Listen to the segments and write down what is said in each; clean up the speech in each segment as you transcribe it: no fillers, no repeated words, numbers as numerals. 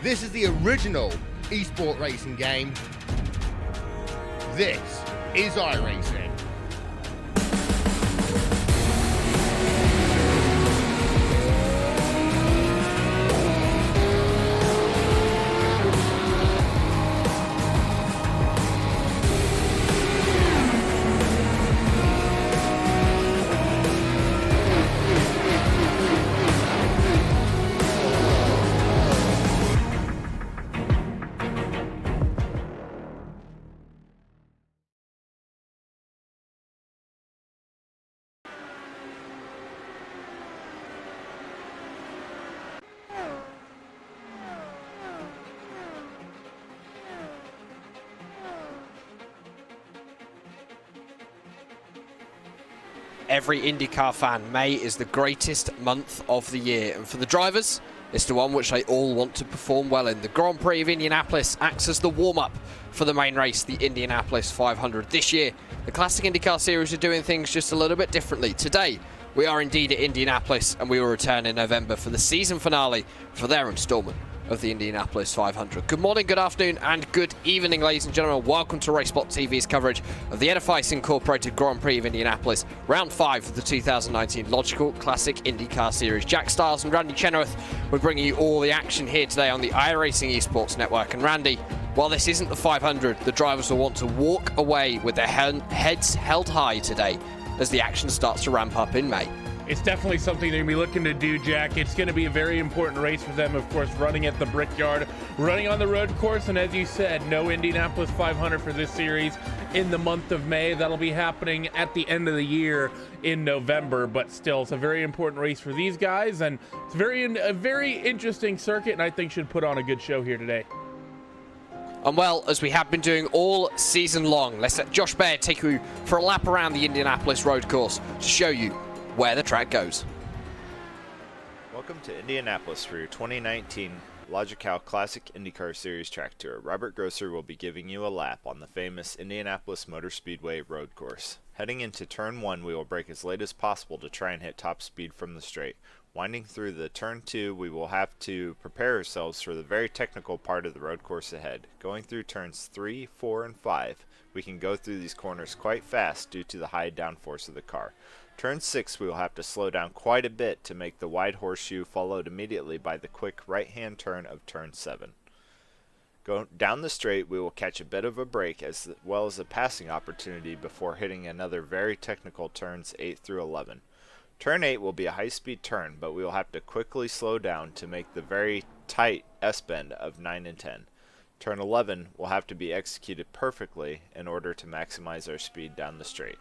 This is the original esport racing game. This is iRacing. Every IndyCar fan, May is the greatest month of the year, and for the drivers, it's the one which they all want to perform well in. The Grand Prix of Indianapolis acts as the warm-up for the main race, the Indianapolis 500. This year, the Classic IndyCar Series are doing things just a little bit differently. Today, we are indeed at Indianapolis, and we will return in November for the season finale for their instalment of the Indianapolis 500. Good morning, good afternoon, and good evening, ladies and gentlemen. Welcome to RaceSpot TV's coverage of the Edifice Incorporated Grand Prix of Indianapolis, round 5 of the 2019 Logykal Classic IndyCar Series. Jack Stiles and Randy Chenoweth will bring you all the action here today on the iRacing Esports Network. And Randy, while this isn't the 500, the drivers will want to walk away with their heads held high today as the action starts to ramp up in May. It's definitely something they're going to be looking to do, Jack. It's going to be a very important race for them, of course, running at the Brickyard, running on the road course, and as you said, no Indianapolis 500 for this series in the month of May. That'll be happening at the end of the year in November, but still, it's a very important race for these guys, and it's a very interesting circuit, and I think should put on a good show here today. And well, as we have been doing all season long, let's let Josh Baird take you for a lap around the Indianapolis road course to show you where the track goes. Welcome to Indianapolis for your 2019 Logykal Classic IndyCar Series track tour. Robert Grosser will be giving you a lap on the famous Indianapolis Motor Speedway road course. Heading into turn 1, we will brake as late as possible to try and hit top speed from the straight. Winding through the turn 2, we will have to prepare ourselves for the very technical part of the road course ahead. Going through turns 3, 4, and 5, we can go through these corners quite fast due to the high downforce of the car. Turn 6, we will have to slow down quite a bit to make the wide horseshoe, followed immediately by the quick right-hand turn of turn 7. Going down the straight, we will catch a bit of a break as well as a passing opportunity before hitting another very technical turns 8 through 11. Turn 8 will be a high-speed turn, but we will have to quickly slow down to make the very tight S-bend of 9 and 10. Turn 11 will have to be executed perfectly in order to maximize our speed down the straight.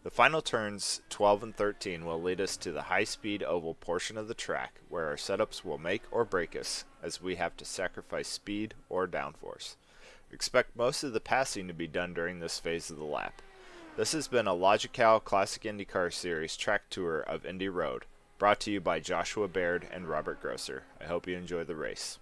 The final turns 12 and 13 will lead us to the high-speed oval portion of the track where our setups will make or break us as we have to sacrifice speed or downforce. Expect most of the passing to be done during this phase of the lap. This has been a Logykal Classic IndyCar Series track tour of Indy Road, brought to you by Joshua Baird and Robert Grosser. I hope you enjoy the race.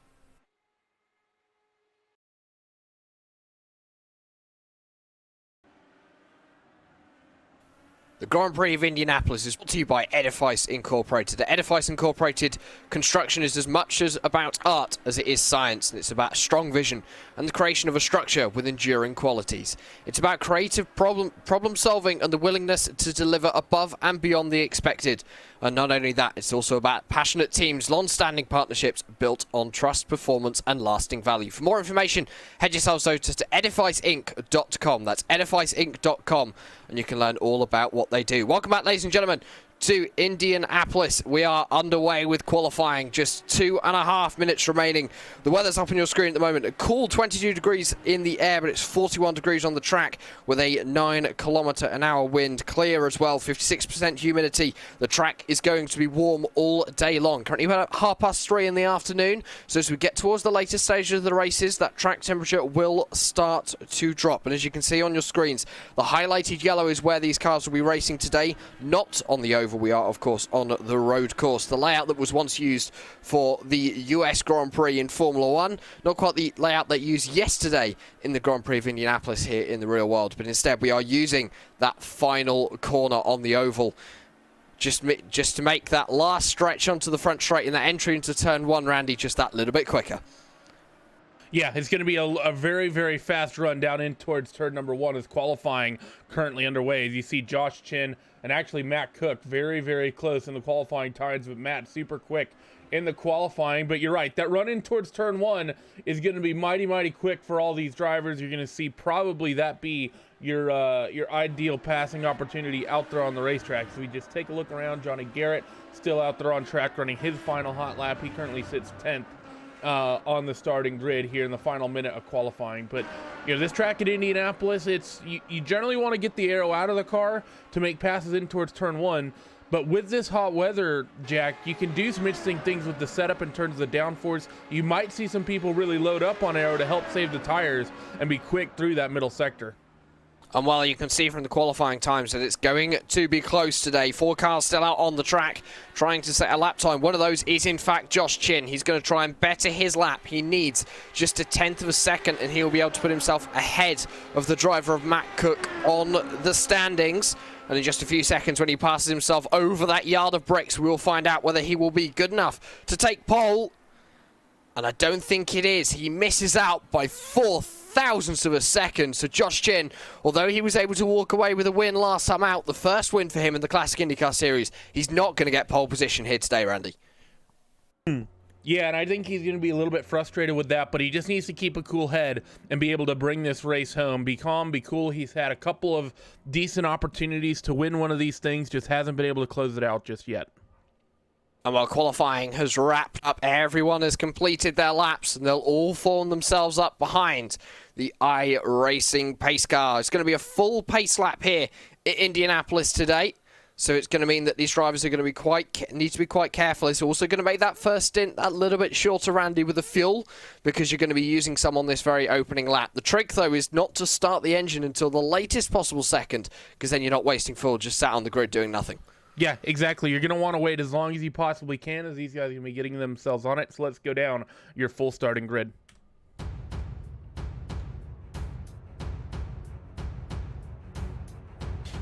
The Grand Prix of Indianapolis is brought to you by Edifice Incorporated. At Edifice Incorporated, construction is as much about art as it is science, and it's about strong vision and the creation of a structure with enduring qualities. It's about creative problem solving and the willingness to deliver above and beyond the expected. And not only that, it's also about passionate teams, long-standing partnerships built on trust, performance, and lasting value. For more information, head yourselves over to edificeinc.com. That's edificeinc.com, and you can learn all about what they do. Welcome back, ladies and gentlemen, to Indianapolis. We are underway with qualifying, just 2.5 minutes remaining. The weather's up on your screen at the moment. A cool 22 degrees in the air, but it's 41 degrees on the track with a 9-kilometre-an-hour wind. Clear as well, 56% humidity. The track is going to be warm all day long. Currently about 3:30 in the afternoon, so as we get towards the later stages of the races, that track temperature will start to drop. And as you can see on your screens, the highlighted yellow is where these cars will be racing today, not on the oval. We are, of course, on the road course. The layout that was once used for the US Grand Prix in Formula 1, not quite the layout that used yesterday in the Grand Prix of Indianapolis here in the real world, but instead we are using that final corner on the oval just to make that last stretch onto the front straight in that entry into turn 1, Randy, just that little bit quicker. Yeah, it's going to be a very, very fast run down in towards turn number 1 as qualifying currently underway. As you see Josh Chin and actually Matt Cook very, very close in the qualifying times, but Matt super quick in the qualifying. But you're right, that run in towards turn 1 is going to be mighty, mighty quick for all these drivers. You're going to see probably that be your ideal passing opportunity out there on the racetrack. So we just take a look around. Johnny Garrett still out there on track running his final hot lap. He currently sits 10th on the starting grid here in the final minute of qualifying. But this track at Indianapolis, it's you generally want to get the aero out of the car to make passes in towards turn 1. But with this hot weather, Jack, you can do some interesting things with the setup in terms of the downforce. You might see some people really load up on aero to help save the tires and be quick through that middle sector. And while you can see from the qualifying times that it's going to be close today, 4 cars still out on the track trying to set a lap time. One of those is in fact Josh Chin. He's going to try and better his lap. He needs just a 1/10 of a second and he'll be able to put himself ahead of the driver of Matt Cook on the standings. And in just a few seconds, when he passes himself over that yard of bricks, we will find out whether he will be good enough to take pole. And I don't think it is. He misses out by 0.004 of a second. So Josh Chin, although he was able to walk away with a win last time out, the first win for him in the Classic IndyCar Series, he's not going to get pole position here today, Randy. Yeah, and I think he's going to be a little bit frustrated with that, but he just needs to keep a cool head and be able to bring this race home. Be calm, be cool. He's had a couple of decent opportunities to win one of these things, just hasn't been able to close it out just yet. And while qualifying has wrapped up, everyone has completed their laps and they'll all form themselves up behind the iRacing pace car. It's going to be a full pace lap here at Indianapolis today. So it's going to mean that these drivers are going to be need to be quite careful. It's also going to make that first stint a little bit shorter, Randy, with the fuel, because you're going to be using some on this very opening lap. The trick, though, is not to start the engine until the latest possible second, because then you're not wasting fuel, just sat on the grid doing nothing. Yeah, exactly. You're going to want to wait as long as you possibly can, as these guys are going to be getting themselves on it. So let's go down your full starting grid.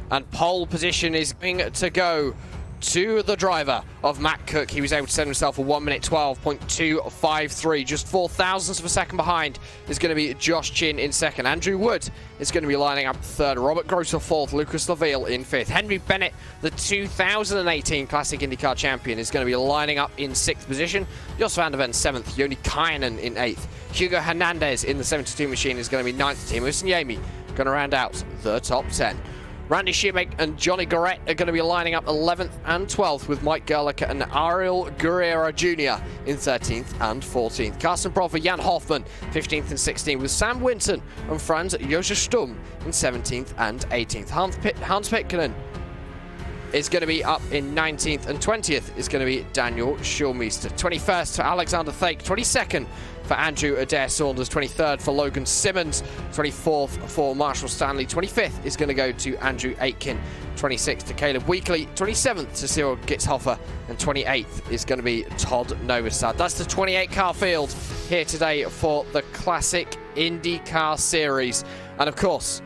And pole position is going to go to the driver of Matt Cook. He was able to set himself a 1:12.253. Just 0.004 of a second behind is going to be Josh Chin in second. Andrew Wood is going to be lining up third. Robert Grosser fourth. Lucas Laville in fifth. Henry Bennett, the 2018 Classic IndyCar champion, is going to be lining up in sixth position. Jos van der Ven seventh. Joni Kainen in eighth. Hugo Hernandez in the 72 machine is going to be ninth. Timo Sinyemi going to round out the top 10. Randy Schimmick and Johnny Garrett are going to be lining up 11th and 12th, with Mike Gerlicher and Ariel Guerrero Jr. in 13th and 14th. Carsten Profer, Jan Hoffman 15th and 16th, with Sam Winton and Franz Josef Sturm in 17th and 18th. Hans Pitkanen is going to be up in 19th, and 20th is going to be Daniel Schulmeister. 21st for Alexander Thake, 22nd for Andrew Adair Saunders, 23rd for Logan Simmons, 24th for Marshall Stanley, 25th is going to go to Andrew Aitken, 26th to Caleb Weekly, 27th to Cyril Gitzhofer, and 28th is going to be Todd Novosad. That's the 28 car field here today for the Classic IndyCar Series. And of course,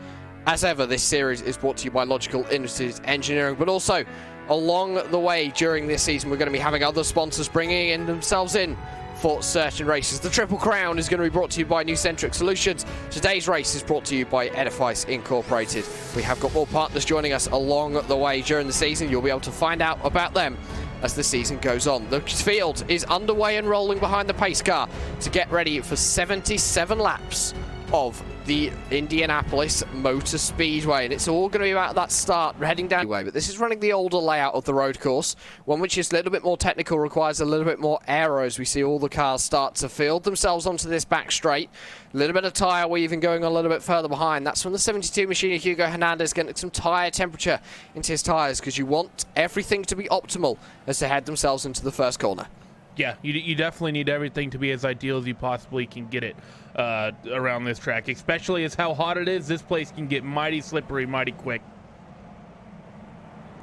as ever, this series is brought to you by Logykal Industries Engineering, but also along the way during this season, we're going to be having other sponsors bringing themselves in for certain races. The Triple Crown is going to be brought to you by New Centric Solutions. Today's race is brought to you by Edifice Incorporated. We have got more partners joining us along the way during the season. You'll be able to find out about them as the season goes on. The field is underway and rolling behind the pace car to get ready for 77 laps of the Indianapolis Motor Speedway, and it's all going to be about that start heading down the way. But this is running the older layout of the road course, one which is a little bit more technical, requires a little bit more aero as we see all the cars start to field themselves onto this back straight. A little bit of tyre weaving going on a little bit further behind. That's from the 72 machine of Hugo Hernandez, getting some tyre temperature into his tyres, because you want everything to be optimal as they head themselves into the first corner. Yeah, you definitely need everything to be as ideal as you possibly can get it around this track, especially as how hot it is. This place can get mighty slippery mighty quick.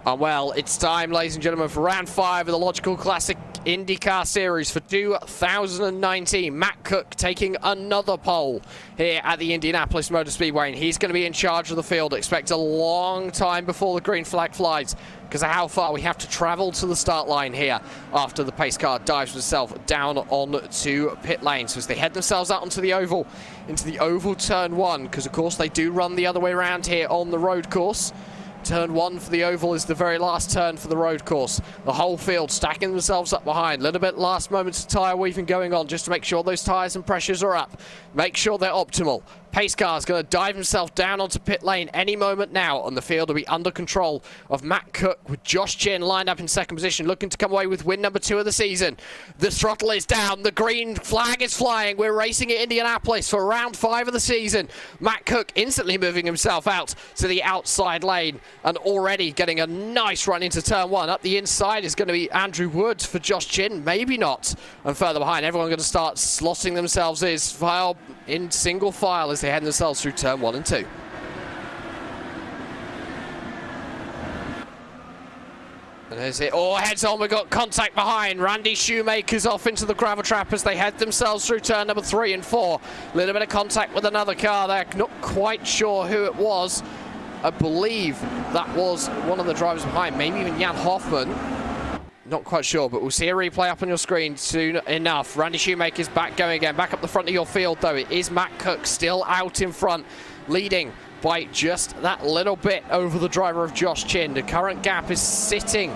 Well, it's time, ladies and gentlemen, for round 5 of the Logykal Classic IndyCar Series for 2019. Matt Cook taking another pole here at the Indianapolis Motor Speedway, and he's going to be in charge of the field. Expect a long time before the green flag flies because of how far we have to travel to the start line here after the pace car dives itself down onto pit lane. So as they head themselves out onto the oval, into the oval turn 1, because of course they do run the other way around here on the road course. Turn 1 for the oval is the very last turn for the road course. The whole field stacking themselves up behind. A little bit last moments of tyre weaving going on just to make sure those tyres and pressures are up. Make sure they're optimal. Pace car is going to dive himself down onto pit lane any moment now, and the field will be under control of Matt Cook with Josh Chin lined up in second position, looking to come away with win number 2 of the season. The throttle is down. The green flag is flying. We're racing at Indianapolis for round 5 of the season. Matt Cook instantly moving himself out to the outside lane and already getting a nice run into turn 1. Up the inside is going to be Andrew Wood for Josh Chin. Maybe not. And further behind, everyone going to start slotting themselves in single file as they head themselves through turn 1 and 2. And there's it. Oh, heads on. We've got contact behind. Randy Shoemaker's off into the gravel trap as they head themselves through turn number 3 and 4. A little bit of contact with another car there. Not quite sure who it was. I believe that was one of the drivers behind, maybe even Jan Hoffman. Not quite sure, but we'll see a replay up on your screen soon enough. Randy Shoemaker's back going again. Back up the front of your field, though. It is Matt Cook still out in front, leading by just that little bit over the driver of Josh Chin. The current gap is sitting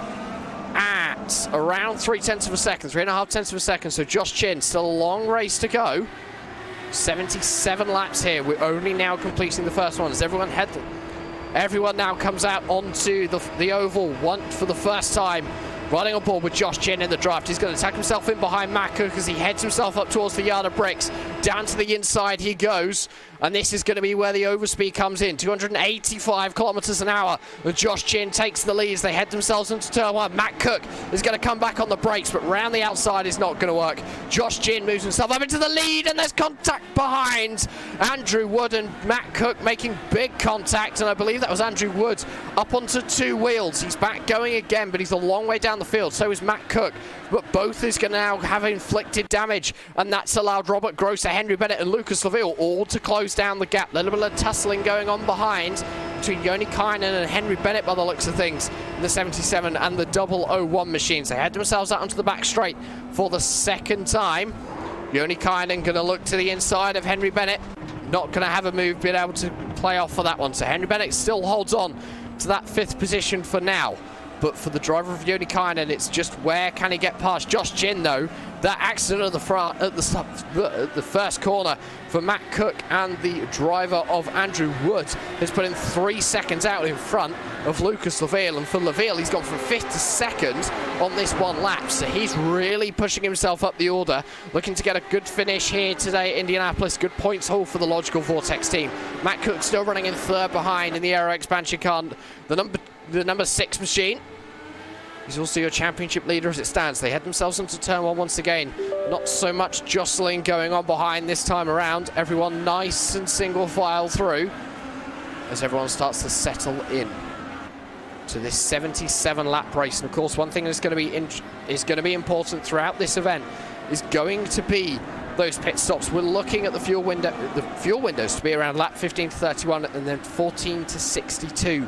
at around 0.3 of a second, 3.5 of a second. So Josh Chin, still a long race to go. 77 laps here. We're only now completing the first one as everyone now comes out onto the oval for the first time. Running on board with Josh Chin in the draft. He's going to tuck himself in behind Matt Cook as he heads himself up towards the yard of bricks. Down to the inside he goes. And this is going to be where the overspeed comes in. 285 kilometers an hour. And Josh Chin takes the lead as they head themselves into turn 1. Matt Cook is going to come back on the brakes, but round the outside is not going to work. Josh Chin moves himself up into the lead, and there's contact behind. Andrew Wood and Matt Cook making big contact, and I believe that was Andrew Wood up onto 2 wheels. He's back going again, but he's a long way down the field. So is Matt Cook. But both is going to now have inflicted damage, and that's allowed Robert Grosser, Henry Bennett, and Lucas Laville all to close down the gap. A little bit of tussling going on behind between Logykal and Henry Bennett by the looks of things in the 77 and the 001 machines. They head themselves out onto the back straight for the second time. Logykal going to look to the inside of Henry Bennett. Not going to have a move, being able to play off for that one. So Henry Bennett still holds on to that 5th position for now. But for the driver of Logykal, it's just where can he get past Josh Chin, though. That accident at the first corner for Matt Cook and the driver of Andrew Wood has put in 3 seconds out in front of Lucas Laville. And for Laville, he's gone from 5th to 2nd on this one lap. So he's really pushing himself up the order, looking to get a good finish here today at Indianapolis. Good points haul for the Logykal Vortex team. Matt Cook still running in 3rd behind in the aero expansion car, the number 6 machine. He's also your championship leader as it stands. They head themselves into turn 1 once again. Not so much jostling going on behind this time around. Everyone nice and single file through as everyone starts to settle in to this 77 lap race. And of course, one thing that's going to be important throughout this event is going to be those pit stops. We're looking at the fuel windows to be around lap 15 to 31 and then 14 to 62.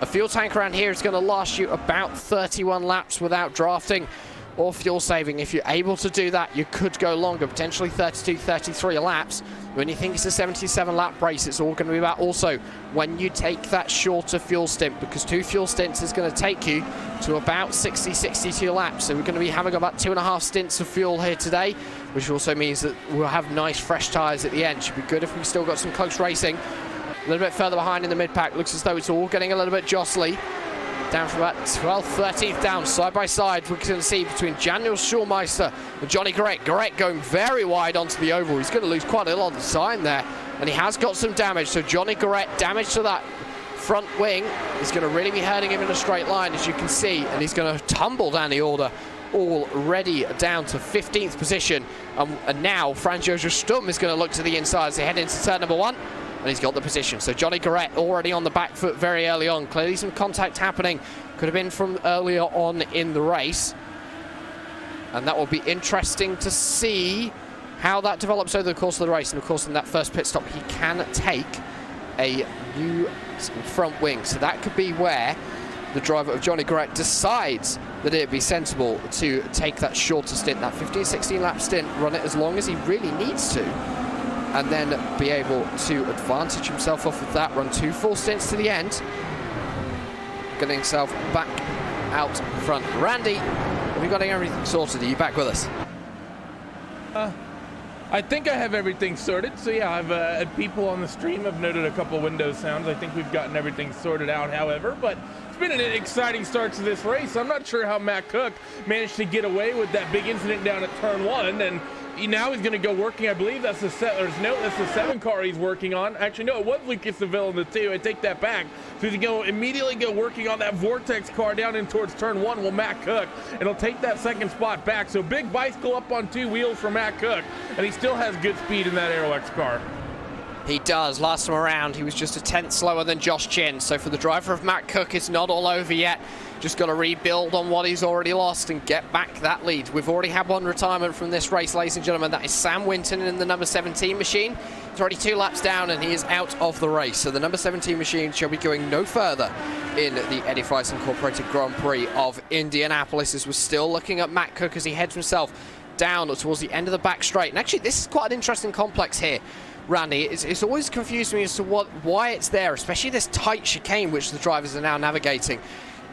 A fuel tank around here is going to last you about 31 laps without drafting or fuel saving. If you're able to do that, you could go longer, potentially 32, 33 laps. When you think it's a 77 lap race, it's all going to be about also when you take that shorter fuel stint, because 2 fuel stints is going to take you to about 60, 62 laps. So we're going to be having about 2.5 stints of fuel here today, which also means that we'll have nice fresh tyres at the end. Should be good if we still got some close racing. A little bit further behind in the mid-pack. Looks as though it's all getting a little bit jostly. Down from about 12th, 13th down, side by side. We're going to see between Daniel Schulmeister and Johnny Garrett. Garrett going very wide onto the oval. He's going to lose quite a lot of time there. And he has got some damage. So Johnny Garrett, damage to that front wing is going to really be hurting him in a straight line, as you can see. And he's going to tumble down the order, already down to 15th position. And now Franz-Josef Stumm is going to look to the inside as they head into turn number 1. And he's got the position. So Johnny Garrett already on the back foot very early on. Clearly some contact happening. Could have been from earlier on in the race. And that will be interesting to see how that develops over the course of the race. And of course, in that first pit stop, he can take a new front wing. So that could be where the driver of Johnny Garrett decides that it'd be sensible to take that shorter stint, that 15-16 lap stint, run it as long as he really needs to, and then be able to advantage himself off of that, run 2 full stints to the end, getting himself back out front. Randy, have you got everything sorted? Are you back with us? I think I have everything sorted. So yeah, I've people on the stream have noted a couple Windows sounds. I think we've gotten everything sorted out, however, but it's been an exciting start to this race. I'm not sure how Matt Cook managed to get away with that big incident down at turn 1, and now he's going to go working. I believe that's the that's the 7 car he's working on. Actually, no, it was Lucas Laville in the 2. I take that back. So he's going to immediately go working on that Vortex car down in towards turn 1 with Matt Cook, and he'll take that second spot back. So big bicycle up on 2 wheels for Matt Cook, and he still has good speed in that Aerox car. He does. Last time around, he was just a 10th slower than Josh Chin. So for the driver of Matt Cook, it's not all over yet. Just got to rebuild on what he's already lost and get back that lead. We've already had one retirement from this race, ladies and gentlemen. That is Sam Winton in the number 17 machine. He's already 2 laps down and he is out of the race. So the number 17 machine shall be going no further in the Edifice Incorporated Grand Prix of Indianapolis, as we're still looking at Matt Cook as he heads himself down towards the end of the back straight. And actually, this is quite an interesting complex here, Randy. It's always confused me as to why it's there, especially this tight chicane which the drivers are now navigating.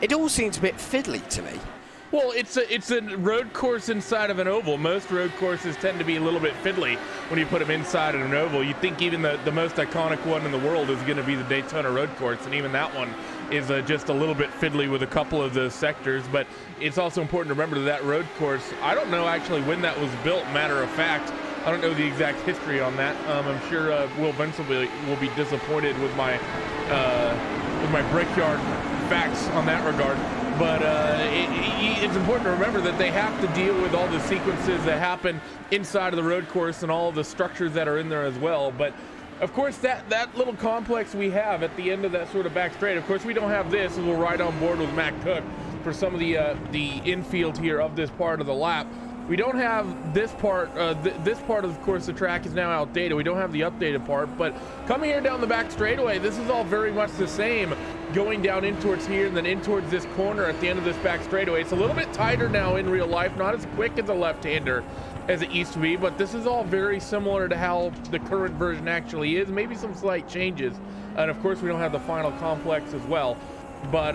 It all seems a bit fiddly to me. Well, it's a road course inside of an oval. Most road courses tend to be a little bit fiddly when you put them inside of an oval. You'd think even the most iconic one in the world is going to be the Daytona road course, and even that one is just a little bit fiddly with a couple of those sectors. But it's also important to remember that road course, I don't know actually when that was built, matter of fact. I don't know the exact history on that. I'm sure Will Vince will be disappointed with my Brickyard facts on that regard. But it's important to remember that they have to deal with all the sequences that happen inside of the road course and all of the structures that are in there as well. But of course, that little complex we have at the end of that sort of back straight, of course, we don't have this, as we're right on board with Matt Cook for some of the infield here of this part of the lap. We don't have this part. This part of course, the track is now outdated. We don't have the updated part, but coming here down the back straightaway, this is all very much the same. Going down in towards here and then in towards this corner at the end of this back straightaway. It's a little bit tighter now in real life, not as quick as a left-hander as it used to be, but this is all very similar to how the current version actually is. Maybe some slight changes, and of course we don't have the final complex as well. But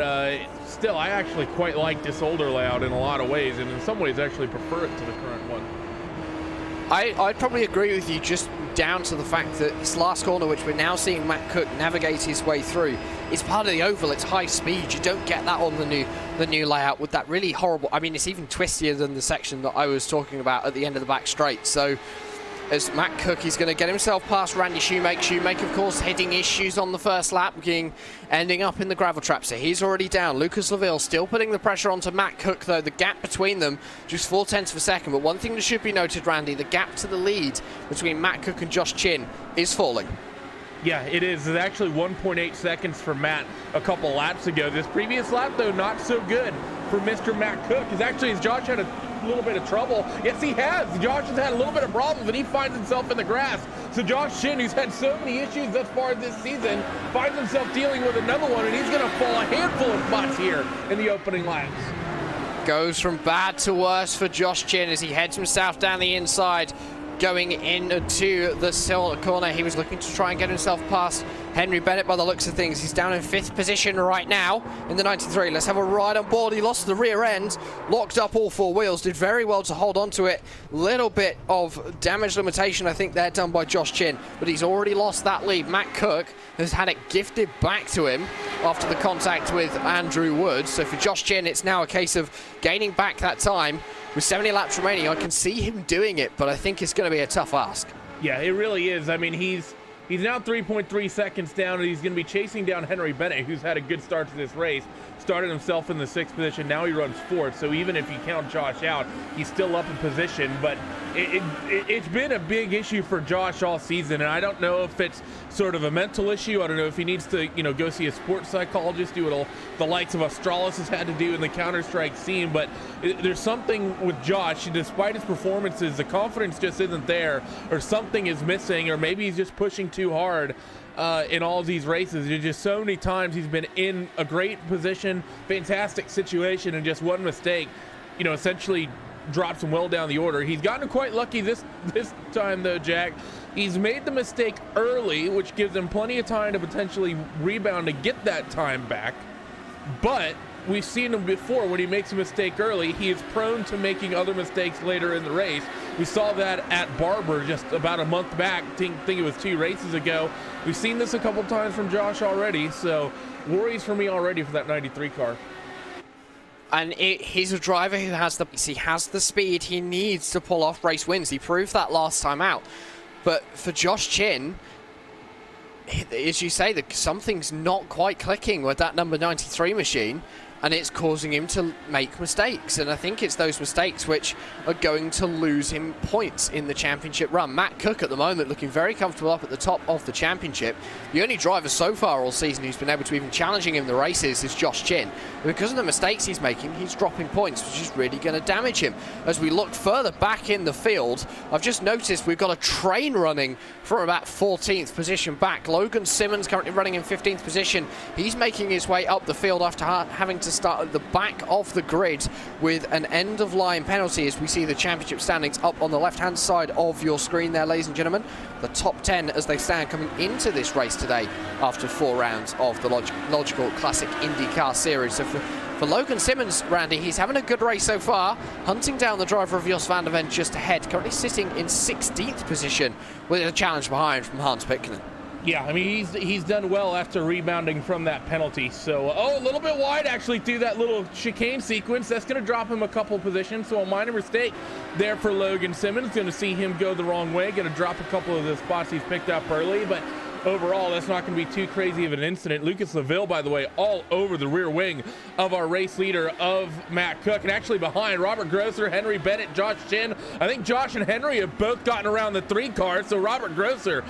still, I actually quite like this older layout in a lot of ways, and in some ways actually prefer it to the current one. I'd probably agree with you, just down to the fact that this last corner, which we're now seeing Matt Cook navigate his way through, is part of the oval. It's high speed. You don't get that on the new layout with that really horrible. I mean, it's even twistier than the section that I was talking about at the end of the back straight. So as Matt Cook is going to get himself past Randy Shoemake. Shoemake, of course, hitting issues on the first lap, ending up in the gravel trap. So he's already down. Lucas Laville still putting the pressure onto Matt Cook, though. The gap between them, just 0.4 of a second. But one thing that should be noted, Randy, the gap to the lead between Matt Cook and Josh Chin is falling. Yeah, it is. It's actually 1.8 seconds for Matt a couple laps ago. This previous lap, though, not so good for Mr. Matt Cook. Has Josh had a little bit of trouble? Yes, he has. Josh has had a little bit of problems, and he finds himself in the grass. So Josh Chin, who's had so many issues thus far this season, finds himself dealing with another one, and he's going to fall a handful of spots here in the opening laps. Goes from bad to worse for Josh Chin as he heads himself down the inside. Going into the silver corner, he was looking to try and get himself past Henry Bennett by the looks of things. He's down in 5th position right now in the 93. Let's have a ride on board. He lost the rear end, locked up all 4 wheels, did very well to hold on to it. Little bit of damage limitation, I think, there done by Josh Chin, but he's already lost that lead. Matt Cook has had it gifted back to him after the contact with Andrew Woods. So for Josh Chin, it's now a case of gaining back that time. With 70 laps remaining, I can see him doing it, but I think it's going to be a tough ask. Yeah, it really is. I mean, he's now 3.3 seconds down, and he's going to be chasing down Henry Bennett, who's had a good start to this race. Started himself in the 6th position. Now he runs 4th. So even if you count Josh out, he's still up in position. But it's been a big issue for Josh all season, and I don't know if it's sort of a mental issue. I don't know if he needs to, go see a sports psychologist, do what all the likes of Australis has had to do in the Counter-Strike scene, but there's something with Josh. Despite his performances, the confidence just isn't there, or something is missing, or maybe he's just pushing too hard in all of these races. There's just so many times he's been in a great position, fantastic situation, and just one mistake, essentially drops him well down the order. He's gotten quite lucky this time, though, Jack. He's made the mistake early, which gives him plenty of time to potentially rebound to get that time back. But we've seen him before. When he makes a mistake early, he is prone to making other mistakes later in the race. We saw that at Barber just about a month back. I think it was 2 races ago. We've seen this a couple times from Josh already, so worries for me already for that 93 car. And he's a driver who has the speed he needs to pull off race wins. He proved that last time out. But for Josh Chin, as you say, something's not quite clicking with that number 93 machine, and it's causing him to make mistakes. And I think it's those mistakes which are going to lose him points in the championship run. Matt Cook at the moment looking very comfortable up at the top of the championship. The only driver so far all season who's been able to even challenging him in the races is Josh Chin. And because of the mistakes he's making, he's dropping points, which is really going to damage him. As we look further back in the field, I've just noticed we've got a train running from about 14th position back. Logan Simmons currently running in 15th position. He's making his way up the field after having to start at the back of the grid with an end-of-line penalty, as we see the championship standings up on the left-hand side of your screen there, ladies and gentlemen. The top 10 as they stand coming into this race today after 4 rounds of the Logykal Classic Indycar Series. So for Logan Simmons, Randy, he's having a good race so far, hunting down the driver of Jos van der Ven just ahead, currently sitting in 16th position with a challenge behind from Hans Pitkinen. Yeah, I mean, he's done well after rebounding from that penalty. So, a little bit wide actually through that little chicane sequence. That's going to drop him a couple positions. So a minor mistake there for Logan Simmons. Going to see him go the wrong way. Going to drop a couple of the spots he's picked up early. But overall, that's not going to be too crazy of an incident. Lucas Laville, by the way, all over the rear wing of our race leader of Matt Cook. And actually behind Robert Grosser, Henry Bennett, Josh Chin. I think Josh and Henry have both gotten around the 3 car. So Robert Grosser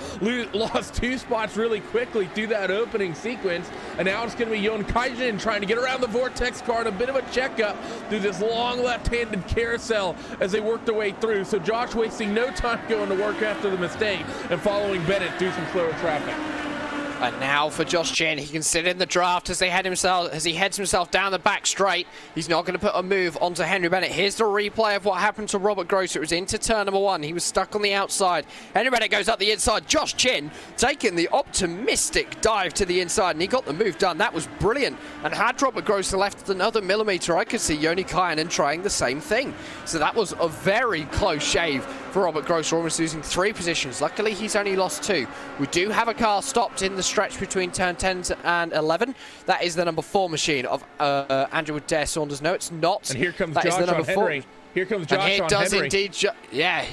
lost 2 spots really quickly through that opening sequence. And now it's going to be Jon Kaijinen trying to get around the Vortex car and a bit of a checkup through this long left-handed carousel as they work their way through. So Josh wasting no time going to work after the mistake and following Bennett through some slower traffic. And now for Josh Chin, he can sit in the draft as he heads himself down the back straight. He's not going to put a move onto Henry Bennett. Here's the replay of what happened to Robert Grosser. It was into turn number 1. He was stuck on the outside. Henry Bennett goes up the inside. Josh Chin taking the optimistic dive to the inside, and he got the move done. That was brilliant. And had Robert Grosser left another millimetre, I could see Joni Kajanen trying the same thing. So that was a very close shave for Robert Grosser, almost losing 3 positions. Luckily, he's only lost 2. We do have a car stopped in the stretch between turn 10 and 11. That is the number 4 machine of Andrew Adair Saunders. No, it's not. And here comes that Josh on Henry. Here comes Josh on Henry.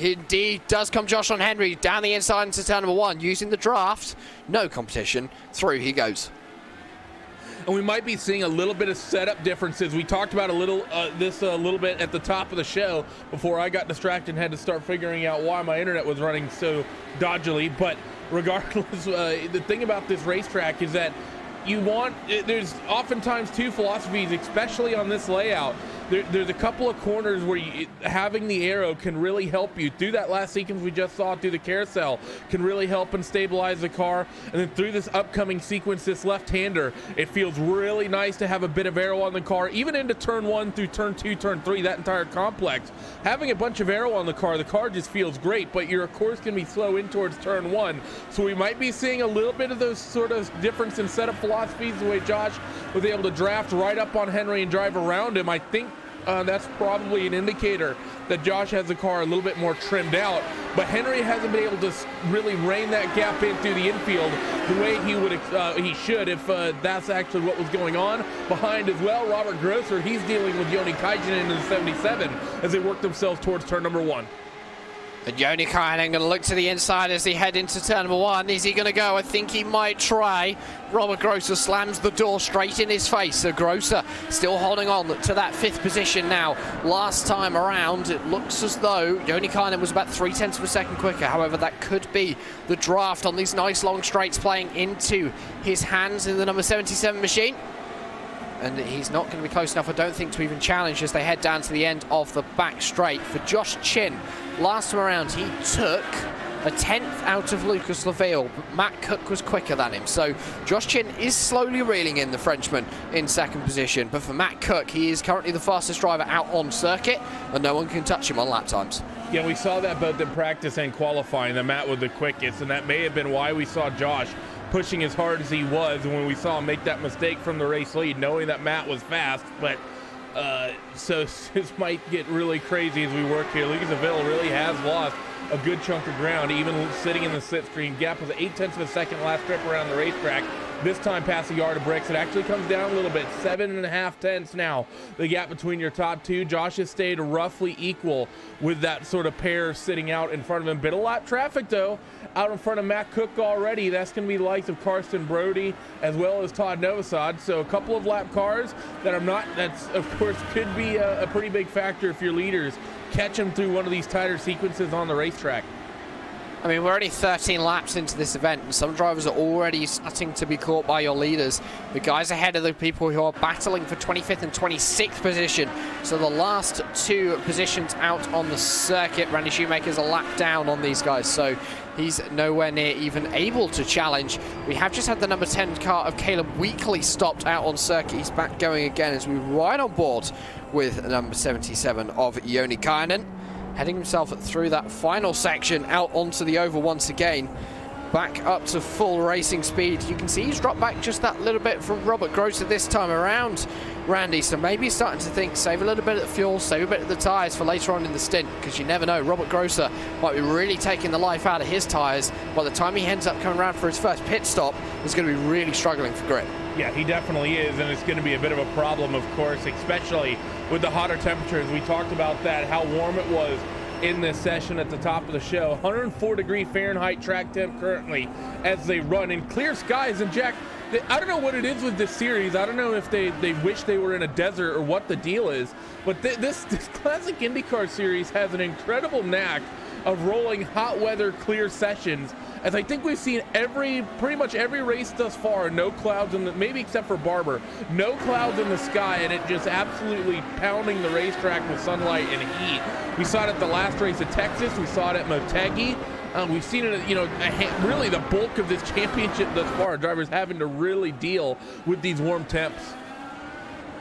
Indeed does come Josh on Henry down the inside into turn number 1 using the draft. No competition. Through he goes. And we might be seeing a little bit of setup differences. We talked about a little bit at the top of the show before I got distracted and had to start figuring out why my internet was running so dodgily. But regardless, the thing about this racetrack is that there's oftentimes 2 philosophies, especially on this layout. There's a couple of corners where having the arrow can really help you. Through that last sequence we just saw through the carousel can really help and stabilize the car. And then through this upcoming sequence, this left-hander, it feels really nice to have a bit of arrow on the car. Even into turn 1 through turn 2, turn 3, that entire complex. Having a bunch of arrow on the car just feels great, but you're of course going to be slow in towards turn 1. So we might be seeing a little bit of those sort of difference in setup philosophies, the way Josh was able to draft right up on Henry and drive around him. I think that's probably an indicator that Josh has the car a little bit more trimmed out, but Henry hasn't been able to really rein that gap in through the infield the way he should if that's actually what was going on. Behind as well, Robert Grosser, he's dealing with Joni Kaijinen in the 77 as they work themselves towards turn number 1. And Logykal going to look to the inside as he head into turn number 1. Is he going to go? I think he might try. Robert Grosser slams the door straight in his face. So Grosser still holding on to that 5th position now. Last time around, it looks as though Logykal was about 0.3 of a second quicker. However, that could be the draft on these nice long straights playing into his hands in the number 77 machine. And he's not going to be close enough, I don't think, to even challenge as they head down to the end of the back straight. For Josh Chin, last time around, he took a 10th out of Lucas Laville, but Matt Cook was quicker than him. So Josh Chin is slowly reeling in the Frenchman in 2nd position. But for Matt Cook, he is currently the fastest driver out on circuit, and no one can touch him on lap times. Yeah, we saw that both in practice and qualifying, that Matt was the quickest, and that may have been why we saw Josh pushing as hard as he was when we saw him make that mistake from the race lead, knowing that Matt was fast. But so this might get really crazy as we work here. Lucas Laville really has lost a good chunk of ground, even sitting in the slipstream. Gap was 0.8 of a second last trip around the racetrack. This time past the yard of bricks, it actually comes down a little bit. 7.5 tenths now, the gap between your top two. Josh has stayed roughly equal with that sort of pair sitting out in front of him. Bit of lap traffic, though, out in front of Matt Cook already. That's going to be the likes of Karsten Brody as well as Todd Novosad. So a couple of lap cars that that's, of course, could be a pretty big factor if your leaders catch them through one of these tighter sequences on the racetrack. I mean, we're only 13 laps into this event, and some drivers are already starting to be caught by your leaders. The guys ahead of the people who are battling for 25th and 26th position. So the last 2 positions out on the circuit, Randy Shoemaker's a lap down on these guys, so he's nowhere near even able to challenge. We have just had the number 10 car of Caleb Weekly stopped out on circuit. He's back going again as we ride on board with number 77 of Logykal. Heading himself through that final section out onto the oval once again, back up to full racing speed. You can see he's dropped back just that little bit from Robert Grosser this time around, Randy, so maybe he's starting to think, save a little bit of the fuel, save a bit of the tyres for later on in the stint, because you never know, Robert Grosser might be really taking the life out of his tyres. By the time he ends up coming around for his first pit stop, he's going to be really struggling for grip. Yeah, he definitely is, and it's going to be a bit of a problem, of course, especially with the hotter temperatures. We talked about that, how warm it was in this session at the top of the show. 104-degree Fahrenheit track temp currently as they run in clear skies. And Jack, I don't know what it is with this series. I don't know if they wish they were in a desert or what the deal is, but this classic IndyCar series has an incredible knack of rolling hot weather clear sessions, as I think we've seen pretty much every race thus far. No clouds in the, maybe except for Barber, no clouds in the sky, and it just absolutely pounding the racetrack with sunlight and heat. We saw it at the last race at Texas. We saw it at Motegi. We've seen it, really the bulk of this championship thus far. Drivers having to really deal with these warm temps.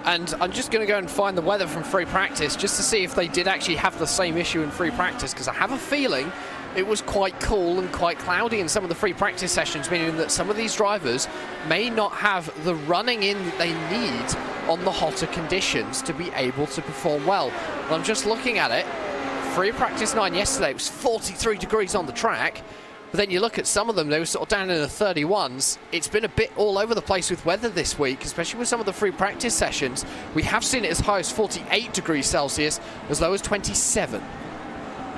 And I'm just going to go and find the weather from free practice just to see if they did actually have the same issue in free practice, because I have a feeling it was quite cool and quite cloudy in some of the free practice sessions, meaning that some of these drivers may not have the running in that they need on the hotter conditions to be able to perform well. And I'm just looking at it. Free practice 9 yesterday, it was 43 degrees on the track. But then you look at some of them, they were sort of down in the 31s. It's been a bit all over the place with weather this week, especially with some of the free practice sessions. We have seen it as high as 48 degrees Celsius, as low as 27.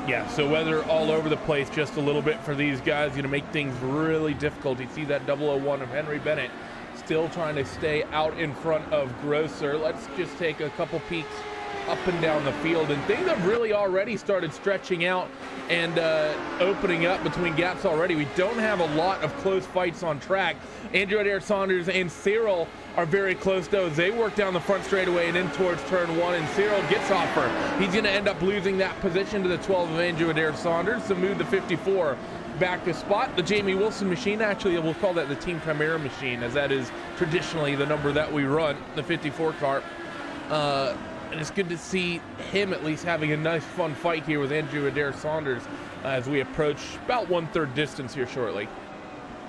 Yeah, so weather all over the place just a little bit for these guys, make things really difficult. You see that 001 of Henry Bennett still trying to stay out in front of Grosser. Let's just take a couple peeks up and down the field, and things have really already started stretching out and opening up between gaps already. We don't have a lot of close fights on track. Andrew Adair Saunders and Cyril are very close, though, as they work down the front straightaway and in towards turn 1, and Cyril gets offer. He's going to end up losing that position to the 12 of Andrew Adair Saunders to move the 54 back to spot. The Jamie Wilson machine, actually, we'll call that the Team Chimera machine, as that is traditionally the number that we run, the 54 car. And it's good to see him at least having a nice, fun fight here with Andrew Adair Saunders as we approach about 1/3 distance here shortly.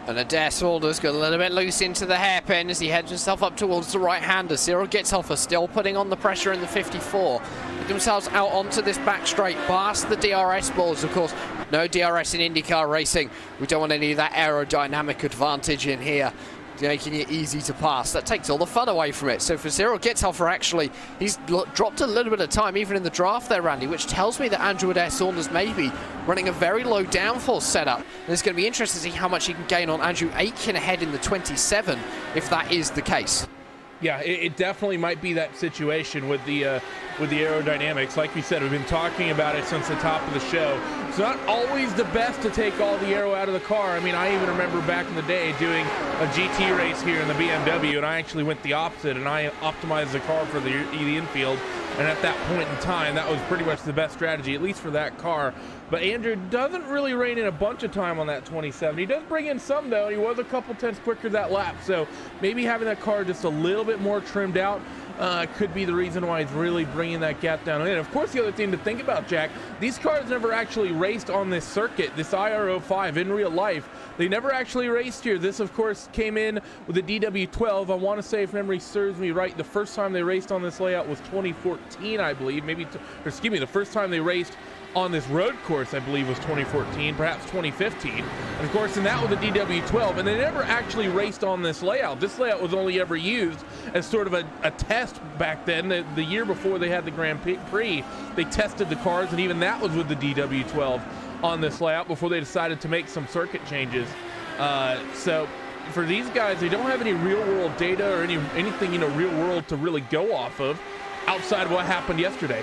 And Adair Saunders got a little bit loose into the hairpin as he heads himself up towards the right-hander. Cyril Gitzhofer still putting on the pressure in the 54. Get themselves out onto this back straight, past the DRS boards. Of course, no DRS in IndyCar racing. We don't want any of that aerodynamic advantage in here, making it easy to pass. That takes all the fun away from it. So for Cyril Gitzhofer, actually, he's dropped a little bit of time even in the draft there, Randy, which tells me that Andrew Adair Saunders maybe running a very low downforce setup. And it's going to be interesting to see how much he can gain on Andrew Aitken ahead in the 27, if that is the case. Yeah, it definitely might be that situation with the aerodynamics. Like we said, we've been talking about it since the top of the show. It's not always the best to take all the aero out of the car. I mean, I even remember back in the day doing a GT race here in the BMW, and I actually went the opposite, and I optimized the car for the infield. And at that point in time, that was pretty much the best strategy, at least for that car. But Andrew doesn't really rein in a bunch of time on that 27. He does bring in some, though, and he was a couple tenths quicker that lap. So maybe having that car just a little bit more trimmed out could be the reason why he's really bringing that gap down. And of course, the other thing to think about, Jack, these cars never actually raced on this circuit, this IR05 in real life. They never actually raced here. This, of course, came in with the DW12. I want to say, if memory serves me right, the first time they raced on this layout was 2014, I believe. The first time they raced on this road course, I believe, was 2014, perhaps 2015. And of course, and that was the DW12, and they never actually raced on this layout. This layout was only ever used as sort of a test back then. The year before they had the Grand Prix, they tested the cars, and even that was with the DW12 on this layout before they decided to make some circuit changes. So for these guys, they don't have any real-world data or anything, real-world to really go off of outside of what happened yesterday.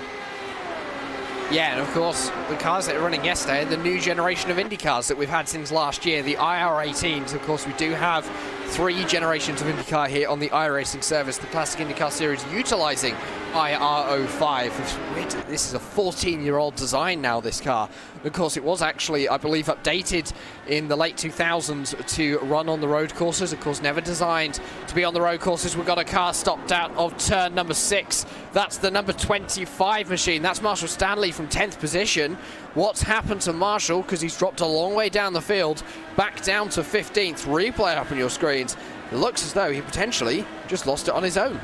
Yeah, and of course, the cars that were running yesterday, the new generation of Indycars that we've had since last year, the IR18s. Of course, we do have 3 generations of Indycar here on the iRacing service, the Classic Indycar Series, utilizing IR05. This is a 14-year-old design now, this car. Of course, it was actually, I believe, updated in the late 2000s to run on the road courses. Of course, never designed to be on the road courses. We've got a car stopped out of turn number 6. That's the number 25 machine. That's Marshall Stanley from 10th position. What's happened to Marshall? Because he's dropped a long way down the field, back down to 15th. Replay up on your screens. It looks as though he potentially just lost it on his own.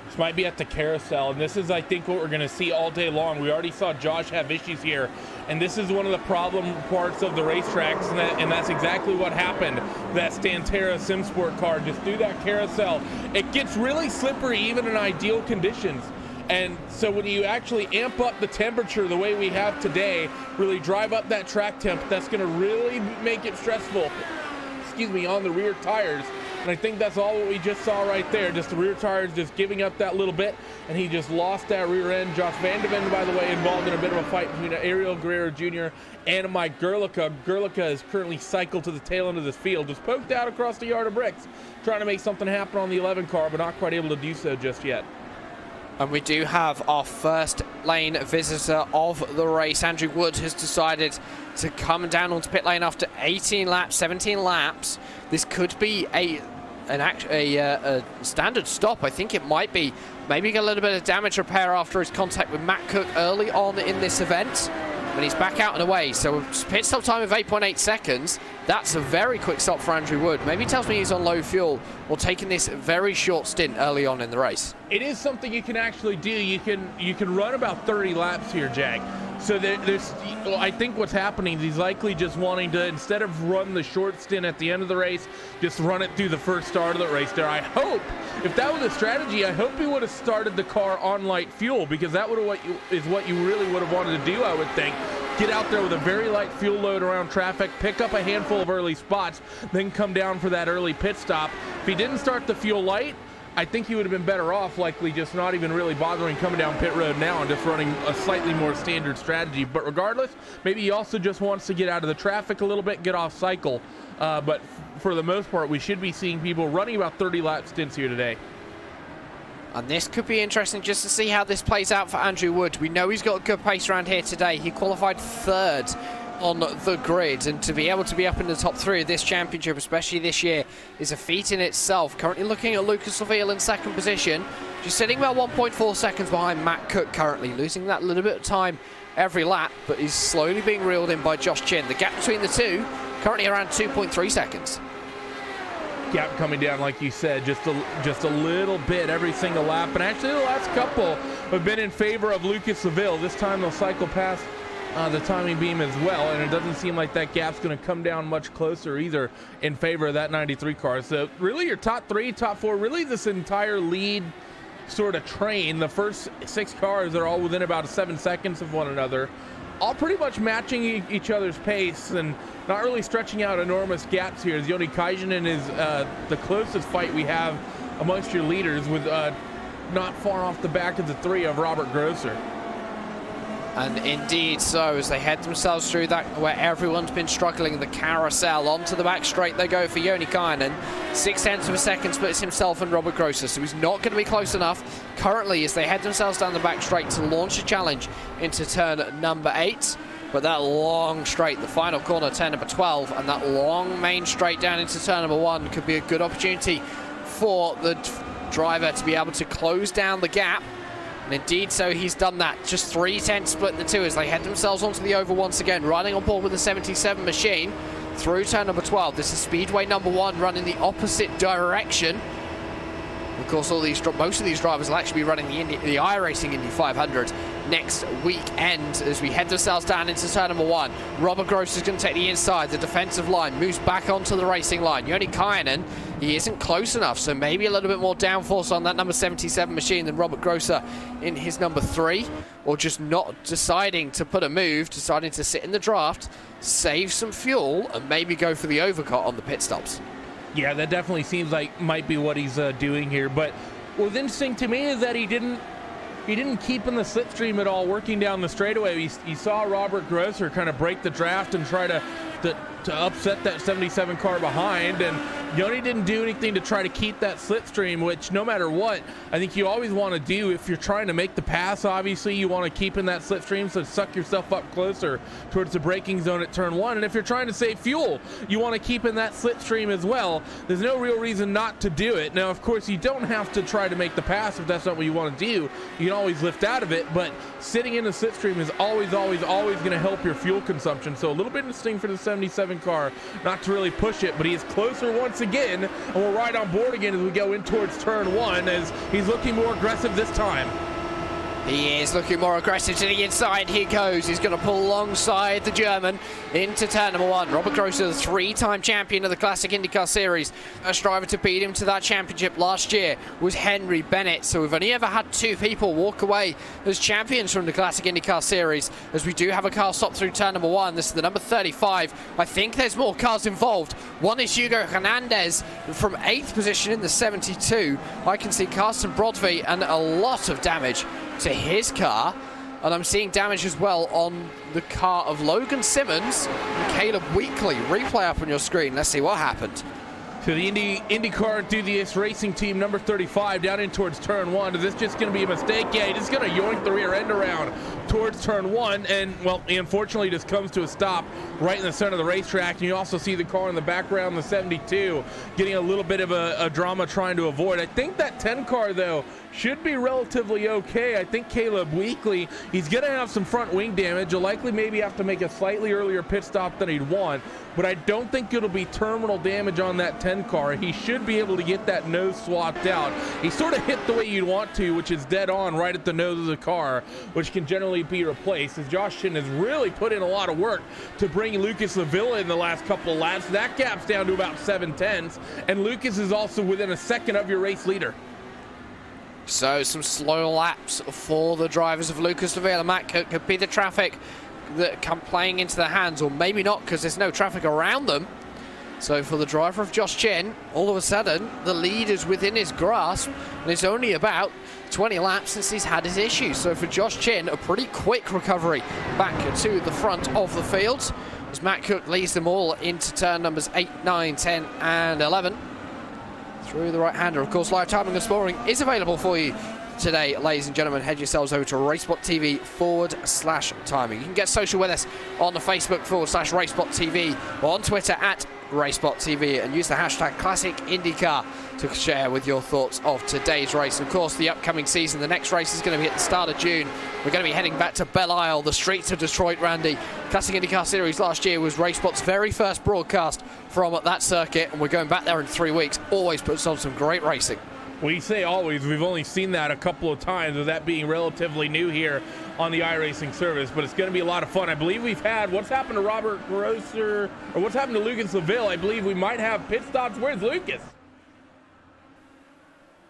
This might be at the carousel, and this is, I think, what we're going to see all day long. We already saw Josh have issues here, and this is one of the problem parts of the racetracks, and that's exactly what happened. That Stantera SimSport car just through that carousel. It gets really slippery even in ideal conditions. And so when you actually amp up the temperature the way we have today, really drive up that track temp, that's going to really make it stressful, on the rear tires. And I think that's all what we just saw right there, just the rear tires just giving up that little bit, and he just lost that rear end. Josh Vanderven, by the way, involved in a bit of a fight between Ariel Guerrero Jr. and Mike Gerlicka. Gerlicka is currently cycled to the tail end of this field, just poked out across the yard of bricks, trying to make something happen on the 11 car, but not quite able to do so just yet. And we do have our first lane visitor of the race. Andrew Wood has decided to come down onto pit lane after 17 laps. This could be a standard stop. I think it might be. Maybe get a little bit of damage repair after his contact with Matt Cook early on in this event. And he's back out and away. So pit stop time of 8.8 seconds. That's a very quick stop for Andrew Wood. Maybe tells me he's on low fuel or taking this very short stint early on in the race. It is something you can actually do. You can run about 30 laps here, Jack. So I think what's happening is he's likely just wanting to, instead of run the short stint at the end of the race, just run it through the first start of the race there. I hope, if that was a strategy, I hope he would have started the car on light fuel, because that is what you really would have wanted to do, I would think. Get out there with a very light fuel load around traffic, pick up a handful of early spots, then come down for that early pit stop. If he didn't start the fuel light, I think he would have been better off, likely just not even really bothering coming down pit road now and just running a slightly more standard strategy. But regardless, maybe he also just wants to get out of the traffic a little bit, get off cycle. But for the most part, we should be seeing people running about 30 lap stints here today. And this could be interesting just to see how this plays out for Andrew Wood. We know he's got a good pace around here today. He qualified 3rd on the grid, and to be able to be up in the top 3 of this championship, especially this year, is a feat in itself. Currently looking at Lucas Laville in 2nd position, just sitting about 1.4 seconds behind Matt Cook, currently losing that little bit of time every lap, but he's slowly being reeled in by Josh Chin. The gap between the two currently around 2.3 seconds. Gap coming down, like you said, just a little bit every single lap. And actually the last couple have been in favor of Lucas Laville. This time they'll cycle past the timing beam as well, and it doesn't seem like that gap's going to come down much closer either in favor of that 93 car. So really your top 3, top 4, really this entire lead sort of train, the first 6 cars are all within about 7 seconds of one another. all pretty much matching each other's pace and not really stretching out enormous gaps here. As Joni Kajanen is the closest fight we have amongst your leaders, with not far off the back of the 3 of Robert Grosser. And indeed so, as they head themselves through that where everyone's been struggling, the carousel, onto the back straight they go for Joni Kajanen. 0.6 of a second splits himself and Robert Grosser, so he's not going to be close enough currently as they head themselves down the back straight to launch a challenge into turn number 8. But that long straight, the final corner, turn number 12, and that long main straight down into turn number 1 could be a good opportunity for the driver to be able to close down the gap. And indeed so, he's done that. Just 3/10 split in the 2 as they head themselves onto the oval once again, riding on board with the 77 machine through turn number 12. This is speedway number 1 running the opposite direction. Of course, most of these drivers will actually be running the iRacing Indy 500 next weekend as we head themselves down into turn number 1. Robert Grosser is going to take the inside. The defensive line moves back onto the racing line. Joni Kajanen, he isn't close enough, so maybe a little bit more downforce on that number 77 machine than Robert Grosser in his number 3, or just not deciding to put a move, deciding to sit in the draft, save some fuel, and maybe go for the overcut on the pit stops. Yeah, that definitely seems like might be what he's doing here. But what's interesting to me is that he didn't keep in the slipstream at all, working down the straightaway. He saw Robert Grosser kind of break the draft and try to upset that 77 car behind, and Joni didn't do anything to try to keep that slipstream, which no matter what, I think you always want to do if you're trying to make the pass. Obviously, you want to keep in that slipstream, so suck yourself up closer towards the braking zone at turn 1. And if you're trying to save fuel, you want to keep in that slipstream as well. There's no real reason not to do it. Now, of course, you don't have to try to make the pass if that's not what you want to do. You can always lift out of it, but sitting in the slipstream is always going to help your fuel consumption. So a little bit interesting for the 77 car not to really push it, but he is closer once again, and we're right on board again as we go in towards turn 1, as he's looking more aggressive this time. He is looking more aggressive to the inside. He goes. He's going to pull alongside the German into turn number 1. Robert Grosser, the 3-time champion of the Classic IndyCar Series. First driver to beat him to that championship last year was Henry Bennett. So we've only ever had 2 people walk away as champions from the Classic IndyCar Series, as we do have a car stop through turn number 1. This is the number 35. I think there's more cars involved. One is Hugo Hernandez from 8th position in the 72. I can see Carsten Brodvey and a lot of damage to his car, and I'm seeing damage as well on the car of Logan Simmons and Caleb Weekly. Replay up on your screen. Let's see what happened. To the IndyCar enthusiast racing team, number 35, down in towards turn 1. Is this just going to be a mistake? Yeah, he's just going to yoink the rear end around towards turn 1, and, well, he unfortunately just comes to a stop right in the center of the racetrack. And you also see the car in the background, the 72, getting a little bit of a drama trying to avoid. I think that 10 car, though, should be relatively okay. I think Caleb Weekly, he's going to have some front wing damage. He'll likely maybe have to make a slightly earlier pit stop than he'd want, but I don't think it'll be terminal damage on that 10 car. He should be able to get that nose swapped out. He sort of hit the way you'd want to, which is dead on right at the nose of the car, which can generally be replaced, as Josh Chin has really put in a lot of work to bring Lucas Laville in the last couple of laps. That gap's down to about 7/10, and Lucas is also within a second of your race leader. So some slow laps for the drivers of Lucas Laville and Matt Cook. Could be the traffic that come playing into their hands, or maybe not, because there's no traffic around them. So for the driver of Josh Chin, all of a sudden the lead is within his grasp, and it's only about 20 laps since he's had his issues. So for Josh Chin, a pretty quick recovery back to the front of the field, as Matt Cook leads them all into turn numbers 8, 9, 10 and 11 through the right-hander. Of course, live timing and scoring is available for you today, ladies and gentlemen. Head yourselves over to RaceBotTV/timing. You can get social with us on the Facebook /RaceBotTV, or on Twitter @RaceBotTV, and use the hashtag #ClassicIndyCar to share with your thoughts of today's race. Of course, the upcoming season, the next race is going to be at the start of June. We're going to be heading back to Belle Isle, the streets of Detroit, Randy. Classic IndyCar Series last year was RaceBot's very first broadcast from that circuit, and we're going back there in 3 weeks. Always puts on some great racing. We say always, we've only seen that a couple of times, with that being relatively new here on the iRacing service, but it's going to be a lot of fun. I believe we've had, what's happened to Robert Grosser, or what's happened to Lucas Laville? I believe we might have pit stops. Where's Lucas?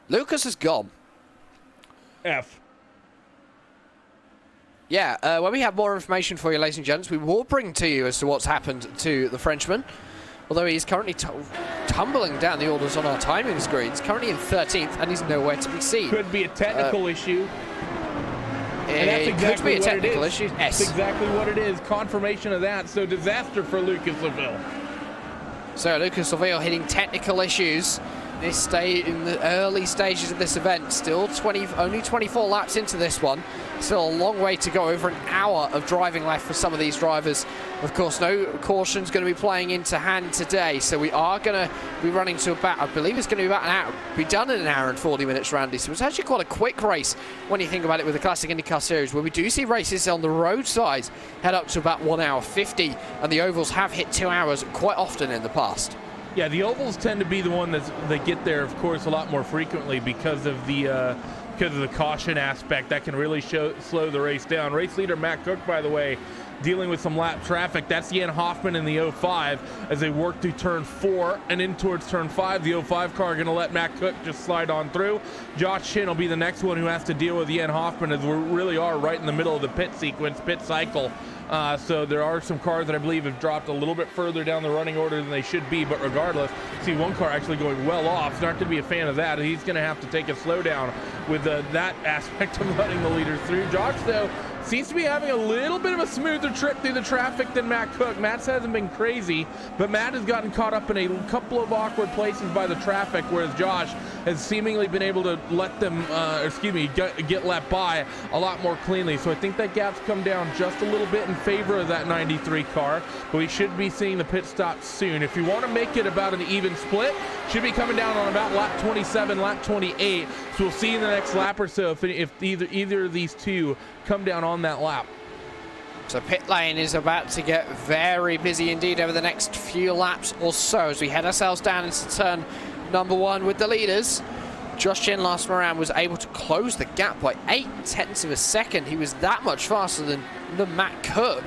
Lucas is gone. F. Yeah, when we have more information for you, ladies and gents, we will bring to you as to what's happened to the Frenchman. Although he's currently tumbling down the orders on our timing screens, currently in 13th, and he's nowhere to be seen. Could be a technical issue. It could be a technical issue. Yes. That's exactly what it is. Confirmation of that. So disaster for Lucas Laville. So Lucas Laville hitting technical issues in the early stages of this event. Still only 24 laps into this one. Still a long way to go. Over an hour of driving left for some of these drivers. Of course, no caution's going to be playing into hand today, so we are going to be running to about, I believe it's going to be about an hour, be done in an hour and 40 minutes, Randy. So it's actually quite a quick race when you think about it with the Classic IndyCar Series, where we do see races on the road side head up to about 1 hour 50, and the ovals have hit 2 hours quite often in the past. Yeah, the ovals tend to be the one that get there, of course, a lot more frequently because of the caution aspect that can really slow the race down. Race leader Matt Cook, by the way, dealing with some lap traffic. That's Jan Hoffman in the 05 as they work through turn 4 and in towards turn 5. The 05 car going to let Matt Cook just slide on through. Josh Chin will be the next one who has to deal with Jan Hoffman, as we really are right in the middle of the pit cycle. So there are some cars that I believe have dropped a little bit further down the running order than they should be, but regardless, see one car actually going well off. He's not going to be a fan of that. He's going to have to take a slowdown with that aspect of letting the leaders through. Josh, though, seems to be having a little bit of a smoother trip through the traffic than Matt Cook. Matt's hasn't been crazy, but Matt has gotten caught up in a couple of awkward places by the traffic, whereas Josh has seemingly been able to let them, get left by a lot more cleanly. So I think that gap's come down just a little bit in favor of that 93 car, but we should be seeing the pit stop soon. If you want to make it about an even split, should be coming down on about lap 27, lap 28. So we'll see in the next lap or so if either of these two come down on that lap. So pit lane is about to get very busy indeed over the next few laps or so as we head ourselves down into turn number 1 with the leaders. Josh Chin last time around was able to close the gap by 0.8 of a second. He was that much faster than Matt Cook.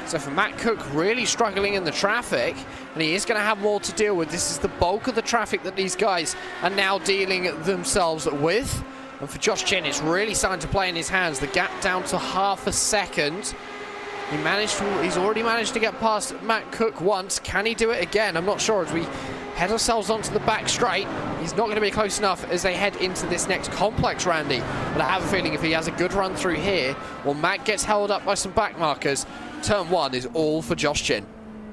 So for Matt Cook, really struggling in the traffic, and he is going to have more to deal with. This is the bulk of the traffic that these guys are now dealing themselves with. And for Josh Chin, it's really starting to play in his hands. The gap down to half a second. He's already managed to get past Matt Cook once. Can he do it again? I'm not sure. As we head ourselves onto the back straight, he's not going to be close enough as they head into this next complex, Randy. But I have a feeling if he has a good run through here, well, Matt gets held up by some back markers. Turn 1 is all for Josh Chin.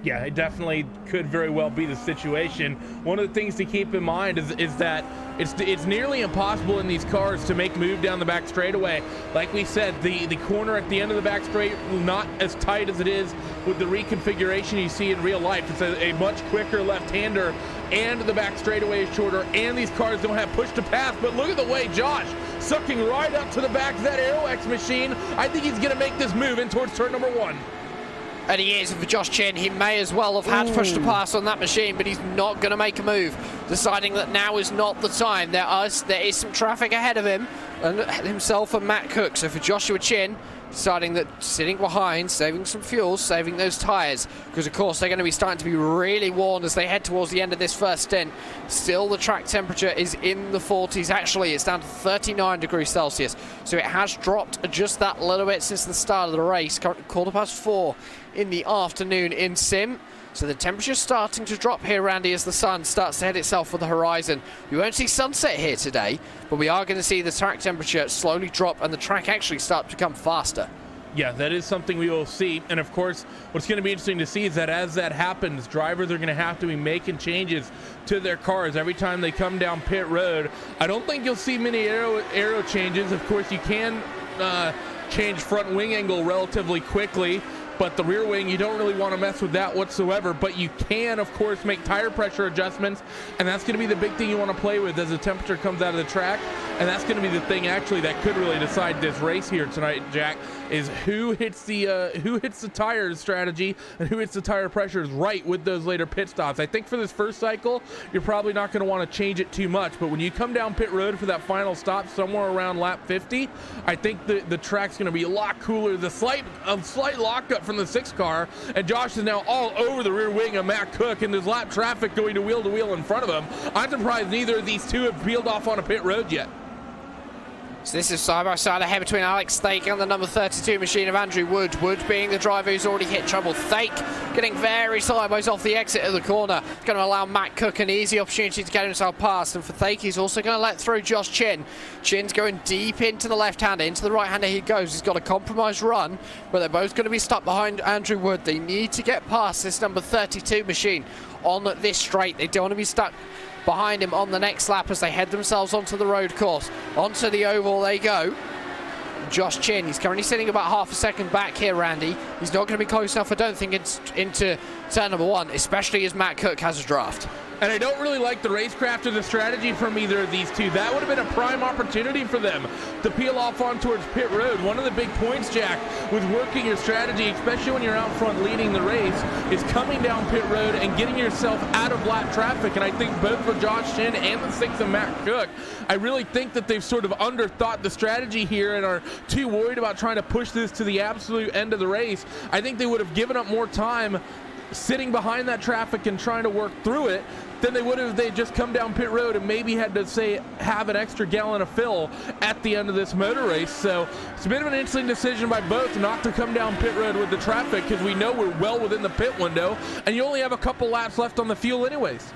Yeah, it definitely could very well be the situation. One of the things to keep in mind is that it's nearly impossible in these cars to make move down the back straightaway. Like we said, the corner at the end of the back straight, not as tight as it is with the reconfiguration you see in real life. It's a much quicker left-hander, and the back straightaway is shorter, and these cars don't have push to pass. But look at the way Josh sucking right up to the back of that AeroX machine. I think he's going to make this move in towards turn number 1. And he is. For Josh Chin, he may as well have had push to pass on that machine, but he's not going to make a move, deciding that now is not the time. There is some traffic ahead of him, and himself and Matt Cook. So for Joshua Chin, deciding that sitting behind, saving some fuel, saving those tyres, because of course they're going to be starting to be really worn as they head towards the end of this first stint. Still, the track temperature is in the 40s. Actually, it's down to 39 degrees Celsius, so it has dropped just that little bit since the start of the race. Currently 4:15 in the afternoon in Sim. So the temperature's starting to drop here, Randy, as the sun starts to head itself for the horizon. We won't see sunset here today, but we are going to see the track temperature slowly drop and the track actually start to become faster. Yeah, that is something we will see. And of course, what's going to be interesting to see is that as that happens, drivers are going to have to be making changes to their cars every time they come down pit road. I don't think you'll see many aero changes. Of course, you can change front wing angle relatively quickly, but the rear wing, you don't really want to mess with that whatsoever. But you can, of course, make tire pressure adjustments, and that's going to be the big thing you want to play with as the temperature comes out of the track. And that's going to be the thing, actually, that could really decide this race here tonight, Jack, is who hits the tire strategy and who hits the tire pressures right with those later pit stops. I think for this first cycle, you're probably not going to want to change it too much, but when you come down pit road for that final stop somewhere around lap 50, I think the track's going to be a lot cooler. The slight lockup from the 6 car, and Josh is now all over the rear wing of Matt Cook, and there's lap traffic going to wheel in front of him. I'm surprised neither of these two have peeled off on a pit road yet. So this is side by side ahead between Alex Thake and the number 32 machine of Andrew Wood. Wood being the driver who's already hit trouble. Thake getting very sideways off the exit of the corner. Going to allow Matt Cook an easy opportunity to get himself past. And for Thake, he's also going to let through Josh Chin. Chin's going deep into the left-hander. Into the right-hander he goes. He's got a compromised run, but they're both going to be stuck behind Andrew Wood. They need to get past this number 32 machine on this straight. They don't want to be stuck behind him on the next lap as they head themselves onto the road course. Onto the oval they go. Josh Chin, he's currently sitting about half a second back here, Randy. He's not going to be close enough, I don't think, into turn number 1, especially as Matt Cook has a draft. And I don't really like the racecraft or the strategy from either of these two. That would have been a prime opportunity for them to peel off on towards pit road. One of the big points, Jack, with working your strategy, especially when you're out front leading the race, is coming down pit road and getting yourself out of lap traffic. And I think both for Josh Chin and the 6 of Matt Cook, I really think that they've sort of underthought the strategy here and are too worried about trying to push this to the absolute end of the race. I think they would have given up more time sitting behind that traffic and trying to work through it than they would have if they just come down pit road and maybe had to, say, have an extra gallon of fill at the end of this motor race. So it's a bit of an interesting decision by both not to come down pit road with the traffic, because we know we're well within the pit window and you only have a couple laps left on the fuel anyways.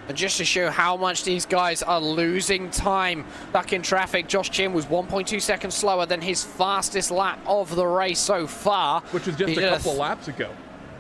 And just to show how much these guys are losing time back in traffic, Josh Chin was 1.2 seconds slower than his fastest lap of the race so far. Which was just a couple of laps ago.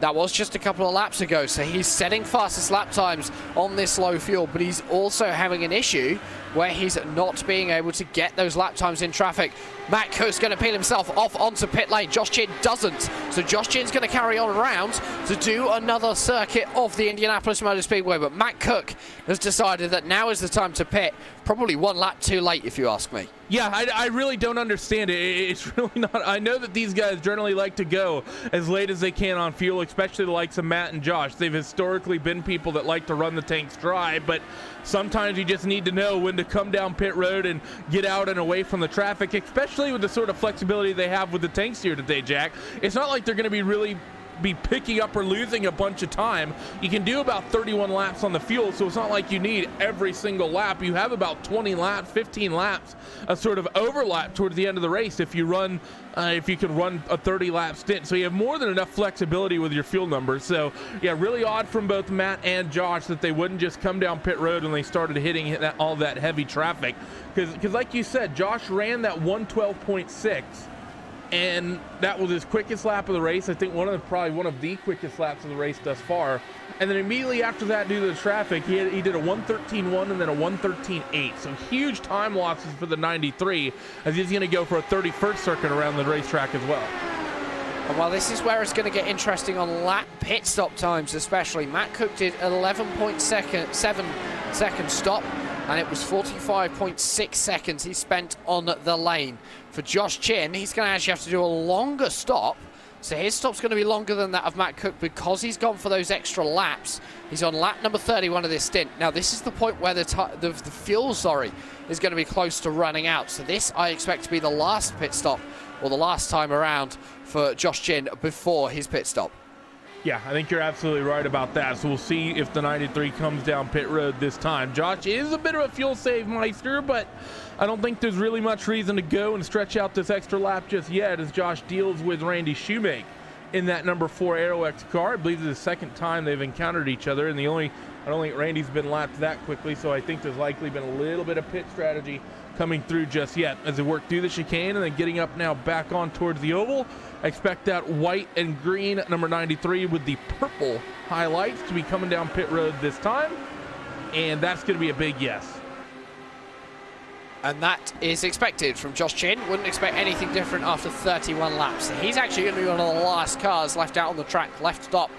That was just a couple of laps ago, so he's setting fastest lap times on this low fuel, but he's also having an issue where he's not being able to get those lap times in traffic. Matt Cook's going to peel himself off onto pit lane. Josh Chin doesn't. So Josh Chin's going to carry on around to do another circuit of the Indianapolis Motor Speedway, but Matt Cook has decided that now is the time to pit. Probably one lap too late, if you ask me. Yeah, I really don't understand it. It's really not. I know that these guys generally like to go as late as they can on fuel, especially the likes of Matt and Josh. They've historically been people that like to run the tanks dry, but sometimes you just need to know when to come down pit road and get out and away from the traffic, especially with the sort of flexibility they have with the tanks here today, Jack. It's not like they're going to be picking up or losing a bunch of time. You can do about 31 laps on the fuel, so it's not like you need every single lap. You have about 20 laps, 15 laps, a sort of overlap towards the end of the race if you run, if you can run a 30-lap stint. So you have more than enough flexibility with your fuel numbers. So yeah, really odd from both Matt and Josh that they wouldn't just come down pit road when they started hitting all that heavy traffic. Because like you said, Josh ran that 112.6. and that was his quickest lap of the race. I think probably one of the quickest laps of the race thus far. And then immediately after that, due to the traffic, he did a 113.1 and then a 113.8. So huge time losses for the 93, as he's going to go for a 31st circuit around the racetrack as well. Well, this is where it's going to get interesting on lap pit stop times, especially. Matt Cook did 11.7 second stop, and it was 45.6 seconds he spent on the lane. For Josh Chin, he's going to actually have to do a longer stop, so his stop's going to be longer than that of Matt Cook because he's gone for those extra laps. He's on lap number 31 of this stint. Now, this is the point where the fuel, is going to be close to running out. So this, I expect to be the last pit stop, or the last time around for Josh Chin before his pit stop. Yeah, I think you're absolutely right about that. So we'll see if the 93 comes down pit road this time. Josh is a bit of a fuel save meister, but I don't think there's really much reason to go and stretch out this extra lap just yet as Josh deals with Randy Shoemake in that number 4 AeroX car. I believe this is the second time they've encountered each other, and I don't think Randy's been lapped that quickly, so I think there's likely been a little bit of pit strategy coming through just yet as they work through the chicane and then getting up now back on towards the oval. I expect that white and green number 93 with the purple highlights to be coming down pit road this time, and that's going to be a big yes. And that is expected from Josh Chin. Wouldn't expect anything different after 31 laps. He's actually going to be one of the last cars left out on the track, left stop.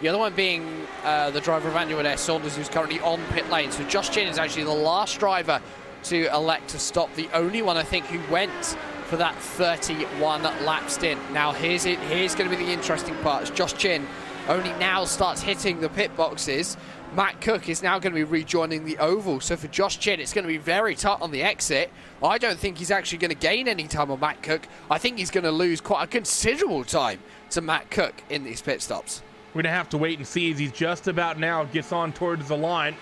The other one being the driver of Andrew Adair Saunders, who's currently on pit lane. So Josh Chin is actually the last driver to elect to stop. The only one, I think, who went for that 31 lap stint. Now here's going to be the interesting part. As Josh Chin only now starts hitting the pit boxes, Matt Cook is now going to be rejoining the oval. So for Josh Chin, it's going to be very tight on the exit. I don't think he's actually going to gain any time on Matt Cook. I think he's going to lose quite a considerable time to Matt Cook in these pit stops. We're going to have to wait and see as he's just about now gets on towards the line.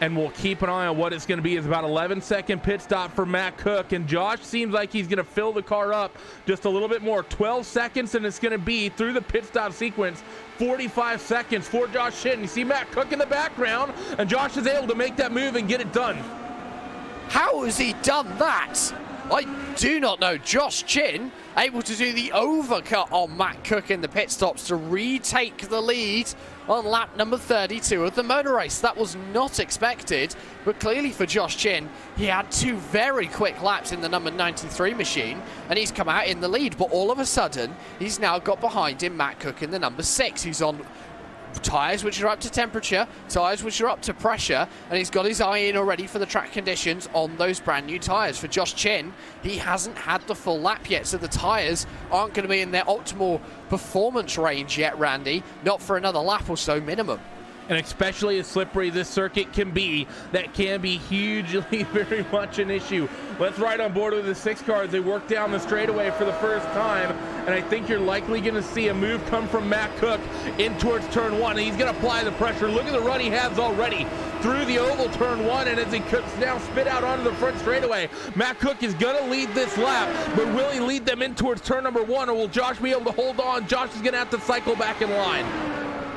and we'll keep an eye on what it's going to be. It's about 11-second pit stop for Matt Cook, and Josh seems like he's going to fill the car up just a little bit more. 12 seconds, and it's going to be through the pit stop sequence 45 seconds for Josh Chin. You see Matt Cook in the background, and Josh is able to make that move and get it done. How has he done that? I do not know. Josh Chin able to do the overcut on Matt Cook in the pit stops to retake the lead on lap number 32 of the motor race. That was not expected, but clearly for Josh Chin, he had 2 very quick laps in the number 93 machine, and he's come out in the lead. But all of a sudden, he's now got behind him Matt Cook in the number 6. He's on tyres which are up to temperature, tyres which are up to pressure, and he's got his eye in already for the track conditions on those brand new tyres. For Josh Chin, he hasn't had the full lap yet, so the tyres aren't going to be in their optimal performance range yet, Randy, not for another lap or so minimum. And especially as slippery this circuit can be, that can be hugely very much an issue. Let's ride on board with the 6 car as they work down the straightaway for the first time, and I think you're likely going to see a move come from Matt Cook in towards turn 1, and he's going to apply the pressure. Look at the run he has already through the oval turn 1, and as he cuts now spit out onto the front straightaway, Matt Cook is going to lead this lap, but will he lead them in towards turn number 1, or will Josh be able to hold on? Josh is going to have to cycle back in line.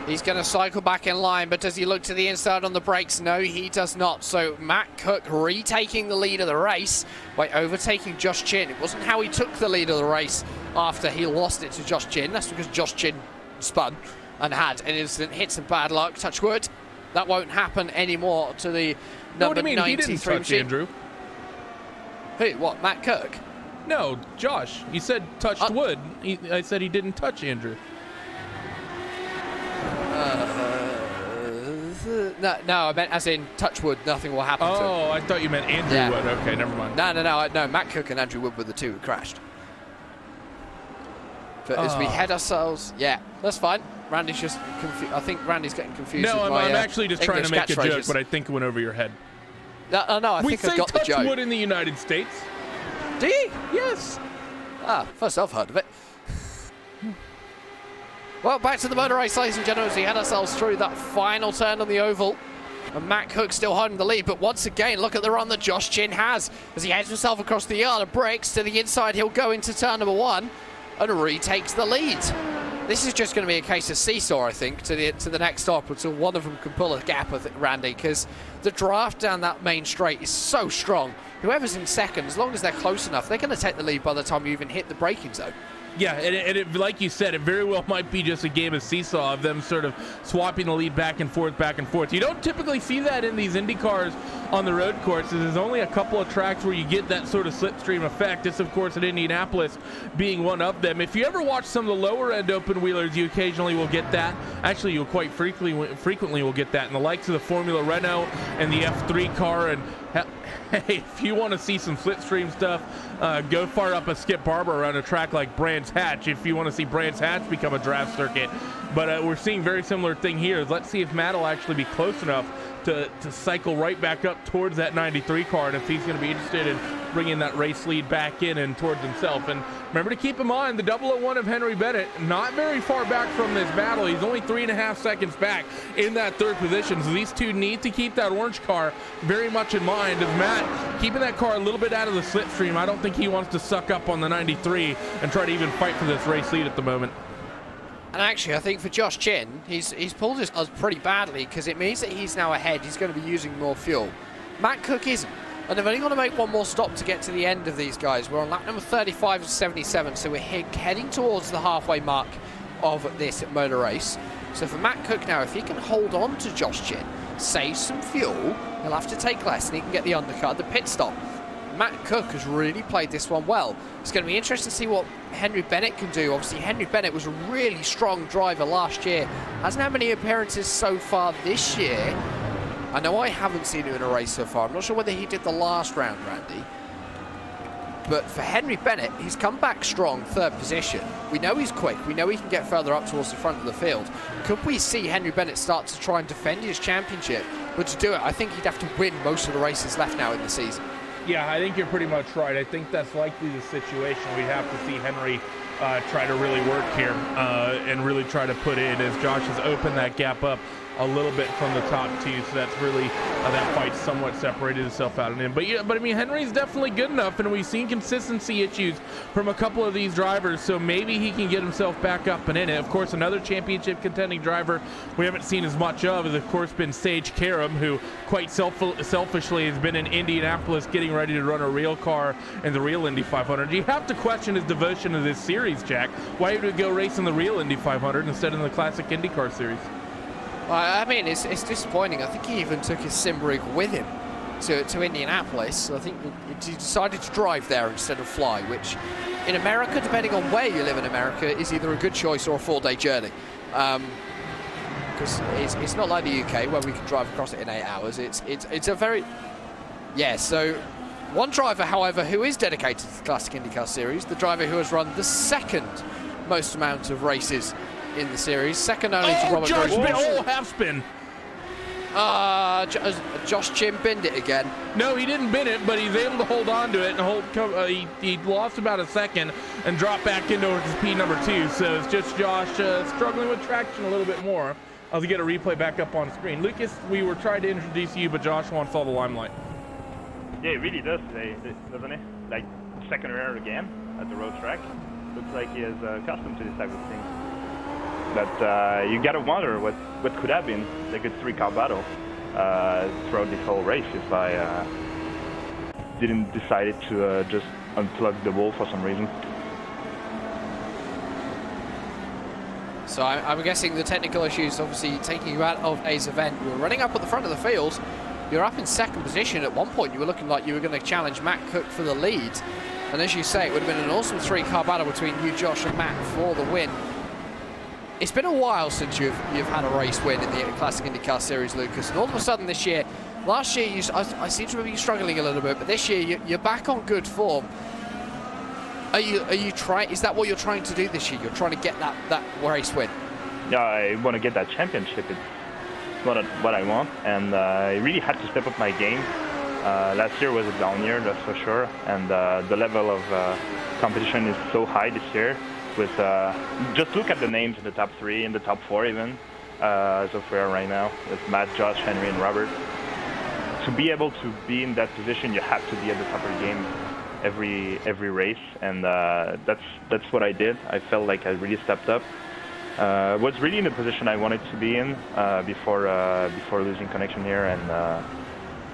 He's going to cycle back in line, but does he look to the inside on the brakes? No, he does not. So Matt Cook retaking the lead of the race by overtaking Josh Chin. It wasn't how he took the lead of the race after he lost it to Josh Chin. That's because Josh Chin spun and had an instant hit some bad luck. Touch wood. That won't happen anymore to the number 93 He didn't touch machine. Andrew. Who? What? Matt Cook? No, Josh. You said touched wood. I said he didn't touch Andrew. No, I meant as in touch wood, nothing will happen to him. Oh, I thought you meant Andrew Wood. Okay, never mind. No, Matt Cook and Andrew Wood were the 2 who crashed. But as we head ourselves, yeah, that's fine. Randy's just confused. I think Randy's getting confused. No, with I'm my, actually just trying to make a joke, but I think it went over your head. No, I think I got the joke. We say touch wood in the United States. Do you? Yes. First I've heard of it. Well, back to the motor race, ladies and gentlemen, as we head ourselves through that final turn on the oval. And Matt Cook still holding the lead, but once again, look at the run that Josh Chin has as he heads himself across the yard and breaks to the inside. He'll go into turn number 1 and retakes the lead. This is just going to be a case of seesaw, I think, to the next stop until one of them can pull a gap, I think, Randy, because the draft down that main straight is so strong. Whoever's in second, as long as they're close enough, they're going to take the lead by the time you even hit the braking zone. Yeah, and it, like you said, it very well might be just a game of seesaw of them sort of swapping the lead back and forth, back and forth. You don't typically see that in these Indy cars on the road courses. There's only a couple of tracks where you get that sort of slipstream effect. This, of course, at Indianapolis being one of them. If you ever watch some of the lower-end open-wheelers, you occasionally will get that. Actually, you'll quite frequently will get that in the likes of the Formula Renault and the F3 car. And hey, if you want to see some slipstream stuff, go far up a Skip Barber around a track like Brands Hatch if you want to see Brands Hatch become a draft circuit. But we're seeing very similar thing here. Let's see if Matt will actually be close enough to cycle right back up towards that 93 car, and if he's going to be interested in bringing that race lead back in and towards himself. And remember to keep in mind the 001 of Henry Bennett, not very far back from this battle. He's only 3.5 seconds back in that 3rd position. So these two need to keep that orange car very much in mind. As Matt keeping that car a little bit out of the slipstream, I don't think he wants to suck up on the 93 and try to even fight for this race lead at the moment. And actually, I think for Josh Chin, he's pulled his us pretty badly because it means that he's now ahead. He's going to be using more fuel. Matt Cook isn't. And they've only got to make one more stop to get to the end of these guys. We're on lap number 35 of 77, so we're heading towards the halfway mark of this motor race. So for Matt Cook now, if he can hold on to Josh Chin, save some fuel, he'll have to take less and he can get the undercut at the pit stop. Matt Cook has really played this one well. It's going to be interesting to see what Henry Bennett can do. Obviously, Henry Bennett was a really strong driver last year. Hasn't had many appearances so far this year. I know I haven't seen him in a race so far. I'm not sure whether he did the last round, Randy. But for Henry Bennett, he's come back strong, 3rd position. We know he's quick. We know he can get further up towards the front of the field. Could we see Henry Bennett start to try and defend his championship? But to do it, I think he'd have to win most of the races left now in the season. Yeah, I think you're pretty much right. I think that's likely the situation. We'd have to see Henry try to really work here and really try to put in as Josh has opened that gap up a little bit from the top two, so that's really that fight somewhat separated itself out and in. But yeah, but I mean, Henry's definitely good enough, and we've seen consistency issues from a couple of these drivers, so maybe he can get himself back up and in it. Of course, another championship contending driver we haven't seen as much of has, of course, been Sage Karam, who quite selfishly has been in Indianapolis getting ready to run a real car in the real Indy 500. You have to question his devotion to this series, Jack. Why would he go race in the real Indy 500 instead of the classic IndyCar series? I mean, it's disappointing. I think he even took his sim rig with him to Indianapolis. I think he decided to drive there instead of fly, which in America, depending on where you live in America, is either a good choice or a 4-day journey. Because it's not like the UK where we can drive across it in 8 hours. It's a very... Yeah, so one driver, however, who is dedicated to the Classic IndyCar Series, the driver who has run the second most amount of races in the series, second only to Robert Josh Grosjean. Oh, half spin. Josh Chin binned it again. No, he didn't bin it, but he's able to hold on to it and he lost about a second and dropped back into his P number 2. So it's just Josh struggling with traction a little bit more. I'll get a replay back up on screen. Lucas, we were trying to introduce you, but Josh wants all the limelight. Yeah, it really does today, doesn't it? Like second round again at the road track. Looks like he is accustomed to this type of thing. But you gotta wonder what could have been a good 3-car battle throughout this whole race if I didn't decide to just unplug the wall for some reason. So I'm guessing the technical issues obviously taking you out of today's event. You were running up at the front of the field. You're up in second position. At one point you were looking like you were going to challenge Matt Cook for the lead. And as you say, it would have been an awesome 3-car battle between you, Josh, and Matt for the win. It's been a while since you've had a race win in the Classic IndyCar Series, Lucas, and all of a sudden this year, last year I seem to remember you struggling a little bit, but this year you're back on good form. Are you trying? Is that what you're trying to do this year? You're trying to get that race win. Yeah, I want to get that championship. It's not what I want, and I really had to step up my game. Last year was a down year, that's for sure, and the level of competition is so high this year. With just look at the names in the top 3, in the top 4 even, as of where right now, with Matt, Josh, Henry, and Robert. To be able to be in that position, you have to be at the top of the game every race, and that's what I did. I felt like I really stepped up. Was really in the position I wanted to be in before losing connection here and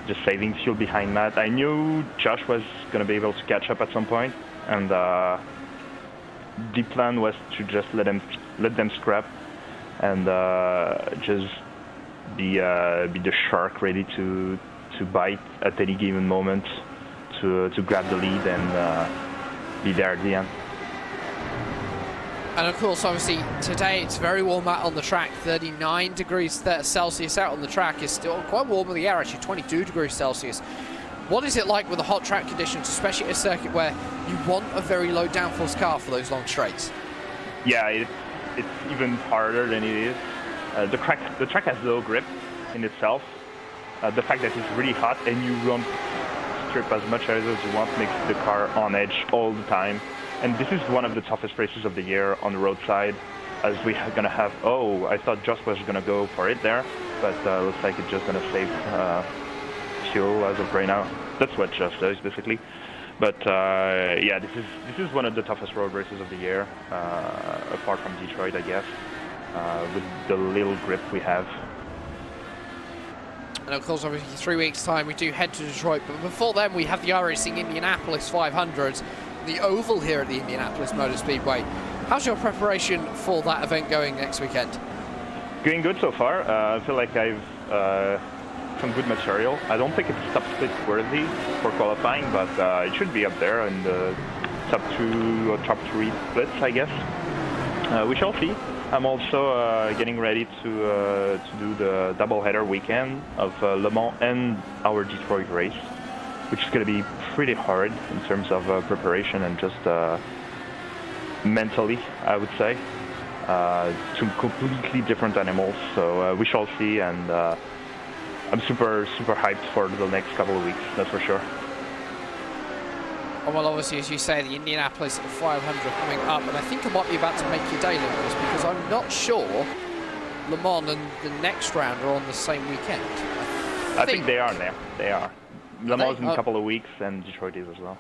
just saving fuel behind Matt. I knew Josh was going to be able to catch up at some point, and the plan was to just let them scrap and just be the shark ready to bite at any given moment to grab the lead and be there at the end. And of course, obviously, today it's very warm out on the track. 39 degrees Celsius out on the track. Is still quite warm in the air, actually, 22 degrees Celsius. What is it like with the hot track conditions, especially at a circuit where you want a very low downforce car for those long straights? Yeah, it's even harder than it is. The track has low grip in itself. The fact that it's really hot and you don't strip as much as you want makes the car on edge all the time. And this is one of the toughest races of the year on the roadside, as we are going to have... Oh, I thought Josh was going to go for it there, but looks like it's just going to save fuel as of right now. That's what Josh does, basically. But yeah, this is one of the toughest road races of the year, apart from Detroit, I guess, with the little grip we have. And of course, obviously, 3 weeks' time, we do head to Detroit. But before then, we have the iRacing Indianapolis 500, the oval here at the Indianapolis Motor Speedway. How's your preparation for that event going next weekend? Going good so far. I feel like I've some good material. I don't think it's top split worthy for qualifying, but it should be up there in the top 2 or top 3 splits, I guess. We shall see. I'm also getting ready to do the doubleheader weekend of Le Mans and our Detroit race, which is going to be pretty hard in terms of preparation and just mentally, I would say. Two completely different animals, so we shall see, and I'm super hyped for the next couple of weeks, that's for sure. Well, obviously, as you say, the Indianapolis 500 coming up, and I think I might be about to make your day, Lucas, because I'm not sure Le Mans and the next round are on the same weekend. I think they are now. They are. Le Mans in a Oh. couple of weeks, and Detroit is as well.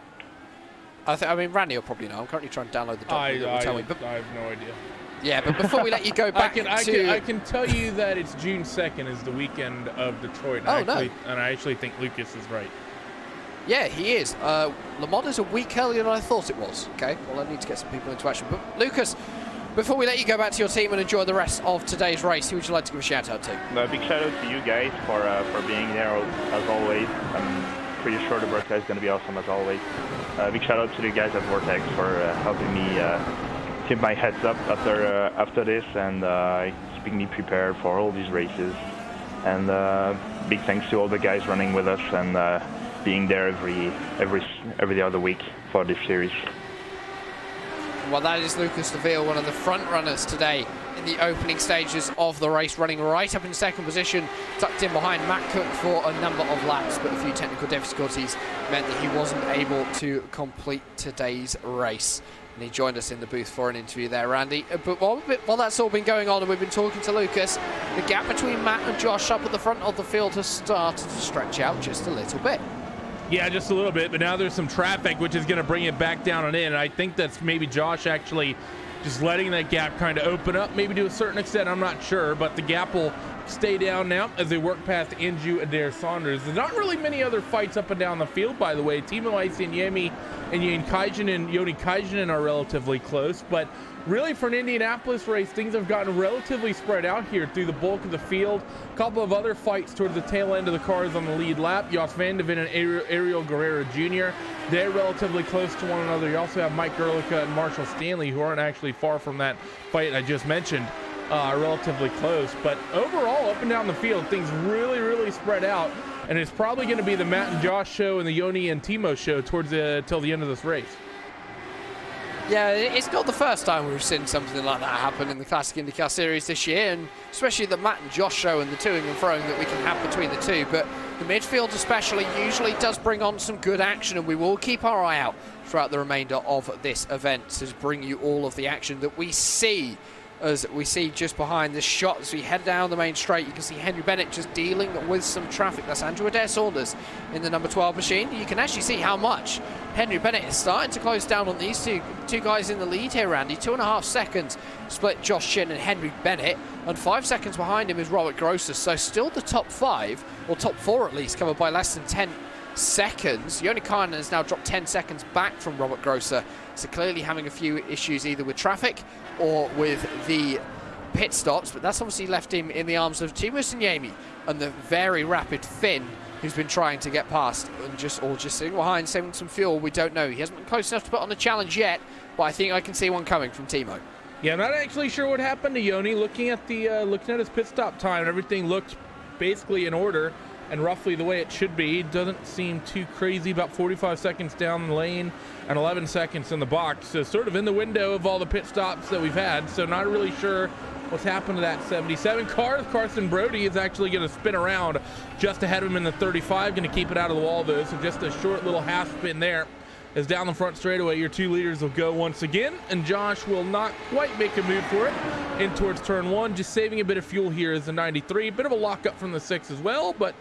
I mean, Randy will probably know. I'm currently trying to download the document that will tell me. But, I have no idea. yeah, but before we let you go back I can tell you that it's June 2nd is the weekend of Detroit. And I actually think Lucas is right. Yeah, he is. Le Mans is a week earlier than I thought it was. Okay, well, I need to get some people into action. But Lucas, before we let you go back to your team and enjoy the rest of today's race, who would you like to give a shout out to? A big shout out to you guys for being there as always. I'm pretty sure the broadcast is going to be awesome as always. Big shout out to the guys at Vortex for helping me keep my heads up after this and keeping me prepared for all these races. And big thanks to all the guys running with us and being there every other week for this series. Well, that is Lucas Laville, one of the front runners today in the opening stages of the race, running right up in second position, tucked in behind Matt Cook for a number of laps, but a few technical difficulties meant that he wasn't able to complete today's race. And he joined us in the booth for an interview there, Randy. But while that's all been going on and we've been talking to Lucas, the gap between Matt and Josh up at the front of the field has started to stretch out just a little bit. Yeah, just a little bit, but now there's some traffic, which is going to bring it back down and in. And I think that's maybe Josh actually just letting that gap kind of open up, maybe to a certain extent. I'm not sure, but the gap will stay down now as they work past Andrew Adair Saunders. There's not really many other fights up and down the field, by the way. Timo Isinniemi and Yoni Kaijinen are relatively close, but really for an Indianapolis race, things have gotten relatively spread out here through the bulk of the field. A couple of other fights towards the tail end of the cars on the lead lap. Jos van de Ven and Ariel Guerrero Jr., they're relatively close to one another. You also have Mike Gerlica and Marshall Stanley, who aren't actually far from that fight I just mentioned, relatively close. But overall, up and down the field, things really, really spread out. And it's probably going to be the Matt and Josh show and the Yoni and Timo show towards till the end of this race. Yeah, it's not the first time we've seen something like that happen in the Classic IndyCar Series this year, and especially the Matt and Josh show and the toing and froing that we can have between the two. But the midfield especially usually does bring on some good action, and we will keep our eye out throughout the remainder of this event to bring you all of the action that we see. As we see just behind this shot, as we head down the main straight, you can see Henry Bennett just dealing with some traffic. That's Andrew Adair Saunders in the number 12 machine. You can actually see how much Henry Bennett is starting to close down on these two guys in the lead here, Randy. 2.5 seconds split Josh Chin and Henry Bennett, and 5 seconds behind him is Robert Grosser. So still the top 5, or top 4 at least, covered by less than 10 seconds. Yoni Kainen has now dropped 10 seconds back from Robert Grosser, so clearly having a few issues either with traffic or with the pit stops, but that's obviously left him in the arms of Timo Isinniemi and the very rapid Finn, who's been trying to get past and just sitting behind, saving some fuel. We don't know. He hasn't been close enough to put on a challenge yet, but I think I can see one coming from Timo. Yeah, I'm not actually sure what happened to Yoni. Looking at his pit stop time, everything looked basically in order and roughly the way it should be. It doesn't seem too crazy, about 45 seconds down the lane and 11 seconds in the box. So sort of in the window of all the pit stops that we've had. So not really sure what's happened to that 77 car. Carson Brody is actually going to spin around just ahead of him in the 35, going to keep it out of the wall though. So just a short little half spin there. As down the front straightaway, your 2 leaders will go once again, and Josh will not quite make a move for it in towards turn 1, just saving a bit of fuel here as the 93. Bit of a lockup from the 6 as well, but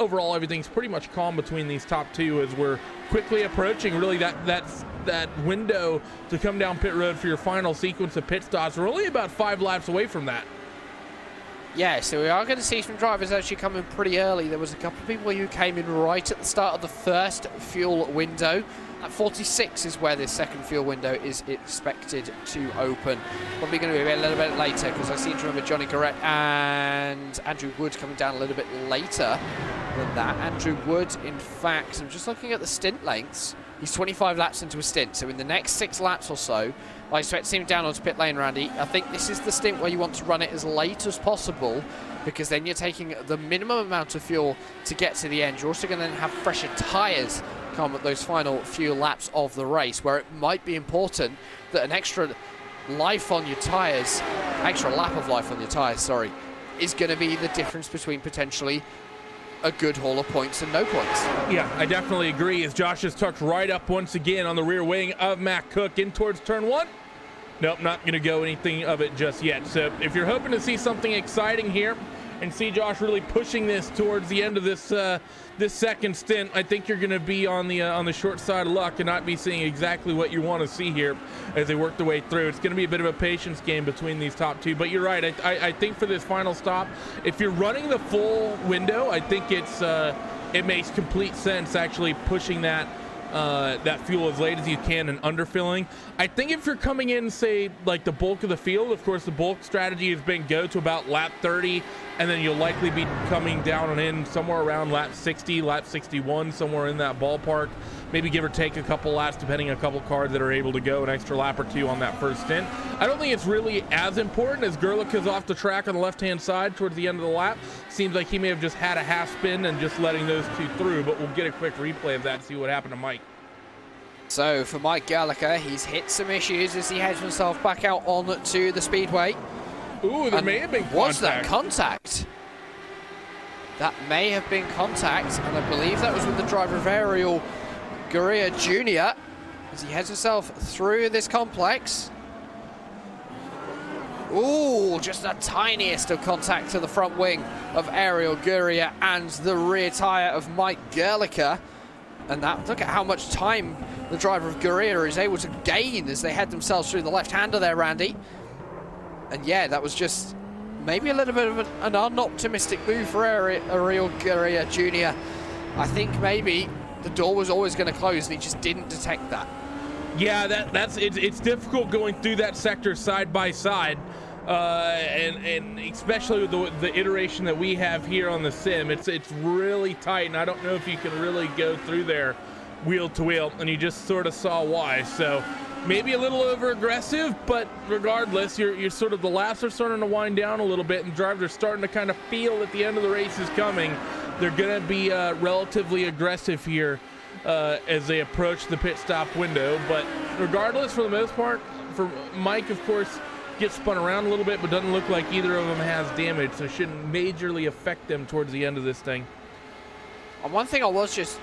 overall everything's pretty much calm between these top 2 as we're quickly approaching really that window to come down pit road for your final sequence of pit stops. We're only about 5 laps away from that. Yeah, so we are going to see some drivers actually coming pretty early. There was a couple of people who came in right at the start of the first fuel window. At 46 is where this second fuel window is expected to open. Probably going to be a little bit later because I seem to remember Johnny Garrett and Andrew Wood coming down a little bit later than that. Andrew Wood, in fact, I'm just looking at the stint lengths. He's 25 laps into a stint, so in the next 6 laps or so, I expect to see him down onto pit lane, Randy. I think this is the stint where you want to run it as late as possible because then you're taking the minimum amount of fuel to get to the end. You're also going to then have fresher tyres come at those final few laps of the race, where it might be important that an extra life on your tyres, extra lap of life on your tyres, sorry, is going to be the difference between potentially a good haul of points and no points. Yeah, I definitely agree as Josh is tucked right up once again on the rear wing of Matt Cook in towards turn 1. Nope, not going to go anything of it just yet. So if you're hoping to see something exciting here and see Josh really pushing this towards the end of this this second stint, I think you're going to be on the short side of luck and not be seeing exactly what you want to see here as they work their way through. It's going to be a bit of a patience game between these top two. But you're right. I think for this final stop, if you're running the full window, I think it makes complete sense actually pushing that fuel as late as you can and underfilling. I think if you're coming in, say, like the bulk of the field, of course, the bulk strategy has been go to about lap 30, and then you'll likely be coming down and in somewhere around lap 60, lap 61, somewhere in that ballpark. Maybe give or take a couple laps, depending on a couple cars that are able to go an extra lap or two on that first stint. I don't think it's really as important as Gerlich's off the track on the left-hand side towards the end of the lap. Seems like he may have just had a half spin and just letting those two through, but we'll get a quick replay of that and see what happened to Mike. So for Mike Gerlich, he's hit some issues as he heads himself back out onto the speedway. Ooh, there may have been contact. Was that contact? That may have been contact, and I believe that was with the driver of Ariel Gurria Jr. as he heads himself through this complex. Ooh, just the tiniest of contact to the front wing of Ariel Gurria and the rear tyre of Mike Gerlich. And that, look at how much time the driver of Gurria is able to gain as they head themselves through the left-hander there, Randy. And yeah, that was just maybe a little bit of an unoptimistic move for Ariel Gurria Jr. I think maybe the door was always going to close and he just didn't detect that. Yeah, it's difficult going through that sector side by side, and especially with the iteration that we have here on the sim. It's really tight, and I don't know if you can really go through there wheel to wheel, and you just sort of saw why. So maybe a little over aggressive, but regardless, you're sort of, the laps are starting to wind down a little bit, and drivers are starting to kind of feel that the end of the race is coming. They're going to be relatively aggressive here as they approach the pit stop window. But regardless, for the most part, for Mike, of course, gets spun around a little bit, but doesn't look like either of them has damage, so it shouldn't majorly affect them towards the end of this thing. And one thing I was just,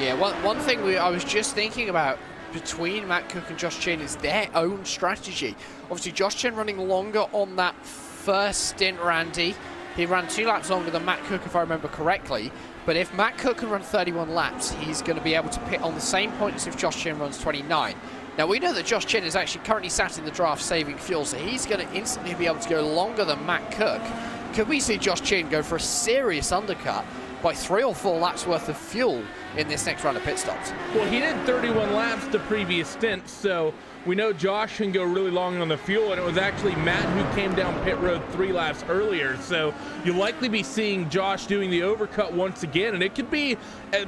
one thing I was just thinking about between Matt Cook and Josh Chin is their own strategy. Obviously, Josh Chin running longer on that first stint, Randy. He ran 2 laps longer than Matt Cook, if I remember correctly. But if Matt Cook can run 31 laps, he's going to be able to pit on the same point as if Josh Chin runs 29. Now, we know that Josh Chin is actually currently sat in the draft saving fuel, so he's going to instantly be able to go longer than Matt Cook. Could we see Josh Chin go for a serious undercut by 3 or 4 laps worth of fuel in this next round of pit stops? Well, he did 31 laps the previous stint, so we know Josh can go really long on the fuel, and it was actually Matt who came down pit road 3 laps earlier. So you'll likely be seeing Josh doing the overcut once again, and it could be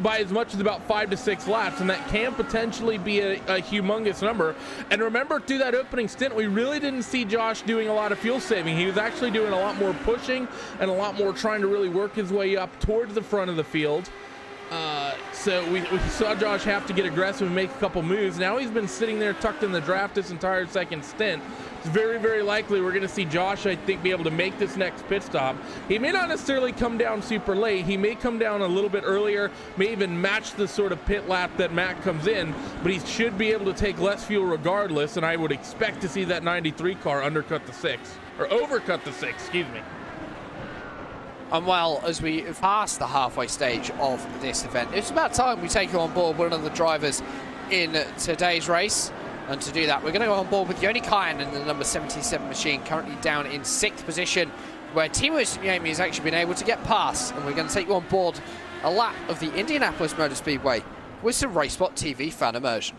by as much as about 5 to 6 laps, and that can potentially be a humongous number. And remember, through that opening stint, we really didn't see Josh doing a lot of fuel saving. He was actually doing a lot more pushing and a lot more trying to really work his way up towards the front of the field. So we saw Josh have to get aggressive and make a couple moves. Now he's been sitting there tucked in the draft this entire second stint. It's very, very likely we're going to see Josh, I think, be able to make this next pit stop. He may not necessarily come down super late. He may come down a little bit earlier, may even match the sort of pit lap that Matt comes in, but he should be able to take less fuel regardless, and I would expect to see that 93 car undercut the 6, or overcut the 6, excuse me. And well, as we pass the halfway stage of this event, it's about time we take on board one of the drivers in today's race. And to do that, we're going to go on board with Joni Kayan in the number 77 machine, currently down in 6th position, where Timo Yami has actually been able to get past. And we're going to take you on board a lap of the Indianapolis Motor Speedway with some RaceSpot TV fan immersion.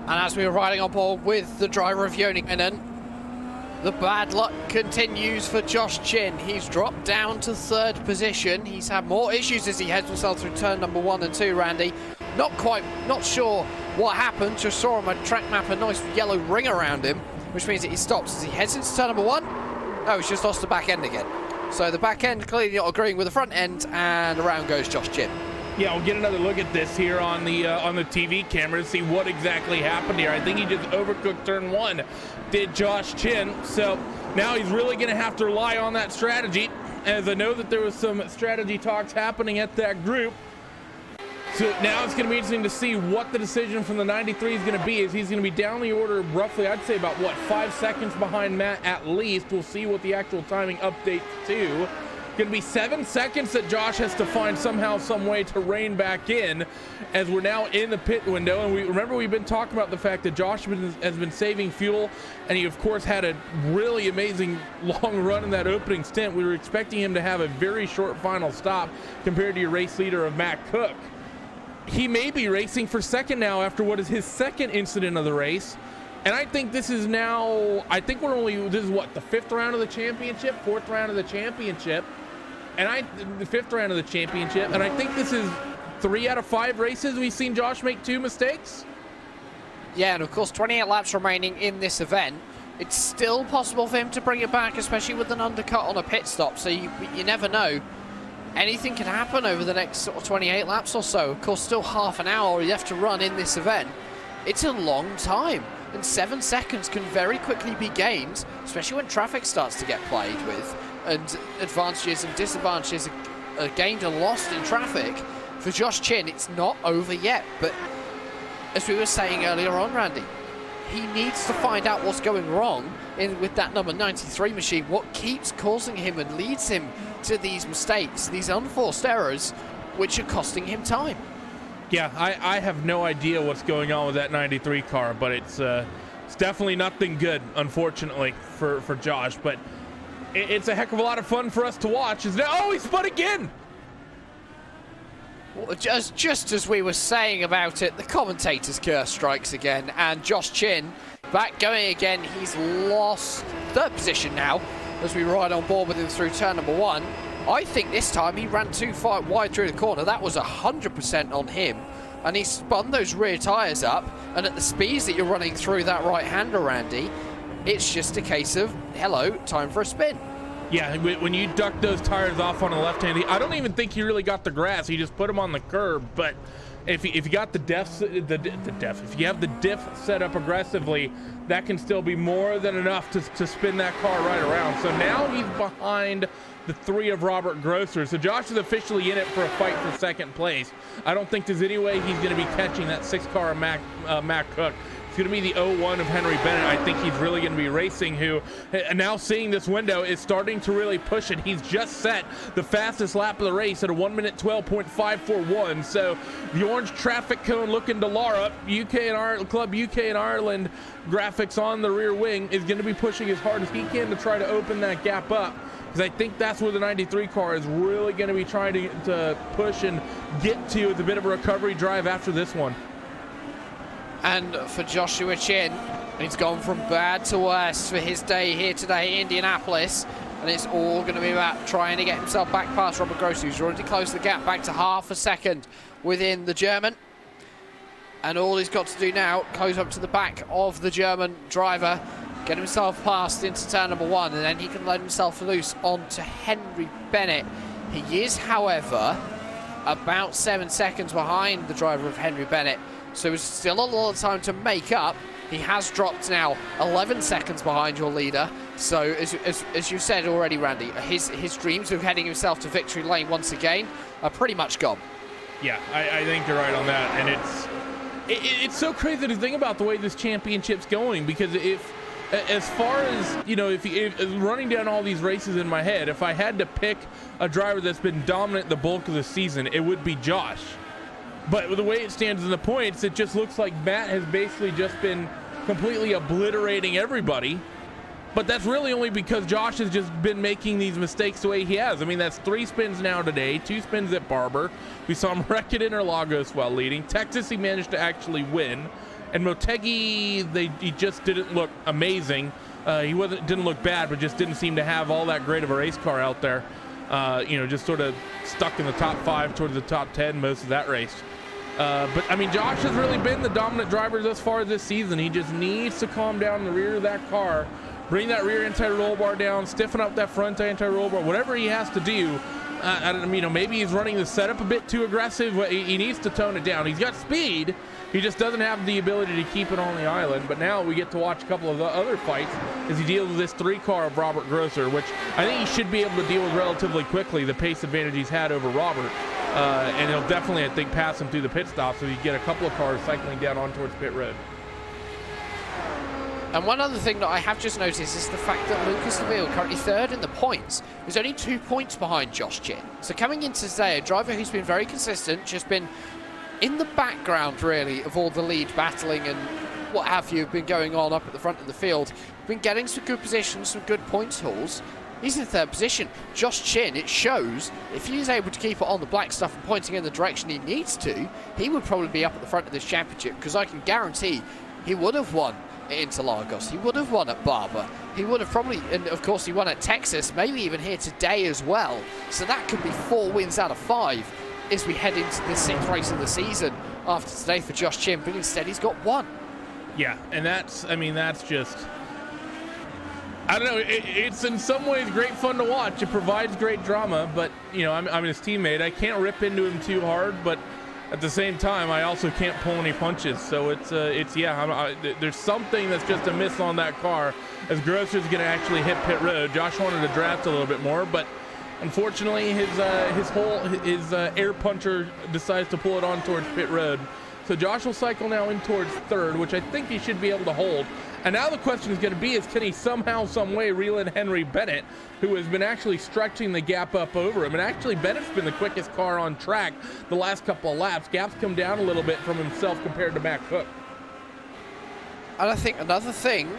And as we were riding on board with the driver of Yonikainen, the bad luck continues for Josh Chin. He's dropped down to 3rd position. He's had more issues as he heads himself through turn number 1 and 2, Randy. Not sure what happened. Just saw him a track map, a nice yellow ring around him, which means that he stops as he heads into turn number 1. Oh, he's just lost the back end again. So the back end clearly not agreeing with the front end, and around goes Josh Chin. Yeah, we'll get another look at this here on the TV camera to see what exactly happened here. I think he just overcooked turn 1, did Josh Chin. So now he's really going to have to rely on that strategy, as I know that there was some strategy talks happening at that group. So now it's going to be interesting to see what the decision from the 93 is going to be, as he's going to be down the order roughly, I'd say about, 5 seconds behind Matt at least. We'll see what the actual timing updates to. Going to be 7 seconds that Josh has to find somehow, some way to rein back in, as we're now in the pit window. And we've been talking about the fact that Josh has been saving fuel, and he of course had a really amazing long run in that opening stint. We were expecting him to have a very short final stop compared to your race leader of Matt Cook. He may be racing for second now after what is his second incident of the race. And I think this is now, this is what, the 5th round of the championship, 4th round of the championship. The 5th round of the championship, and I think this is 3 out of 5 races we've seen Josh make 2 mistakes. Yeah, and of course 28 laps remaining in this event. It's still possible for him to bring it back, especially with an undercut on a pit stop, so you never know. Anything can happen over the next sort of 28 laps or so. Of course, still half an hour you have to run in this event. It's a long time, and 7 seconds can very quickly be gained, especially when traffic starts to get played with, and advantages and disadvantages are gained and lost in traffic. For Josh Chin, it's not over yet, but as we were saying earlier on, Randy, he needs to find out what's going wrong with that number 93 machine, what keeps causing him and leads him to these mistakes, these unforced errors, which are costing him time. Yeah, I have no idea what's going on with that 93 car, but it's definitely nothing good, unfortunately, for Josh. But it's a heck of a lot of fun for us to watch. Oh, he spun again! Well, just as we were saying about it, the commentator's curse strikes again, and Josh Chin back going again. He's lost 3rd position now as we ride on board with him through turn number 1. I think this time he ran too far wide through the corner. That was 100% on him, and he spun those rear tyres up, and at the speeds that you're running through that right-hander, Randy, it's just a case of, hello, time for a spin. Yeah, when you duck those tires off on the left hand, I don't even think he really got the grass. He just put them on the curb. But if you got if you have the diff set up aggressively, that can still be more than enough to spin that car right around. So now he's behind the 3 of Robert Grosser. So Josh is officially in it for a fight for 2nd place. I don't think there's any way he's going to be catching that 6 car of Matt Cook. It's going to be the 01 of Henry Bennett. I think he's really going to be racing, who now seeing this window is starting to really push it. He's just set the fastest lap of the race at a 1:12.541. So the orange traffic cone looking to Lara, Club UK and Ireland graphics on the rear wing, is going to be pushing as hard as he can to try to open that gap up. Because I think that's where the 93 car is really going to be trying to push and get to with a bit of a recovery drive after this one. And for Joshua Chin, it's gone from bad to worse for his day here today in Indianapolis. And it's all going to be about trying to get himself back past Robert Grosser, who's already closed the gap back to half a second within the German. And all he's got to do now, close up to the back of the German driver, get himself past into turn number 1, and then he can let himself loose onto Henry Bennett. He is, however, about 7 seconds behind the driver of Henry Bennett. So it's still a lot of time to make up. He has dropped now 11 seconds behind your leader. So as you said already, Randy, his dreams of heading himself to victory lane once again are pretty much gone. Yeah, I think you're right on that. And it's so crazy to think about the way this championship's going, because as far as, if running down all these races in my head, if I had to pick a driver that's been dominant the bulk of the season, it would be Josh. But with the way it stands in the points, it just looks like Matt has basically just been completely obliterating everybody. But that's really only because Josh has just been making these mistakes the way he has. I mean, that's 3 spins now today, 2 spins at Barber. We saw him wreck at Interlagos while leading. Texas, he managed to actually win. And Motegi, he just didn't look amazing. He didn't look bad, but just didn't seem to have all that great of a race car out there. Just sort of stuck in the top 5 towards the top 10 most of that race. But I mean, Josh has really been the dominant driver thus far this season. He just needs to calm down the rear of that car, bring that rear anti-roll bar down, stiffen up that front anti-roll bar, whatever he has to do. Maybe he's running the setup a bit too aggressive. He needs to tone it down. He's got speed. He just doesn't have the ability to keep it on the island. But now we get to watch a couple of the other fights as he deals with this 3-car of Robert Grosser, which I think he should be able to deal with relatively quickly, the pace advantage he's had over Robert. And he'll definitely, I think, pass him through the pit stop, so you get a couple of cars cycling down on towards pit road. And one other thing that I have just noticed is the fact that Lucas Laville, currently 3rd in the points, is only 2 points behind Josh Chin. So coming into today, a driver who's been very consistent, just been in the background, really, of all the lead battling and what have you, been going on up at the front of the field, been getting some good positions, some good points hauls. He's in 3rd position. Josh Chin, it shows, if he's able to keep it on the black stuff and pointing in the direction he needs to, he would probably be up at the front of this championship, because I can guarantee he would have won at Interlagos, he would have won at Barber, he would have probably, and of course he won at Texas, maybe even here today as well. So that could be 4 wins out of 5 as we head into the 6th race of the season after today for Josh Chin, but instead he's got 1. Yeah, and that's just, I don't know, it's in some ways great fun to watch. It provides great drama, but, I'm his teammate. I can't rip into him too hard, but at the same time, I also can't pull any punches. So there's something that's just a miss on that car as Grosser's going to actually hit pit road. Josh wanted to draft a little bit more, but unfortunately, his air puncher decides to pull it on towards pit road. So Josh will cycle now in towards 3rd, which I think he should be able to hold. And now the question is going to be, can he somehow, some way reel in Henry Bennett, who has been actually stretching the gap up over him? And actually, Bennett's been the quickest car on track the last couple of laps. Gap's come down a little bit from himself compared to Matt Cook. And I think another thing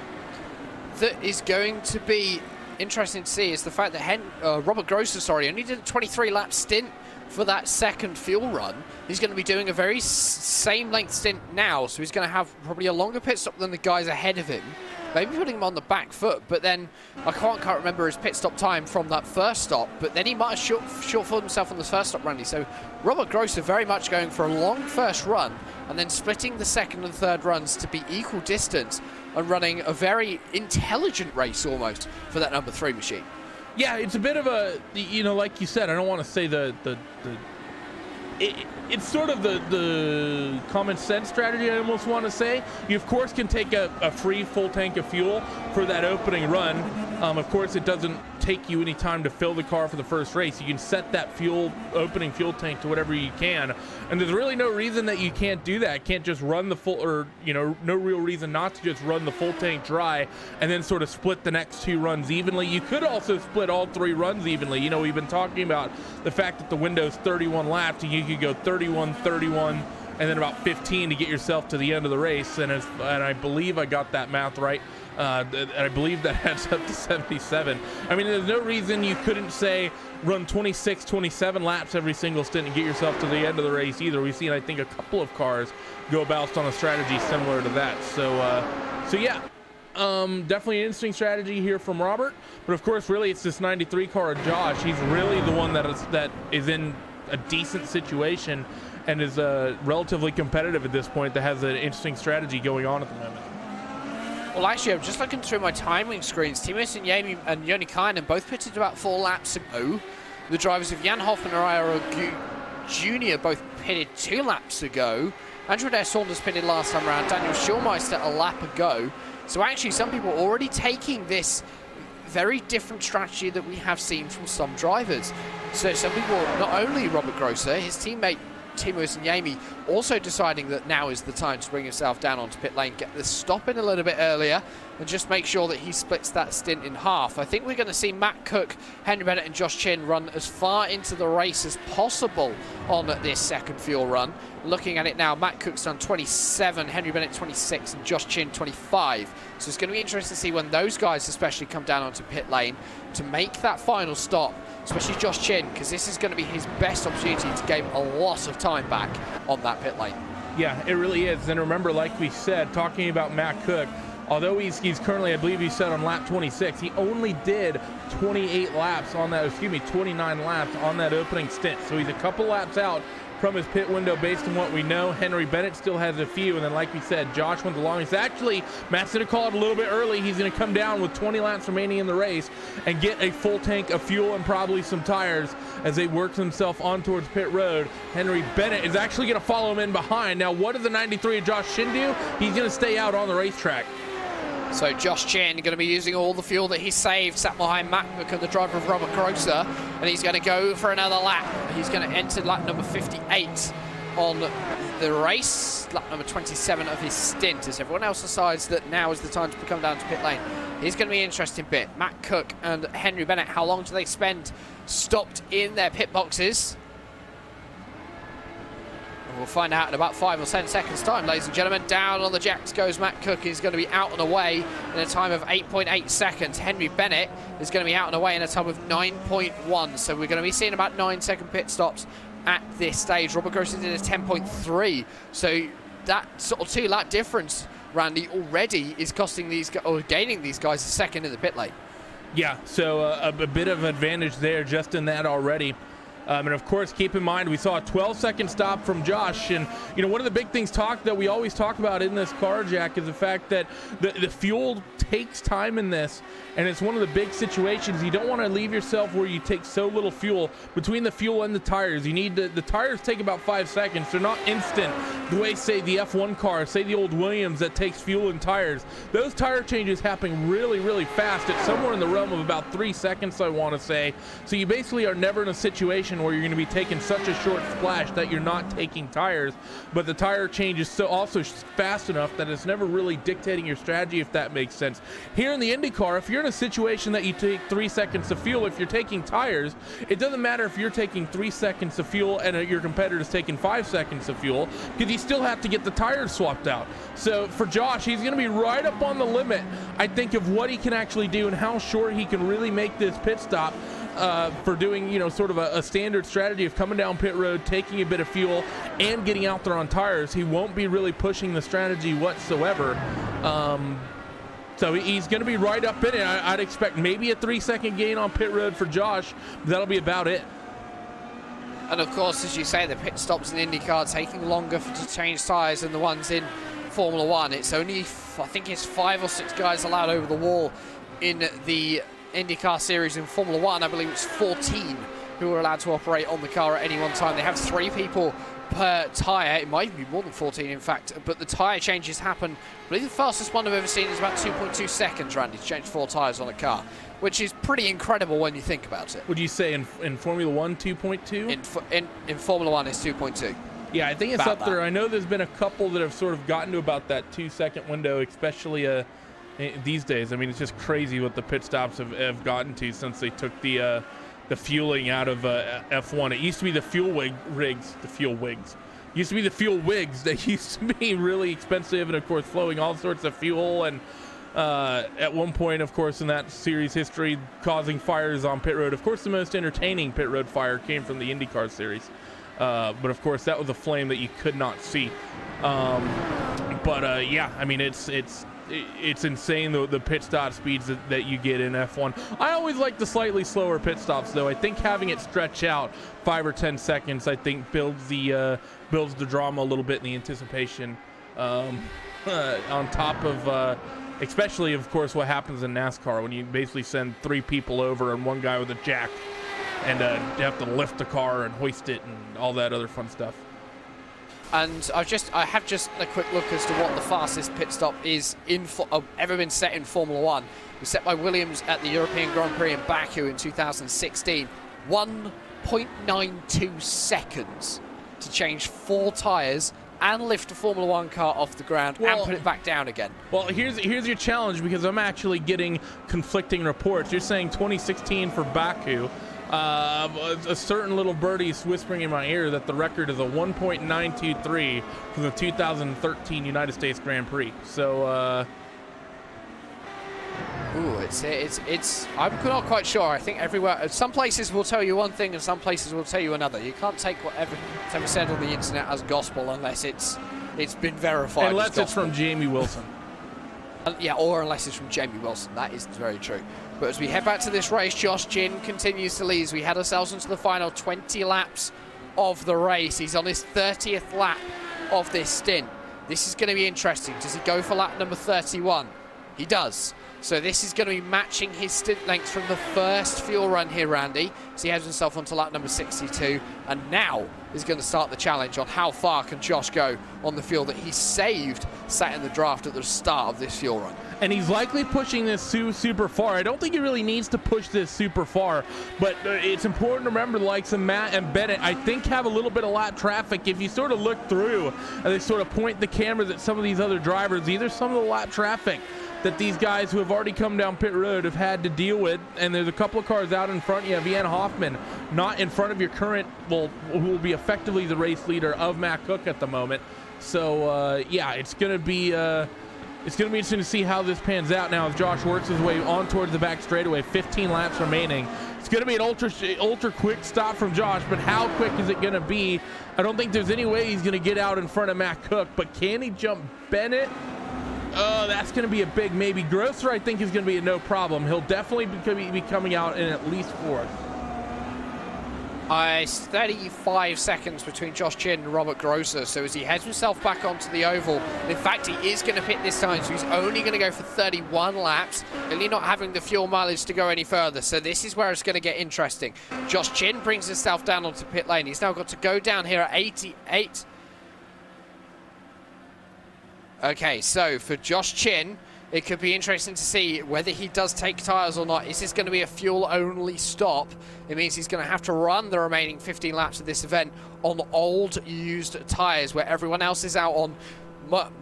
that is going to be interesting to see is the fact that Robert Grosser, only did a 23-lap stint for that 2nd fuel run. He's going to be doing a very same length stint now, so he's going to have probably a longer pit stop than the guys ahead of him, maybe putting him on the back foot. But then I can't remember his pit stop time from that first stop, but then he might have shortfalled himself on the first stop, Randy. So Robert Grosser very much going for a long first run and then splitting the 2nd and 3rd runs to be equal distance and running a very intelligent race almost for that number 3 machine. Yeah, it's a bit of a, like you said, I don't want to say it's sort of the common sense strategy, I almost want to say. You, of course, can take a free full tank of fuel for that opening run. Of course, it doesn't take you any time to fill the car for the first race. You can set that opening fuel tank to whatever you can. And there's really no reason that you can't do that. Can't just run the full, or, no real reason not to just run the full tank dry and then sort of split the next 2 runs evenly. You could also split all 3 runs evenly. We've been talking about the fact that the window's 31 laps, and you could go 31, 31, and then about 15 to get yourself to the end of the race. And I believe I got that math right. I believe that adds up to 77. I mean, there's no reason you couldn't say run 26, 27 laps every single stint and get yourself to the end of the race either. We've seen, I think, a couple of cars go about on a strategy similar to that. So yeah, definitely an interesting strategy here from Robert. But of course, really, it's this 93 car of Josh. He's really the one that is in a decent situation and is relatively competitive at this point, that has an interesting strategy going on at the moment. Well, actually, I'm just looking through my timing screens. Timo Sinyemi and Joni Kainen both pitted about 4 laps ago. The drivers of Jan Hoff and Ariel Jr. both pitted 2 laps ago. Andrew Adair Saunders pitted last time around. Daniel Schulmeister a lap ago. So actually, some people are already taking this very different strategy that we have seen from some drivers. So some people, not only Robert Grosser, his teammate Timo Sinyemi also deciding that now is the time to bring himself down onto pit lane, get the stop in a little bit earlier, and just make sure that he splits that stint in half. I think we're going to see Matt Cook, Henry Bennett and Josh Chin run as far into the race as possible on this 2nd fuel run. Looking at it now, Matt Cook's done 27, Henry Bennett 26, and Josh Chin 25. So it's going to be interesting to see when those guys especially come down onto pit lane to make that final stop, especially Josh Chin, because this is going to be his best opportunity to gain a lot of time back on that pit lane. Yeah, it really is. And remember, like we said, talking about Matt Cook, although he's currently, I believe he said on lap 26, he only did 29 laps on that opening stint. So he's a couple laps out from his pit window based on what we know. Henry Bennett still has a few, and then like we said, Josh went the longest. Actually, Matt's going to call it a little bit early. He's going to come down with 20 laps remaining in the race and get a full tank of fuel and probably some tires as they work himself on towards pit road. Henry Bennett is actually going to follow him in behind. Now, what does the 93 of Josh Chin do? He's going to stay out on the racetrack. So Josh Chin going to be using all the fuel that he saved, sat behind Matt Cook and the driver of Robert Grosser, and he's going to go for another lap. He's going to enter lap number 58 on the race, lap number 27 of his stint, as everyone else decides that now is the time to come down to pit lane. It's going to be an interesting bit. Matt Cook and Henry Bennett, how long do they spend stopped in their pit boxes? We'll find out in about 5 or 10 seconds time, ladies and gentlemen. Down on the jacks goes Matt Cook. He's going to be out and away in a time of 8.8 seconds. Henry Bennett is going to be out and away in a time of 9.1. So we're going to be seeing about 9-second pit stops at this stage. Robert Grosser did a 10.3. So that sort of 2-lap difference, Randy, already is costing these or gaining these guys a second in the pit lane. Yeah, so a bit of advantage there just in that already. And of course, keep in mind, we saw a 12-second stop from Josh. And, you know, one of the big things that we always talk about in this car, Jack, is the fact that the fuel takes time in this. And it's one of the big situations. You don't want to leave yourself where you take so little fuel between the fuel and the tires. You need the tires take about 5 seconds. They're not instant the way, say, the F1 car, say the old Williams that takes fuel and tires. Those tire changes happen really, really fast. It's somewhere in the realm of about 3 seconds, I want to say. So you basically are never in a situation where you're going to be taking such a short splash that you're not taking tires, but the tire change is also fast enough that it's never really dictating your strategy, if that makes sense. Here in the IndyCar, if you're in a situation that you take 3 seconds of fuel, if you're taking tires, it doesn't matter if you're taking 3 seconds of fuel and your competitor's taking 5 seconds of fuel, because you still have to get the tires swapped out. So for Josh, he's going to be right up on the limit, I think, of what he can actually do and how short he can really make this pit stop. For doing, you know, sort of a standard strategy of coming down pit road, taking a bit of fuel, and getting out there on tires. He won't be really pushing the strategy whatsoever. So he's going to be right up in it. I'd expect maybe a 3-second gain on pit road for Josh. That'll be about it. And of course, as you say, the pit stops in IndyCar taking longer to change tyres than the ones in Formula One. It's only, I think it's 5 or 6 guys allowed over the wall in the IndyCar series. In Formula One, I believe it's 14 who are allowed to operate on the car at any one time. They have 3 people per tyre. It might be more than 14, in fact, but the tyre changes happen. I believe the fastest one I've ever seen is about 2.2 seconds, Randy, to change 4 tyres on a car, which is pretty incredible when you think about it. Would you say in Formula One 2.2? In Formula One, it's 2.2. Yeah, I think it's up there. I know there's been a couple that have sort of gotten to about that 2-second window, especially these days. I mean, it's just crazy what the pit stops have gotten to since they took the fueling out of F1. It used to be the fuel wigs used to be the fuel wigs that used to be really expensive and, of course, flowing all sorts of fuel. And at one point, of course, in that series history, causing fires on pit road. Of course, the most entertaining pit road fire came from the IndyCar series. But, of course, that was a flame that you could not see. Yeah, I mean, it's insane, the pit stop speeds that you get in F1. I always like the slightly slower pit stops, though. I think having it stretch out 5 or 10 seconds, I think builds the drama a little bit in the anticipation. On top of, especially, of course, what happens in NASCAR when you basically send 3 people over and 1 guy with a jack, and you have to lift the car and hoist it and all that other fun stuff. And I have just a quick look as to what the fastest pit stop is ever been set in Formula One. It was set by Williams at the European Grand Prix in Baku in 2016. 1.92 seconds to change 4 tyres and lift a Formula One car off the ground and put it back down again. Well, here's your challenge, because I'm actually getting conflicting reports. You're saying 2016 for Baku. A certain little birdie's whispering in my ear that the record is a 1.923 from the 2013 United States Grand Prix. So, it's. I'm not quite sure. I think everywhere, some places will tell you one thing and some places will tell you another. You can't take whatever's ever said on the internet as gospel unless it's It's been verified. Unless it's from Jamie Wilson. Yeah, or unless it's from Jamie Wilson. That is very true. But as we head back to this race, Josh Chin continues to lead. We head ourselves into the final 20 laps of the race. He's on his 30th lap of this stint. This is going to be interesting. Does he go for lap number 31? He does. So this is going to be matching his stint length from the first fuel run here, Randy. So he has himself onto lap number 62. And now is going to start the challenge on how far can Josh go on the fuel that he saved sat in the draft at the start of this fuel run. And he's likely pushing this super far. I don't think he really needs to push this super far, but it's important to remember the likes of Matt and Bennett, I think, have a little bit of lap traffic. If you sort of look through and they sort of point the cameras at some of these other drivers, either some of the lap traffic that these guys who have already come down pit road have had to deal with, and there's a couple of cars out in front. You have Ian Hoffman not in front of your current, well, who will be effectively the race leader of Matt Cook at the moment. So yeah, it's going to be interesting to see how this pans out now as Josh works his way on towards the back straightaway. 15 laps remaining. It's going to be an ultra quick stop from Josh, but how quick is it going to be? I don't think there's any way he's going to get out in front of Matt Cook, but can he jump Bennett? Oh, that's going to be a big maybe. Grosser, I think, is going to be a no problem. He'll definitely be coming out in at least fourth. 35 seconds between Josh Chin and Robert Grosser. So as he heads himself back onto the oval, in fact, he is going to pit this time. So he's only going to go for 31 laps, really not having the fuel mileage to go any further. So this is where it's going to get interesting. Josh Chin brings himself down onto pit lane. He's now got to go down here at 88. Okay, so for Josh Chin, it could be interesting to see whether he does take tyres or not. Is this going to be a fuel-only stop? It means he's going to have to run the remaining 15 laps of this event on old, used tyres, where everyone else is out on,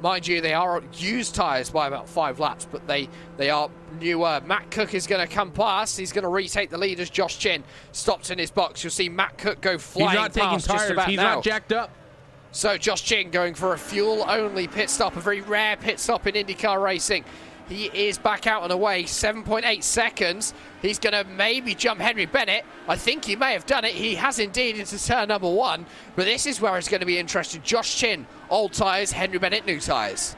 mind you, they are used tyres by about 5 laps, but they are newer. Matt Cook is going to come past. He's going to retake the lead as Josh Chin stops in his box. You'll see Matt Cook go flying past. He's not taking just tires. about He's now. not jacked up. So Josh Chin going for a fuel-only pit stop, a very rare pit stop in IndyCar racing. He is back out and away, 7.8 seconds. He's going to maybe jump Henry Bennett. I think he may have done it. He has indeed into turn number 1. But this is where it's going to be interesting. Josh Chin, old tyres, Henry Bennett, new tyres.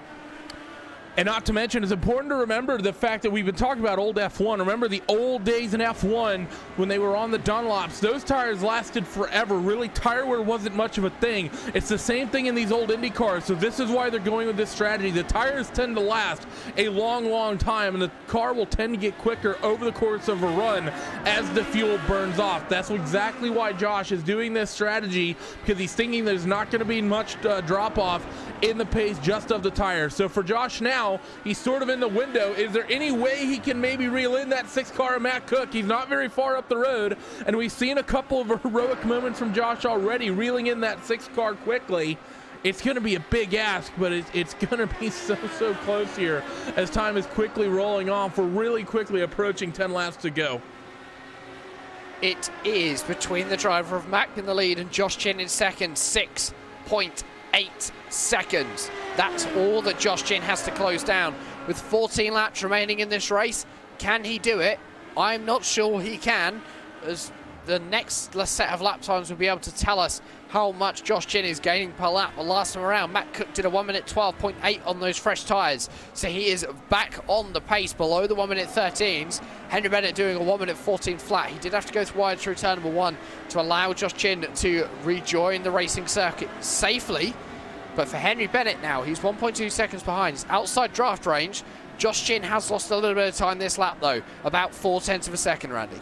And not to mention, it's important to remember the fact that we've been talking about old F1. Remember the old days in F1 when they were on the Dunlops. Those tires lasted forever. Really, tire wear wasn't much of a thing. It's the same thing in these old Indy cars. So this is why they're going with this strategy. The tires tend to last a long time, and the car will tend to get quicker over the course of a run as the fuel burns off. That's exactly why Josh is doing this strategy, because he's thinking there's not going to be much drop-off in the pace just of the tires. So for Josh now, he's sort of in the window. Is there any way he can maybe reel in that 6 car of Matt Cook? He's not very far up the road, and we've seen a couple of heroic moments from Josh already, reeling in that 6 car quickly. It's going to be a big ask, but it's going to be so close here as time is quickly rolling off. We're really quickly approaching 10 laps to go. It is between the driver of Mack in the lead and Josh Chin in second, 6.8 seconds. That's all that Josh Chin has to close down. With 14 laps remaining in this race, can he do it? I'm not sure he can, as the next set of lap times will be able to tell us how much Josh Chin is gaining per lap. Well, last time around, Matt Cook did a 1:12.8 on those fresh tyres, so he is back on the pace below the 1:13s. Henry Bennett doing a 1:14 flat. He did have to go wide through turn number 1 to allow Josh Chin to rejoin the racing circuit safely. But for Henry Bennett now, he's 1.2 seconds behind. He's outside draft range. Josh Chin has lost a little bit of time this lap, though. About 0.4 of a second, Randy.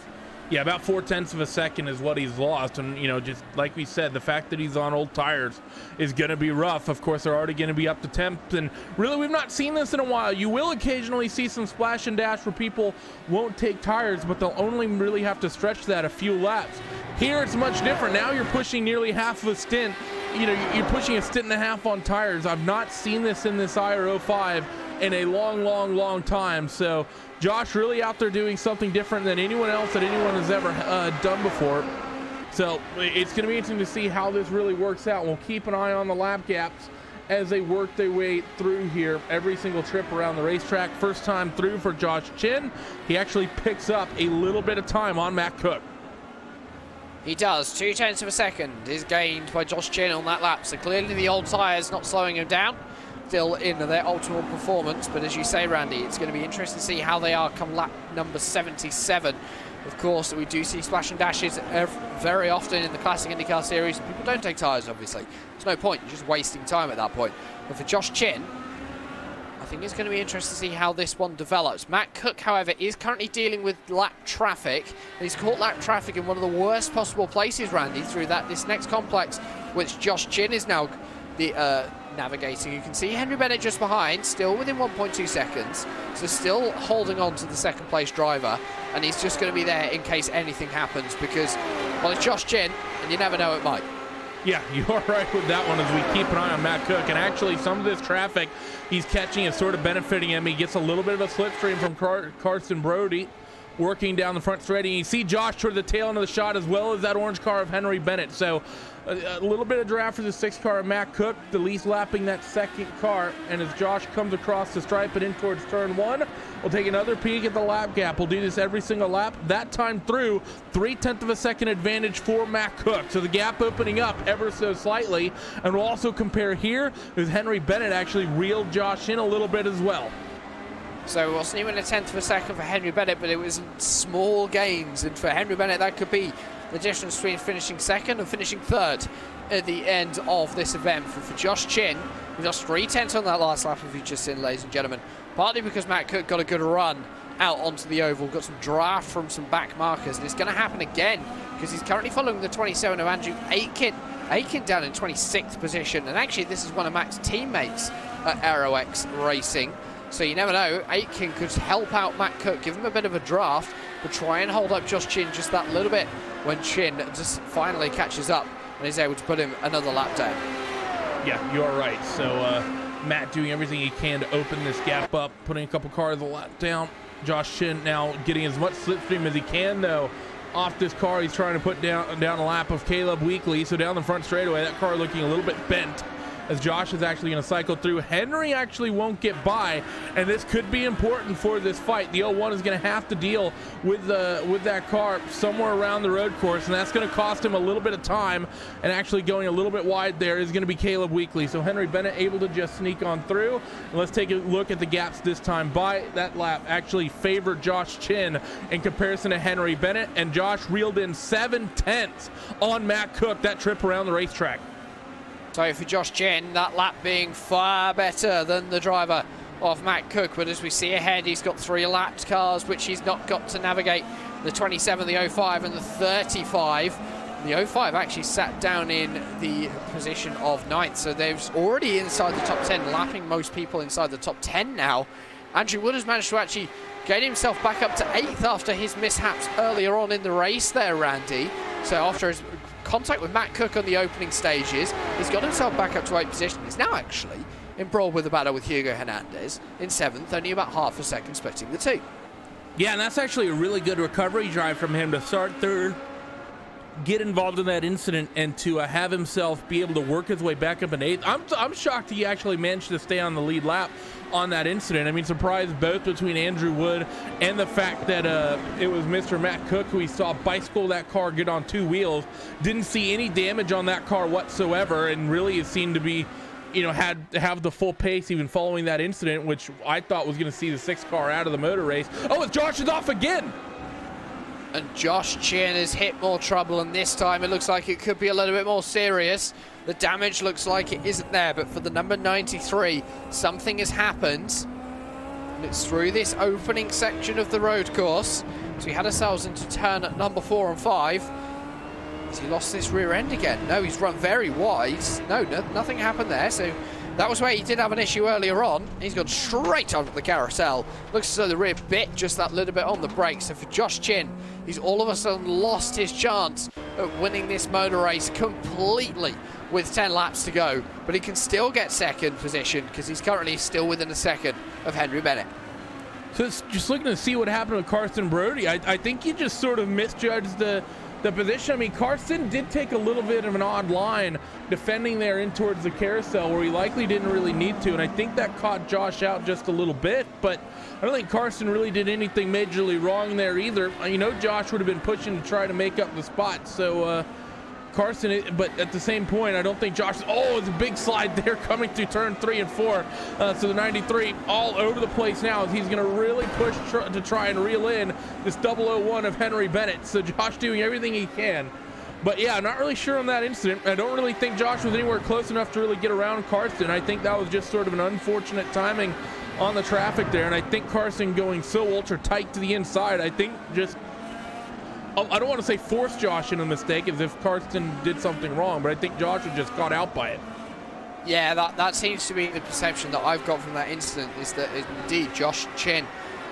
Yeah, about 0.4 of a second is what he's lost. And, you know, just like we said, the fact that he's on old tires is going to be rough. Of course, they're already going to be up to temps. And really, we've not seen this in a while. You will occasionally see some splash and dash where people won't take tires, but they'll only really have to stretch that a few laps. Here, it's much different. Now you're pushing nearly half of a stint. You know, you're pushing a stint and a half on tires. I've not seen this in this IR05 in a long time. So Josh really out there doing something different than anyone else that anyone has ever done before. So it's going to be interesting to see how this really works out. We'll keep an eye on the lap gaps as they work their way through here every single trip around the racetrack. First time through for Josh Chin. He actually picks up a little bit of time on Matt Cook. He does. 0.2 of a second is gained by Josh Chin on that lap. So clearly the old tyres not slowing him down. Still in their optimal performance. But as you say, Randy, it's going to be interesting to see how they are come lap number 77. Of course, we do see splash and dashes very often in the Classic IndyCar Series. People don't take tyres, obviously. There's no point. You're just wasting time at that point. But for Josh Chin, I think it's going to be interesting to see how this one develops. Matt Cook, however, is currently dealing with lap traffic. And he's caught lap traffic in one of the worst possible places, Randy, through this next complex, which Josh Chin is now navigating. You can see Henry Bennett just behind, still within 1.2 seconds. So still holding on to the second place driver. And he's just going to be there in case anything happens because, well, it's Josh Chin, and you never know, it might. Yeah, you are right with that one as we keep an eye on Matt Cook. And actually, some of this traffic he's catching is sort of benefiting him. He gets a little bit of a slipstream from Carson Brody working down the front straight. And you see Josh toward the tail end of the shot as well as that orange car of Henry Bennett. So a little bit of draft for the 6th car of Matt Cook, the least lapping that second car. And as Josh comes across the stripe and in towards turn 1, we'll take another peek at the lap gap. We'll do this every single lap. That time through, 0.3 of a second advantage for Matt Cook. So the gap opening up ever so slightly. And we'll also compare here as Henry Bennett actually reeled Josh in a little bit as well. So it wasn't even 1/10 of a second for Henry Bennett, but it was small gains. And for Henry Bennett, that could be the difference between finishing second and finishing third at the end of this event. For Josh Chin, we lost 0.3 on that last lap, if you've just seen, ladies and gentlemen. Partly because Matt Cook got a good run out onto the oval, got some draft from some back markers, and it's going to happen again because he's currently following the 27 of Andrew Aitken. Aitken down in 26th position, and actually this is one of Matt's teammates at AeroX Racing. So you never know, Aitken could help out Matt Cook, give him a bit of a draft, but try and hold up Josh Chin just that little bit when Chin just finally catches up and is able to put him another lap down. Yeah, you are right. So Matt doing everything he can to open this gap up, putting a couple cars a lap down. Josh Chin now getting as much slipstream as he can, though. Off this car, he's trying to put down a lap of Caleb Weekly. So down the front straightaway, that car looking a little bit bent, as Josh is actually going to cycle through. Henry actually won't get by, and this could be important for this fight. The 01 is going to have to deal with that car somewhere around the road course, and that's going to cost him a little bit of time, and actually going a little bit wide there is going to be Caleb Weekly. So Henry Bennett able to just sneak on through. And let's take a look at the gaps this time. By that lap actually favored Josh Chin in comparison to Henry Bennett, and Josh reeled in 0.7 on Matt Cook that trip around the racetrack. So for Josh Chin, that lap being far better than the driver of Matt Cook. But as we see ahead, he's got 3 lapped cars, which he's not got to navigate. The 27, the 05, and the 35. The 05 actually sat down in the position of 9th. So they're already inside the top 10, lapping most people inside the top 10 now. Andrew Wood has managed to actually get himself back up to 8th after his mishaps earlier on in the race there, Randy. So after his contact with Matt Cook on the opening stages, he's got himself back up to 8th position. He's now actually embroiled with a battle with Hugo Hernandez in 7th, only about half a second splitting the two. Yeah, and that's actually a really good recovery drive from him to start third, get involved in that incident, and to have himself be able to work his way back up in 8th. I'm shocked he actually managed to stay on the lead lap on that incident. I mean, surprised both between Andrew Wood and the fact that it was Mr. Matt Cook who we saw bicycle that car, get on 2 wheels. Didn't see any damage on that car whatsoever, and really it seemed to be, had to have the full pace even following that incident, which I thought was going to see the 6th car out of the motor race. Oh, it's Josh is off again! And Josh Chin has hit more trouble, and this time it looks like it could be a little bit more serious. The damage looks like it isn't there, but for the number 93, something has happened. And it's through this opening section of the road course. So we had ourselves into turn at number 4 and 5. Has he lost this rear end again? No, he's run very wide. No, nothing happened there. So that was where he did have an issue earlier on. He's gone straight onto the carousel. Looks as though the rear bit just that little bit on the brakes. So for Josh Chin, he's all of a sudden lost his chance at winning this motor race completely with 10 laps to go. But he can still get second position because he's currently still within a second of Henry Bennett. So it's just looking to see what happened with Carson Brody. I think he just sort of misjudged the the position. I mean, Carson did take a little bit of an odd line defending there in towards the carousel where he likely didn't really need to, and I think that caught Josh out just a little bit, but I don't think Carson really did anything majorly wrong there either. You know, Josh would have been pushing to try to make up the spot, so Carson, but at the same point, I don't think Josh, oh, it's a big slide there coming through turn 3 and 4. So the 93 all over the place now as he's going to really push to try and reel in this 001 of Henry Bennett. So Josh doing everything he can. But yeah, I'm not really sure on that incident. I don't really think Josh was anywhere close enough to really get around Carson. I think that was just sort of an unfortunate timing on the traffic there. And I think Carson going so ultra tight to the inside, I think just, I don't want to say force Josh into a mistake as if Carson did something wrong, but I think Josh was just caught out by it. Yeah, that seems to be the perception that I've got from that incident, is that indeed Josh Chin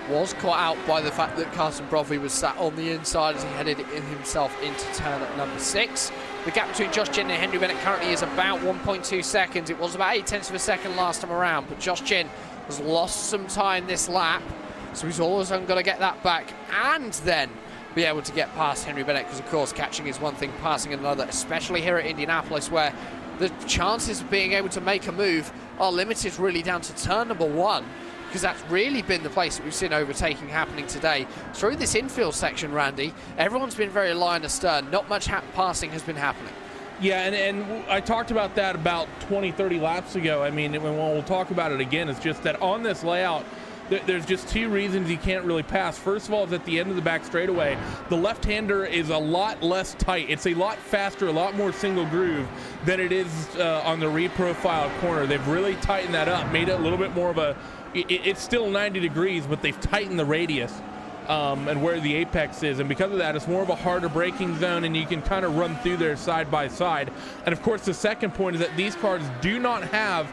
was caught out by the fact that Carson Brovey was sat on the inside as he headed in himself into turn at number 6. The gap between Josh Chin and Henry Bennett currently is about 1.2 seconds. It was about 0.8 of a second last time around, but Josh Chin has lost some time this lap, so he's always got to get that back and then be able to get past Henry Bennett, because of course catching is one thing, passing another, especially here at Indianapolis where the chances of being able to make a move are limited really down to turn number 1, because that's really been the place that we've seen overtaking happening today. Through this infield section, Randy, everyone's been very line astern, not much passing has been happening. Yeah, and I talked about that about 20-30 laps ago. I mean, we'll talk about it again. It's just that on this layout, there's just 2 reasons you can't really pass. First of all, is at the end of the back straightaway, the left-hander is a lot less tight. It's a lot faster, a lot more single groove than it is on the reprofiled corner. They've really tightened that up, made it a little bit more of a, it's still 90 degrees, but they've tightened the radius and where the apex is. And because of that, it's more of a harder braking zone, and you can kind of run through there side by side. And of course, the second point is that these cars do not have,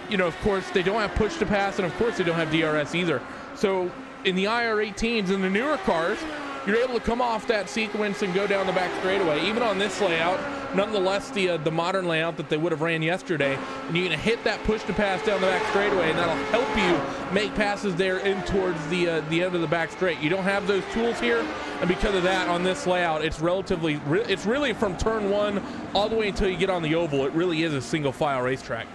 you know, of course, they don't have push to pass, and of course they don't have DRS either. So in the IR18s and the newer cars, you're able to come off that sequence and go down the back straightaway. Even on this layout, nonetheless, the modern layout that they would have ran yesterday, and you're going to hit that push to pass down the back straightaway, and that'll help you make passes there in towards the end of the back straight. You don't have those tools here, and because of that, on this layout, it's relatively, it's really from turn 1 all the way until you get on the oval. It really is a single file racetrack.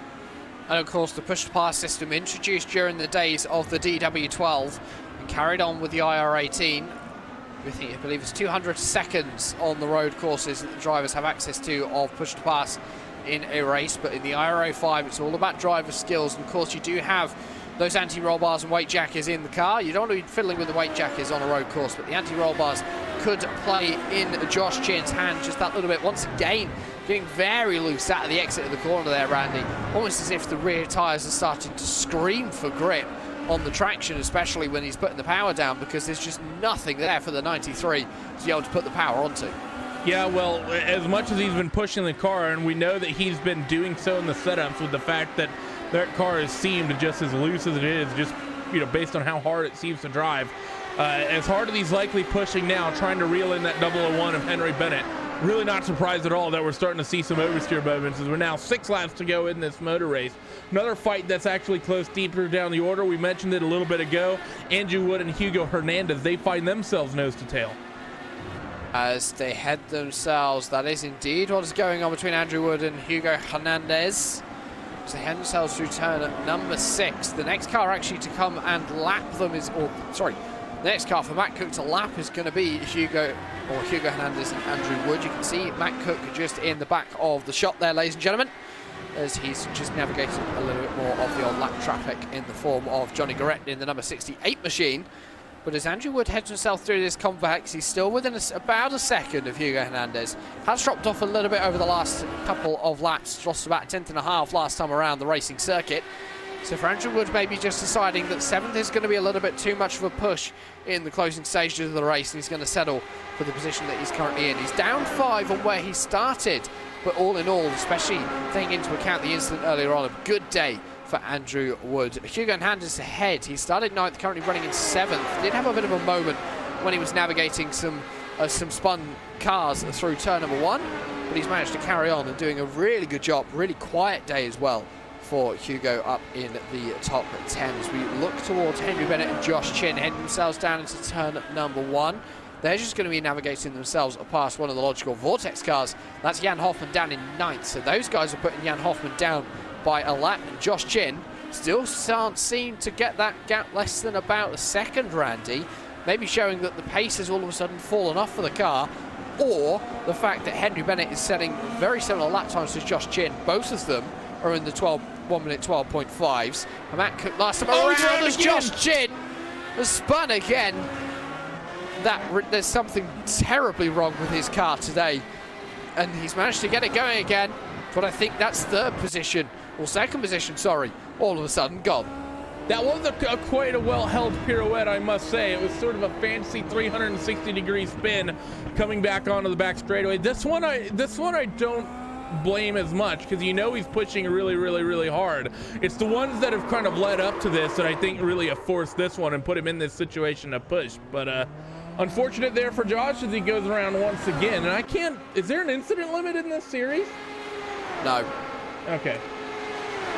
And of course, the push-to-pass system introduced during the days of the DW12 and carried on with the IR18. I believe it's 200 seconds on the road courses that the drivers have access to of push-to-pass in a race. But in the IR05, it's all about driver skills. And of course, you do have those anti-roll bars and weight jackers in the car. You don't want to be fiddling with the weight jackers on a road course, but the anti-roll bars could play in Josh Chin's hand just that little bit. Once again, getting very loose out of the exit of the corner there, Randy. Almost as if the rear tyres are starting to scream for grip on the traction, especially when he's putting the power down, because there's just nothing there for the 93 to be able to put the power onto. Yeah, well, as much as he's been pushing the car, and we know that he's been doing so in the setups with the fact that that car has seemed just as loose as it is, just, you know, based on how hard it seems to drive. As hard as he's likely pushing now, trying to reel in that 001 of Henry Bennett. Really not surprised at all that we're starting to see some oversteer moments as we're now 6 laps to go in this motor race. Another fight that's actually close deeper down the order. We mentioned it a little bit ago. Andrew Wood and Hugo Hernandez, they find themselves nose to tail. As they head themselves, that is indeed what is going on between Andrew Wood and Hugo Hernandez. As they head themselves through turn at number 6. The next car actually to come and lap them is, the next car for Matt Cook to lap is going to be Hugo Hernandez and Andrew Wood. You can see Matt Cook just in the back of the shot there, ladies and gentlemen, as he's just navigating a little bit more of the old lap traffic in the form of Johnny Garrett in the number 68 machine. But as Andrew Wood heads himself through this complex, he's still within about a second of Hugo Hernandez. Has dropped off a little bit over the last couple of laps, lost about a 10th.5 last time around the racing circuit. So for Andrew Wood, maybe just deciding that 7th is going to be a little bit too much of a push in the closing stages of the race, and he's going to settle for the position that he's currently in. He's down 5 on where he started, but all in all, especially taking into account the incident earlier on, a good day for Andrew Wood. Hugo Hernandez ahead. He started 9th, currently running in 7th. Did have a bit of a moment when he was navigating some spun cars through turn number 1, but he's managed to carry on and doing a really good job. Really quiet day as well for Hugo up in the top 10 as we look towards Henry Bennett and Josh Chin heading themselves down into turn number 1. They're just going to be navigating themselves past one of the Logykal Vortex cars. That's Jan Hoffman down in 9th. So those guys are putting Jan Hoffman down by a lap. And Josh Chin still can't seem to get that gap less than about a second, Randy. Maybe showing that the pace has all of a sudden fallen off for the car, or the fact that Henry Bennett is setting very similar lap times to Josh Chin. Both of them are in the 1 minute 12.5s. And Matt Cook last time around as Josh Chin has spun again. There's something terribly wrong with his car today, and he's managed to get it going again. But I think that's third position, or second position, sorry, all of a sudden gone. That was quite a well-held pirouette, I must say. It was sort of a fancy 360-degree spin coming back onto the back straightaway. This one I don't blame as much, because you know he's pushing really, really, really hard. It's the ones that have kind of led up to this that I think really have forced this one and put him in this situation to push. But unfortunate there for Josh as he goes around once again. And I can't, is there an incident limit in this series? No. Okay.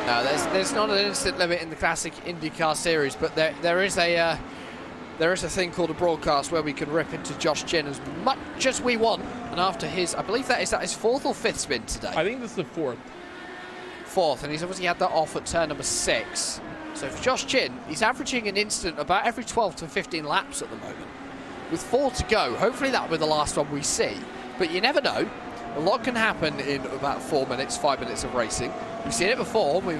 No, there's not an instant limit in the classic IndyCar series, but there is a thing called a broadcast where we can rip into Josh Chin as much as we want. And after his, I believe that is his 4th or 5th spin today. I think this is the 4th. 4th, and he's obviously had that off at turn number 6. So for Josh Chin, he's averaging an instant about every 12 to 15 laps at the moment. With 4 to go, hopefully that'll be the last one we see. But you never know. A lot can happen in about 4 minutes, 5 minutes of racing. We've seen it before. We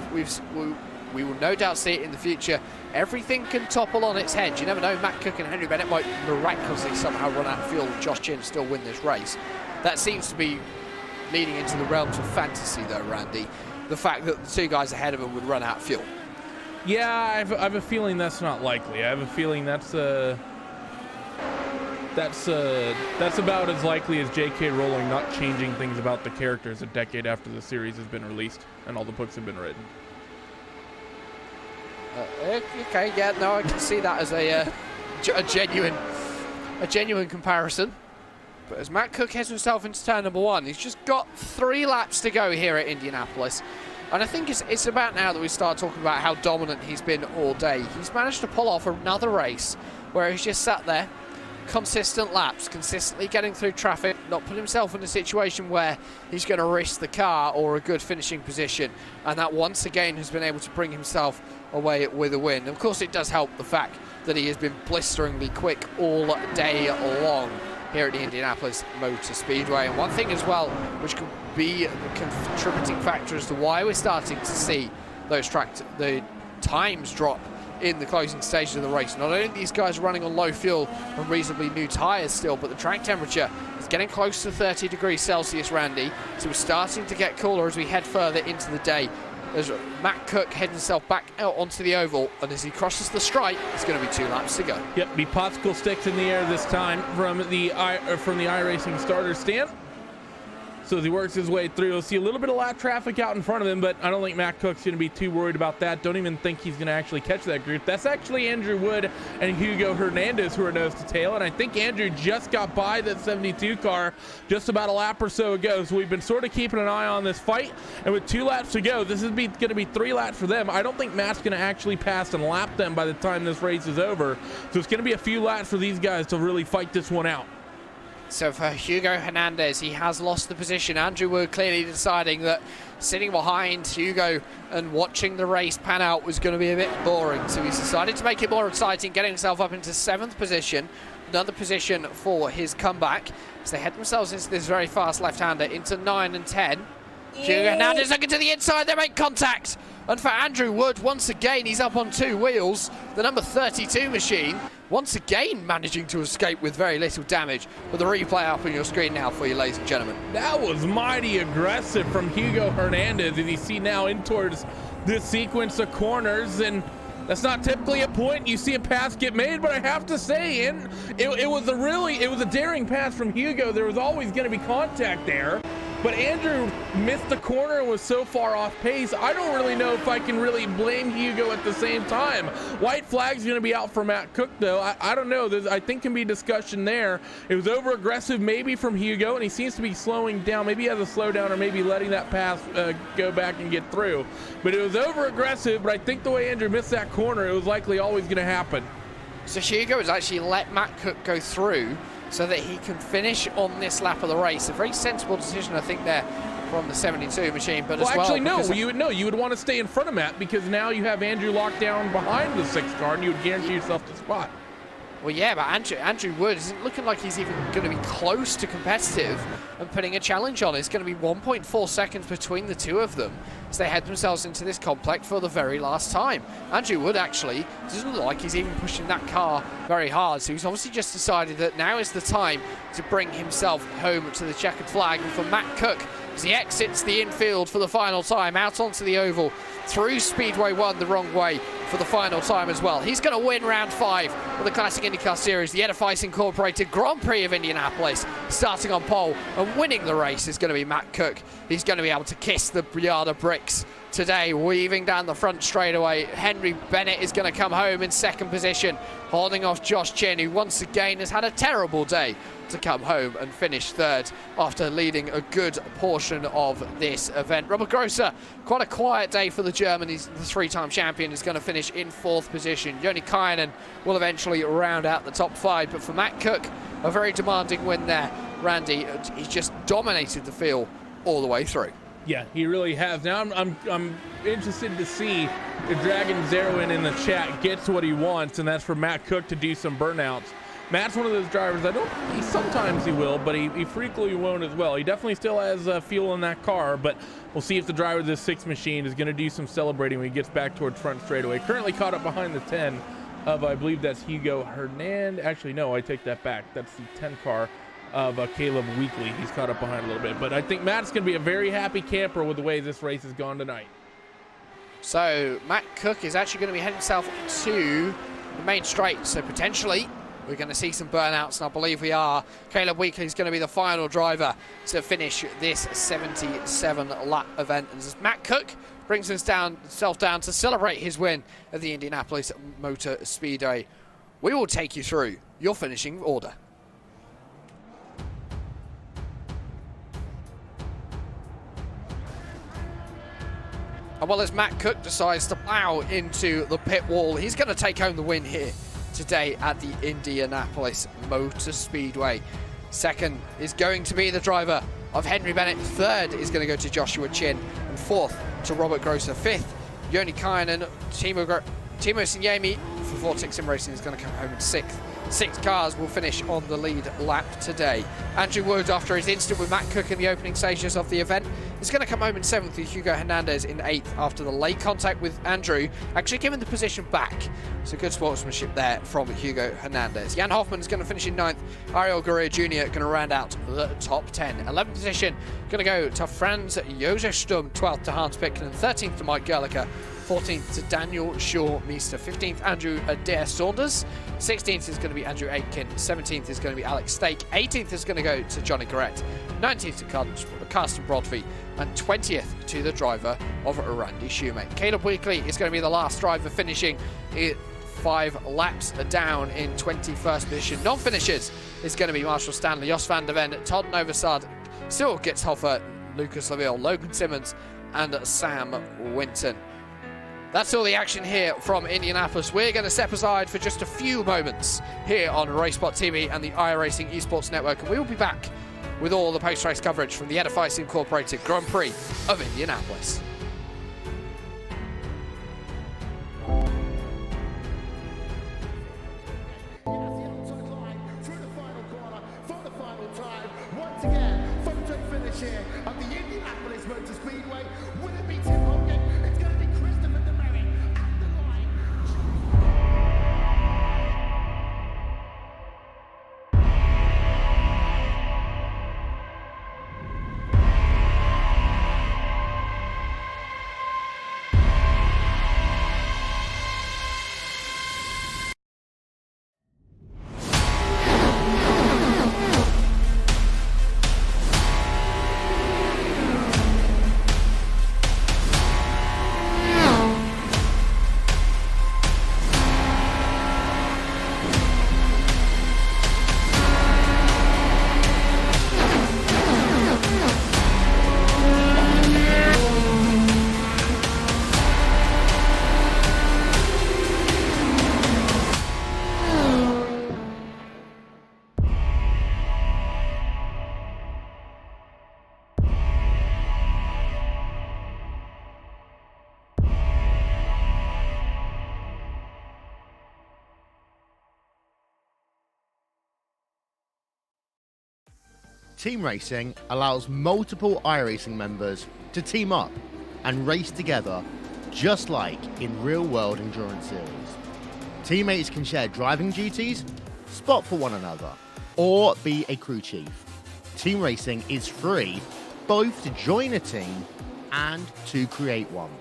will no doubt see it in the future. Everything can topple on its head. You never know. Matt Cook and Henry Bennett might miraculously somehow run out of fuel and Josh Chin still win this race. That seems to be leading into the realms of fantasy, though, Randy. The fact that the two guys ahead of him would run out of fuel. Yeah, I have a feeling that's not likely. I have a feeling that's about as likely as J.K. Rowling not changing things about the characters a decade after the series has been released and all the books have been written. Okay, yeah, no, I can see that as a genuine comparison. But as Matt Cook heads himself into turn number 1, he's just got 3 laps to go here at Indianapolis. And I think it's about now that we start talking about how dominant he's been all day. He's managed to pull off another race where he's just sat there, consistent laps, consistently getting through traffic, not put himself in a situation where he's going to risk the car or a good finishing position, and that once again has been able to bring himself away with a win. Of course, it does help the fact that he has been blisteringly quick all day long here at the Indianapolis Motor Speedway. And one thing as well, which could be a contributing factor as to why we're starting to see the times drop in the closing stages of the race. Not only are these guys running on low fuel and reasonably new tyres still, but the track temperature is getting close to 30 degrees Celsius, Randy. So we're starting to get cooler as we head further into the day. As Matt Cook heads himself back out onto the oval, and as he crosses the stripe, it's going to be 2 laps to go. Yep, the popsicle sticks in the air this time from the iRacing starter stand. So as he works his way through, you'll see a little bit of lap traffic out in front of him, but I don't think Matt Cook's going to be too worried about that. Don't even think he's going to actually catch that group. That's actually Andrew Wood and Hugo Hernandez who are nose to tail, and I think Andrew just got by that 72 car just about a lap or so ago. So we've been sort of keeping an eye on this fight, and with 2 laps to go, this is going to be 3 laps for them. I don't think Matt's going to actually pass and lap them by the time this race is over. So it's going to be a few laps for these guys to really fight this one out. So for Hugo Hernandez, he has lost the position. Andrew Wood clearly deciding that sitting behind Hugo and watching the race pan out was going to be a bit boring. So he's decided to make it more exciting, getting himself up into 7th position. Another position for his comeback as they head themselves into this very fast left-hander into 9 and 10. Hugo Hernandez looking to the inside, they make contact. And for Andrew Wood, once again, he's up on 2 wheels. The number 32 machine, once again managing to escape with very little damage. With the replay up on your screen now for you, ladies and gentlemen. That was mighty aggressive from Hugo Hernandez, as you see now in towards this sequence of corners. And that's not typically a point you see a pass get made, but I have to say, it was a daring pass from Hugo. There was always going to be contact there. But Andrew missed the corner and was so far off pace. I don't really know if I can really blame Hugo at the same time. White flag's going to be out for Matt Cook, though. I don't know. I think can be discussion there. It was over aggressive maybe from Hugo, and he seems to be slowing down. Maybe he has a slowdown or maybe letting that pass go back and get through. But it was over aggressive, but I think the way Andrew missed that corner, it was likely always going to happen. So Hugo has actually let Matt Cook go through so that he can finish on this lap of the race. A very sensible decision, I think, there from the 72 machine. But well, as well, actually, no. You would want to stay in front of Matt, because now you have Andrew locked down behind the 6th car, and you would guarantee yourself the spot. Well, yeah, but Andrew Wood isn't looking like he's even going to be close to competitive and putting a challenge on. It's going to be 1.4 seconds between the two of them as they head themselves into this complex for the very last time. Andrew Wood actually doesn't look like he's even pushing that car very hard, so he's obviously just decided that now is the time to bring himself home to the checkered flag. And for Matt Cook, as he exits the infield for the final time, out onto the oval, through Speedway 1 the wrong way for the final time as well. He's going to win round 5 of the Classic IndyCar Series, the Edifice Incorporated Grand Prix of Indianapolis. Starting on pole and winning the race is going to be Matt Cook. He's going to be able to kiss the yard of bricks today, weaving down the front straightaway. Henry Bennett is going to come home in 2nd position, holding off Josh Chin, who once again has had a terrible day to come home and finish 3rd after leading a good portion of this event. Robert Grosser, quite a quiet day for the German. He's the 3-time champion, is going to finish in 4th position. Joni Kainen will eventually round out the top 5, but for Matt Cook, a very demanding win there. Randy, he's just dominated the field all the way through. Yeah, he really has. Now I'm interested to see if Dragon Zeroin in the chat gets what he wants, and that's for Matt Cook to do some burnouts. Matt's one of those drivers, sometimes he will, but he frequently won't as well. He definitely still has fuel in that car, but we'll see if the driver of this 6 machine is going to do some celebrating when he gets back towards front straightaway. Currently caught up behind the 10 of, I believe that's Hugo Hernandez. Actually, no, I take that back. That's the 10 car of Caleb Weekly. He's caught up behind a little bit, but I think Matt's going to be a very happy camper with the way this race has gone tonight. So Matt Cook is actually going to be heading south to the main straight, so potentially we're going to see some burnouts, and I believe we are. Caleb Weekly is going to be the final driver to finish this 77-lap event. And as Matt Cook brings himself down to celebrate his win at the Indianapolis Motor Speedway, we will take you through your finishing order. And well, as Matt Cook decides to plow into the pit wall, he's going to take home the win here today at the Indianapolis Motor Speedway. 2nd is going to be the driver of Henry Bennett. 3rd is going to go to Joshua Chin. And 4th to Robert Grosser. 5th, Joni Kainen. Timo Sinyemi for Vortex Sim Racing is going to come home in 6th. 6 cars will finish on the lead lap today. Andrew Wood, after his incident with Matt Cook in the opening stages of the event, is going to come home in 7th with Hugo Hernandez in 8th after the late contact with Andrew, actually giving the position back. So good sportsmanship there from Hugo Hernandez. Jan Hoffman is going to finish in 9th. Ariel Gurria Jr. going to round out the top 10. 11th position going to go to Franz Josef Sturm, 12th to Hans Picklen, 13th to Mike Gerlicher, 14th to Daniel Shaw-Meester, 15th Andrew Adair Saunders, 16th is going to be Andrew Aitken, 17th is going to be Alex Stake, 18th is going to go to Johnny Garrett, 19th to Carsten Brodby, and 20th to the driver of Randy Shoemate. Caleb Weekly is going to be the last driver, finishing 5 laps down in 21st position. Non-finishers is going to be Marshall Stanley, Jos van der Ven, Todd Novosad, Cyril Gitzhofer, Lucas Laville, Logan Simmons, and Sam Winton. That's all the action here from Indianapolis. We're going to step aside for just a few moments here on RaceSpot TV and the iRacing Esports Network, and we will be back with all the post-race coverage from the Edifice Incorporated Grand Prix of Indianapolis. Once again, photo finish here of the Indianapolis Motor Speedway. Will it be Tim Hogan? It's going to be Christopher DeMary at the line. Team racing allows multiple iRacing members to team up and race together, just like in real-world endurance series. Teammates can share driving duties, spot for one another, or be a crew chief. Team racing is free both to join a team and to create one.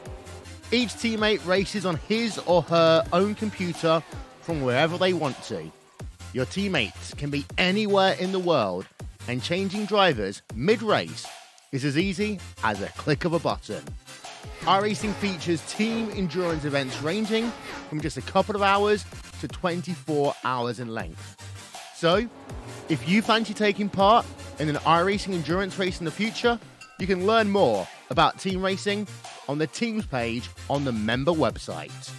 Each teammate races on his or her own computer from wherever they want to. Your teammates can be anywhere in the world, and changing drivers mid-race is as easy as a click of a button. iRacing features team endurance events ranging from just a couple of hours to 24 hours in length. So, if you fancy taking part in an iRacing endurance race in the future, you can learn more about team racing on the teams page on the member website.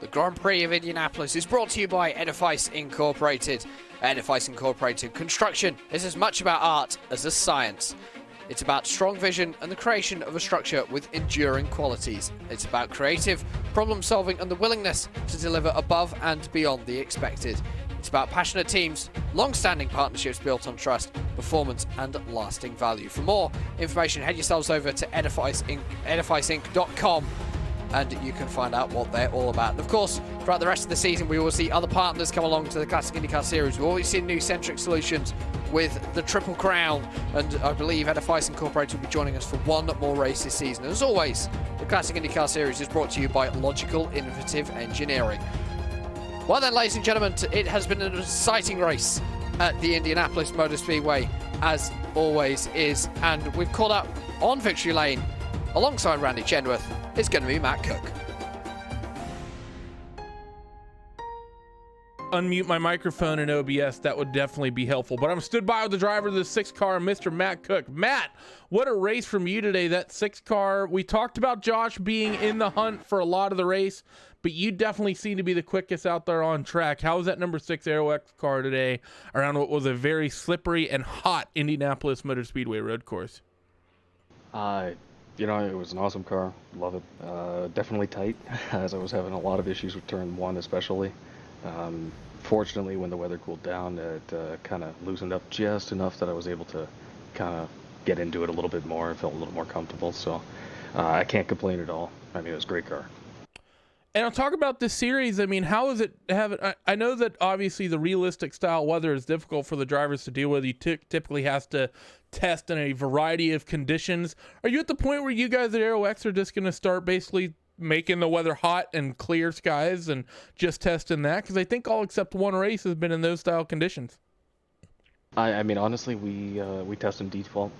The Grand Prix of Indianapolis is brought to you by Edifice Incorporated. Edifice Incorporated construction is as much about art as a science. It's about strong vision and the creation of a structure with enduring qualities. It's about creative problem solving and the willingness to deliver above and beyond the expected. It's about passionate teams, long-standing partnerships built on trust, performance and lasting value. For more information, head yourselves over to edificeinc.com and you can find out what they're all about. And of course, throughout the rest of the season, we will see other partners come along to the Classic Indycar Series. We've always seen new centric solutions with the Triple Crown, and I believe Edifice Incorporated will be joining us for one more race this season. As always, the Classic Indycar Series is brought to you by Logykal Innovative Engineering. Well then, ladies and gentlemen, it has been an exciting race at the Indianapolis Motor Speedway, as always is, and we've caught up on victory lane alongside Randy Chenworth. It's going to be Matt Cook. Unmute my microphone in OBS, that would definitely be helpful. But I'm stood by with the driver of the 6 car, Mr. Matt Cook. Matt, what a race from you today, that 6 car. We talked about Josh being in the hunt for a lot of the race, but you definitely seem to be the quickest out there on track. How was that number 6 Aero X car today around what was a very slippery and hot Indianapolis Motor Speedway road course? You know, it was an awesome car. Love it. Definitely tight, as I was having a lot of issues with turn 1 especially. Fortunately, when the weather cooled down, it kind of loosened up just enough that I was able to kind of get into it a little bit more and felt a little more comfortable. So I can't complain at all. I mean, it was a great car. And I'll talk about this series. I mean, how is it I know that obviously the realistic style weather is difficult for the drivers to deal with. You typically has to test in a variety of conditions. Are you at the point where you guys at AeroX are just going to start basically making the weather hot and clear skies and just testing that? Because I think all except one race has been in those style conditions. I mean, honestly, we test in default.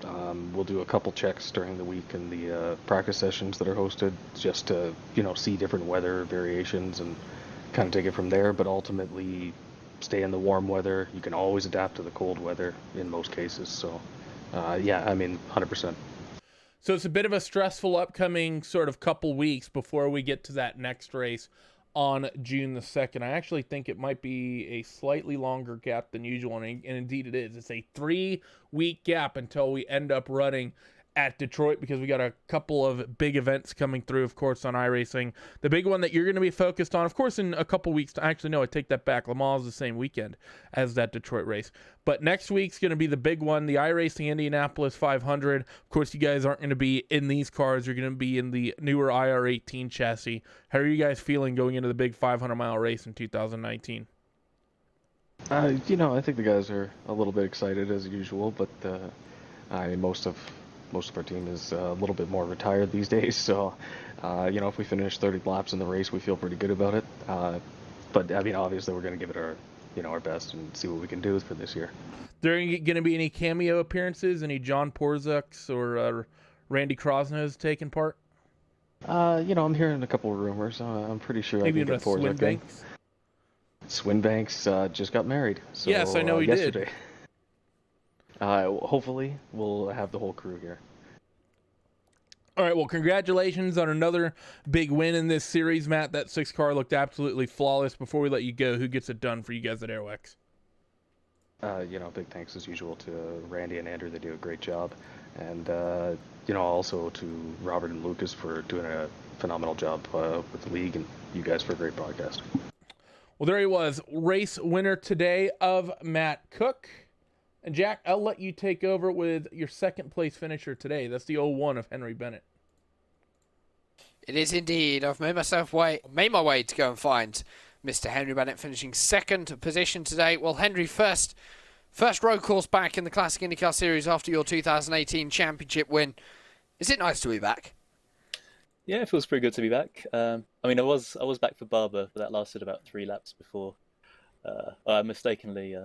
We'll do a couple checks during the week in the practice sessions that are hosted, just to see different weather variations and kind of take it from there. But ultimately, stay in the warm weather. You can always adapt to the cold weather in most cases. So, yeah, I mean, 100%. So it's a bit of a stressful upcoming sort of couple weeks before we get to that next race on June the 2nd. I actually think it might be a slightly longer gap than usual, and indeed it is. It's a 3-week gap until we end up running at Detroit, because we got a couple of big events coming through, of course, on iRacing. The big one that you're going to be focused on, of course, in a couple weeks. Actually, no, I take that back. Le Mans is the same weekend as that Detroit race. But next week's going to be the big one, the iRacing Indianapolis 500. Of course, you guys aren't going to be in these cars. You're going to be in the newer IR18 chassis. How are you guys feeling going into the big 500-mile race in 2019? I think the guys are a little bit excited as usual, but most of our team is a little bit more retired these days. So, if we finish 30 laps in the race, we feel pretty good about it. But I mean, obviously, we're going to give it our best and see what we can do for this year. There going to be any cameo appearances? Any John Porzucks or Randy Krosno's taking part? I'm hearing a couple of rumors. I'm pretty sure Maybe I can get Porzuck in. Swinbanks just got married. So, yes, I know he yesterday. did. Hopefully, we'll have the whole crew here. All right, well, congratulations on another big win in this series, Matt. That 6 car looked absolutely flawless. Before we let you go, who gets it done for you guys at AeroX? Big thanks as usual to Randy and Andrew. They do a great job. And, also to Robert and Lucas for doing a phenomenal job with the league, and you guys for a great podcast. Well, there he was, race winner today of Matt Cook. And Jack, I'll let you take over with your second place finisher today. That's the 01 of Henry Bennett. It is indeed. I've made my way to go and find Mr. Henry Bennett finishing second position today. Well, Henry, first road course back in the Classic IndyCar Series after your 2018 championship win. Is it nice to be back? Yeah, it feels pretty good to be back. I was back for Barber, but that lasted about 3 laps before I mistakenly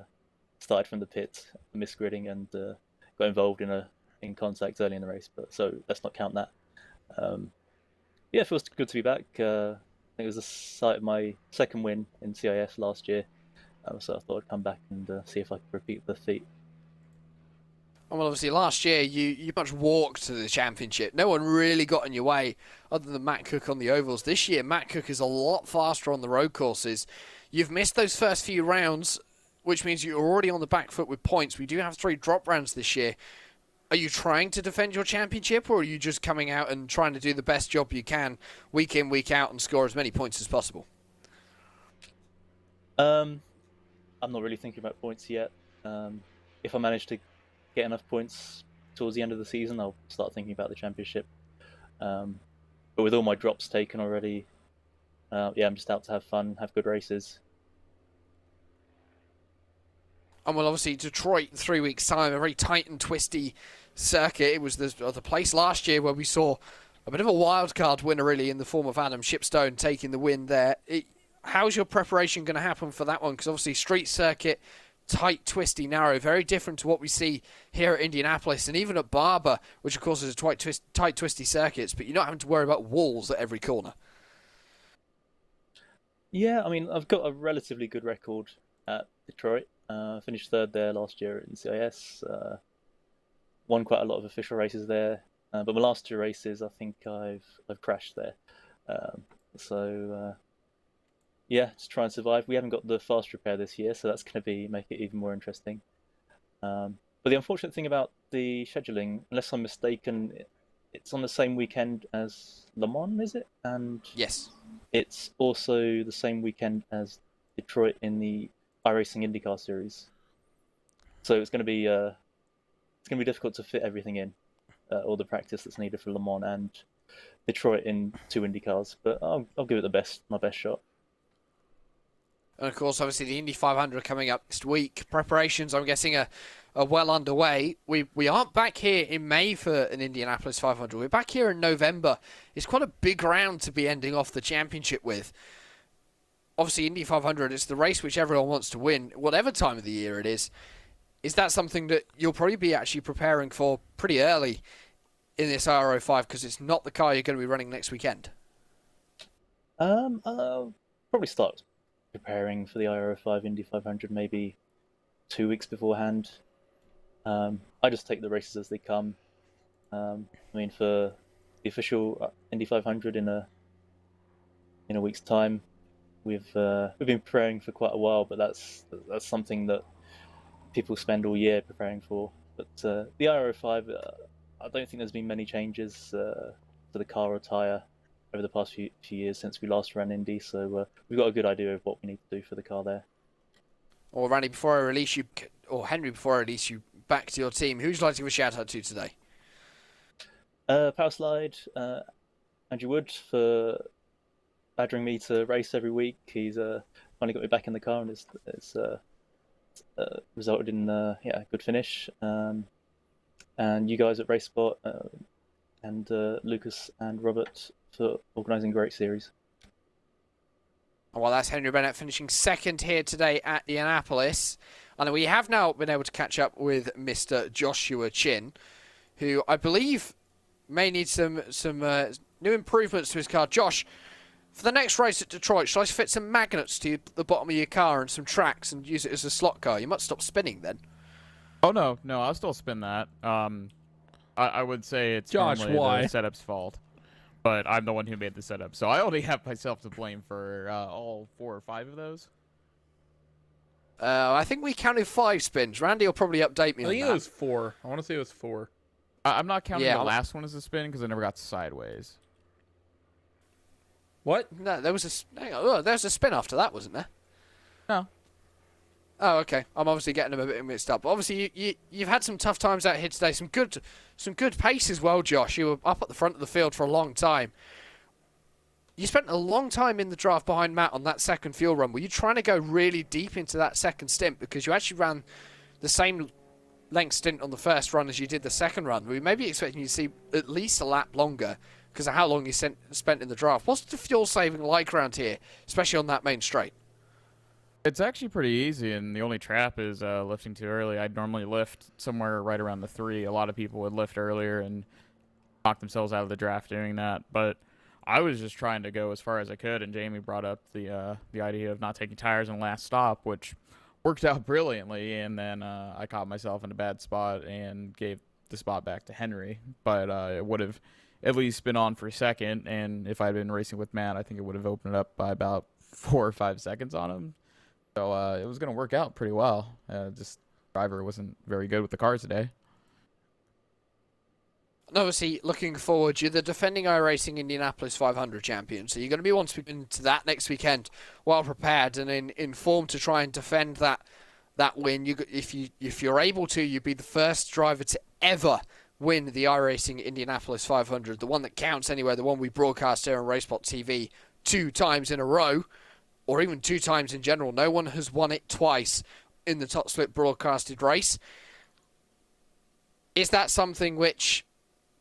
started from the pit, misgridding, and got involved in contact early in the race. But so let's not count that. Yeah, it feels good to be back. I think it was the site of my second win in CIS last year, so I thought I'd come back and see if I could repeat the feat. Well, obviously, last year you much walked to the championship. No one really got in your way other than Matt Cook on the ovals. This year, Matt Cook is a lot faster on the road courses. You've missed those first few rounds, which means you're already on the back foot with points. We do have 3 drop rounds this year. Are you trying to defend your championship, or are you just coming out and trying to do the best job you can week in, week out, and score as many points as possible? I'm not really thinking about points yet. If I manage to get enough points towards the end of the season, I'll start thinking about the championship. But with all my drops taken already, I'm just out to have fun, have good races. And well, obviously, Detroit in 3 weeks' time, a very tight and twisty circuit. It was the place last year where we saw a bit of a wild card winner, really, in the form of Adam Shipstone taking the win there. How's your preparation going to happen for that one? Because obviously, street circuit, tight, twisty, narrow, very different to what we see here at Indianapolis and even at Barber, which of course is a tight, twisty circuits, but you're not having to worry about walls at every corner. Yeah, I mean, I've got a relatively good record at Detroit. Finished 3rd there last year in CIS. Won quite a lot of official races there, but my last 2 races, I think I've crashed there. Yeah, just try and survive. We haven't got the fast repair this year, so that's going to make it even more interesting. But the unfortunate thing about the scheduling, unless I'm mistaken, it's on the same weekend as Le Mans, is it? And yes, it's also the same weekend as Detroit in the iRacing IndyCar series. So it's going to be difficult to fit everything in, all the practice that's needed for Le Mans and Detroit in 2 Indycars, but I'll give it my best shot. And of course, obviously, the Indy 500 coming up next week. Preparations, I'm guessing, are well underway. We aren't back here in May for an Indianapolis 500. We're back here in November. It's quite a big round to be ending off the championship with. Obviously, Indy 500 is the race which everyone wants to win, whatever time of the year it is. Is that something that you'll probably be actually preparing for pretty early in this RO5 because it's not the car you're going to be running next weekend? I'll probably start preparing for the IRO5 Indy 500 maybe 2 weeks beforehand. I just take the races as they come. I mean, for the official Indy 500 in a week's time, we've been preparing for quite a while, but that's something that people spend all year preparing for. But the IRO5, I don't think there's been many changes to the car or tyre over the past few years since we last ran Indy, so we've got a good idea of what we need to do for the car there. Or Randy, before I release you, or Henry, before I release you back to your team, who'd you like to give a shout out to today? Power Slide, Andrew Wood for badgering me to race every week. He's finally got me back in the car, and it's resulted in a good finish. And you guys at RaceSpot and Lucas and Robert for organising a great series. Well, that's Henry Bennett finishing second here today at Indianapolis. And we have now been able to catch up with Mr. Joshua Chin, who I believe may need some new improvements to his car. Josh, for the next race at Detroit, shall I fit some magnets to the bottom of your car and some tracks and use it as a slot car? You might stop spinning then. Oh, no, I'll still spin that. I would say it's Josh, normally why? the setup's fault, but I'm the one who made the setup, so I only have myself to blame for all 4 or 5 of those. I think we counted 5 spins. Randy will probably update me I on think that. it was 4. I want to say it was 4. I'm not counting the I'm- last one as a spin because I never got sideways. What? No, there was a spin after that, wasn't there? No. Oh, okay. I'm obviously getting them a bit mixed up. But obviously, you've had some tough times out here today. Some good pace as well, Josh. You were up at the front of the field for a long time. You spent a long time in the draft behind Matt on that second fuel run. Were you trying to go really deep into that second stint because you actually ran the same length stint on the first run as you did the second run? We may be expecting you to see at least a lap longer because of how long you spent in the draft. What's the fuel saving like around here, especially on that main straight? It's actually pretty easy, and the only trap is lifting too early. I'd normally lift somewhere right around the 3. A lot of people would lift earlier and knock themselves out of the draft doing that, but I was just trying to go as far as I could, and Jamie brought up the idea of not taking tires in the last stop, which worked out brilliantly, and then I caught myself in a bad spot and gave the spot back to Henry, but it would have at least been on for second, and if I'd been racing with Matt, I think it would have opened it up by about 4 or 5 seconds on him. So it was going to work out pretty well. Just driver wasn't very good with the car today. And obviously, looking forward, you're the defending iRacing Indianapolis 500 champion, so you're going to be wanting to be into that next weekend well prepared and in form to try and defend that win. If you're able to, you'd be the first driver to ever win the iRacing Indianapolis 500, the one that counts anyway, the one we broadcast here on RaceSpot TV 2 times in a row, or even 2 times in general. No one has won it twice in the top split broadcasted race. Is that something which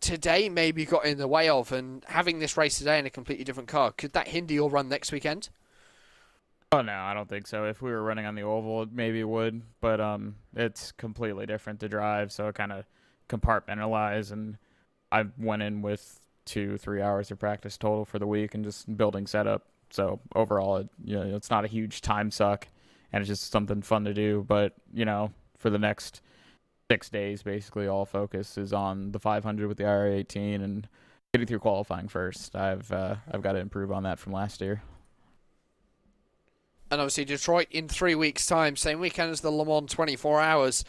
today maybe got in the way of, and having this race today in a completely different car, could that hinder your run next weekend? Oh, no, I don't think so. If we were running on the oval, it maybe would, but it's completely different to drive, so it kind of compartmentalize, and I went in with 2-3 hours of practice total for the week and just building setup. So overall, it's not a huge time suck, and it's just something fun to do. But for the next 6 days, basically all focus is on the 500 with the IR18 and getting through qualifying first. I've got to improve on that from last year. And obviously Detroit in 3 weeks' time, same weekend as the Le Mans 24 Hours.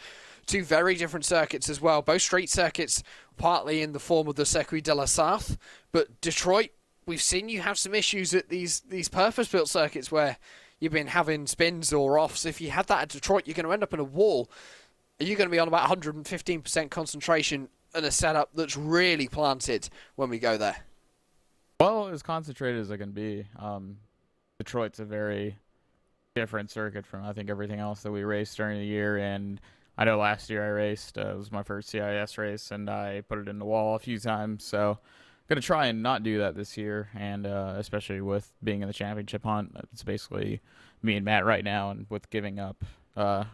2 very different circuits as well. Both street circuits, partly in the form of the Circuit de la Sarthe, but Detroit, we've seen you have some issues at these purpose-built circuits where you've been having spins or offs. If you had that at Detroit, you're going to end up in a wall. Are you going to be on about 115% concentration and a setup that's really planted when we go there? Well, as concentrated as I can be. Detroit's a very different circuit from, I think, everything else that we raced during the year. And I know last year I raced, it was my first CIS race, and I put it in the wall a few times. So I'm going to try and not do that this year. And especially with being in the championship hunt, it's basically me and Matt right now. And with giving up a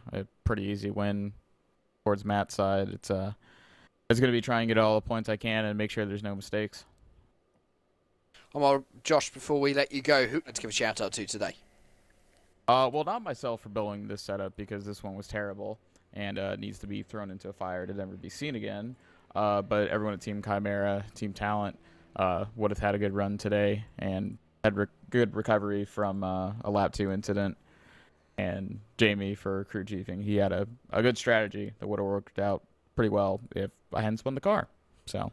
pretty easy win towards Matt's side, it's going to be trying to get all the points I can and make sure there's no mistakes. Well, Josh, before we let you go, who let's give a shout out to today? Well, not myself for building this setup, because this one was terrible and needs to be thrown into a fire to never be seen again. But everyone at Team Chimera, Team Talent, would have had a good run today and had good recovery from a lap 2 incident. And Jamie for crew chiefing, he had a good strategy that would have worked out pretty well if I hadn't spun the car. So.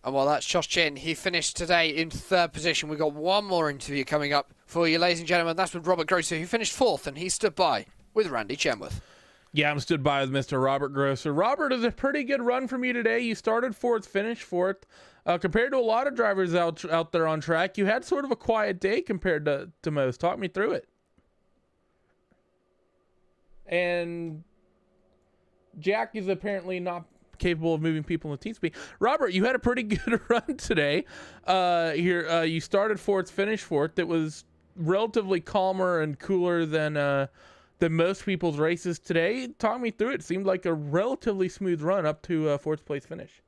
And while that's Josh Chin, he finished today in 3rd position. We've got one more interview coming up for you, ladies and gentlemen. That's with Robert Grosser, who finished 4th, and he stood by with Randy Chenworth. Yeah, I'm stood by with Mr. Robert Grosser. Robert, is a pretty good run from you today. You started 4th, finished 4th. Compared to a lot of drivers out there on track, you had sort of a quiet day compared to most. Talk me through it. And Jack is apparently not capable of moving people in the team speed. Robert, you had a pretty good run today. You started 4th, finished 4th. It was relatively calmer and cooler than most people's races today. Talk me through it. Seemed like a relatively smooth run up to 4th place finish.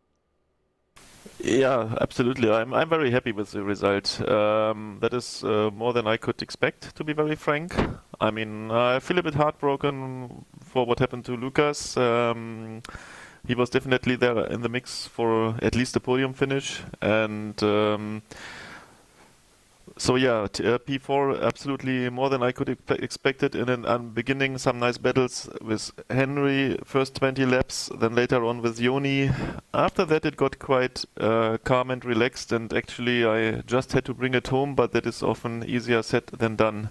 Yeah, absolutely. I'm very happy with the result. That is more than I could expect, to be very frank. I mean, I feel a bit heartbroken for what happened to Lucas. He was definitely there in the mix for at least a podium finish, and so yeah, P4 absolutely more than I could expected. In the beginning, some nice battles with Henry, first 20 laps, then later on with Yoni. After that, it got quite calm and relaxed, and actually I just had to bring it home, but that is often easier said than done.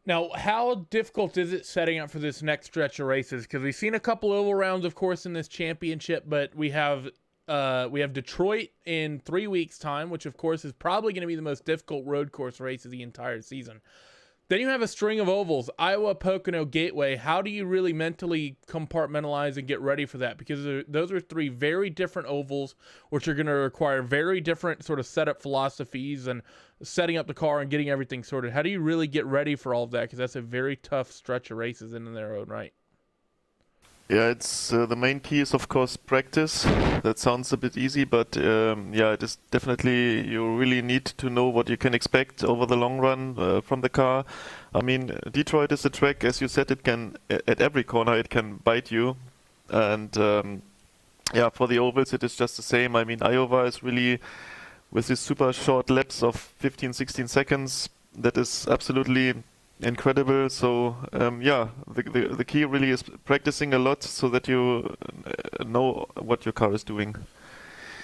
Now, how difficult is it setting up for this next stretch of races? Because we've seen a couple oval rounds, of course, in this championship, but we have Detroit in 3 weeks' time, which, of course, is probably going to be the most difficult road course race of the entire season. Then you have a string of ovals, Iowa, Pocono, Gateway. How do you really mentally compartmentalize and get ready for that? Because those are 3 very different ovals, which are going to require very different sort of setup philosophies and setting up the car and getting everything sorted. How do you really get ready for all of that? Because that's a very tough stretch of races in their own right. Yeah, it's the main key is of course practice. That sounds a bit easy, but yeah, it is definitely, you really need to know what you can expect over the long run from the car. I mean, Detroit is a track, as you said, it can at every corner it can bite you, and yeah, for the ovals it is just the same. I mean, Iowa is really with these super short laps of 15-16 seconds. That is absolutely incredible. So yeah, the key really is practicing a lot so that you know what your car is doing.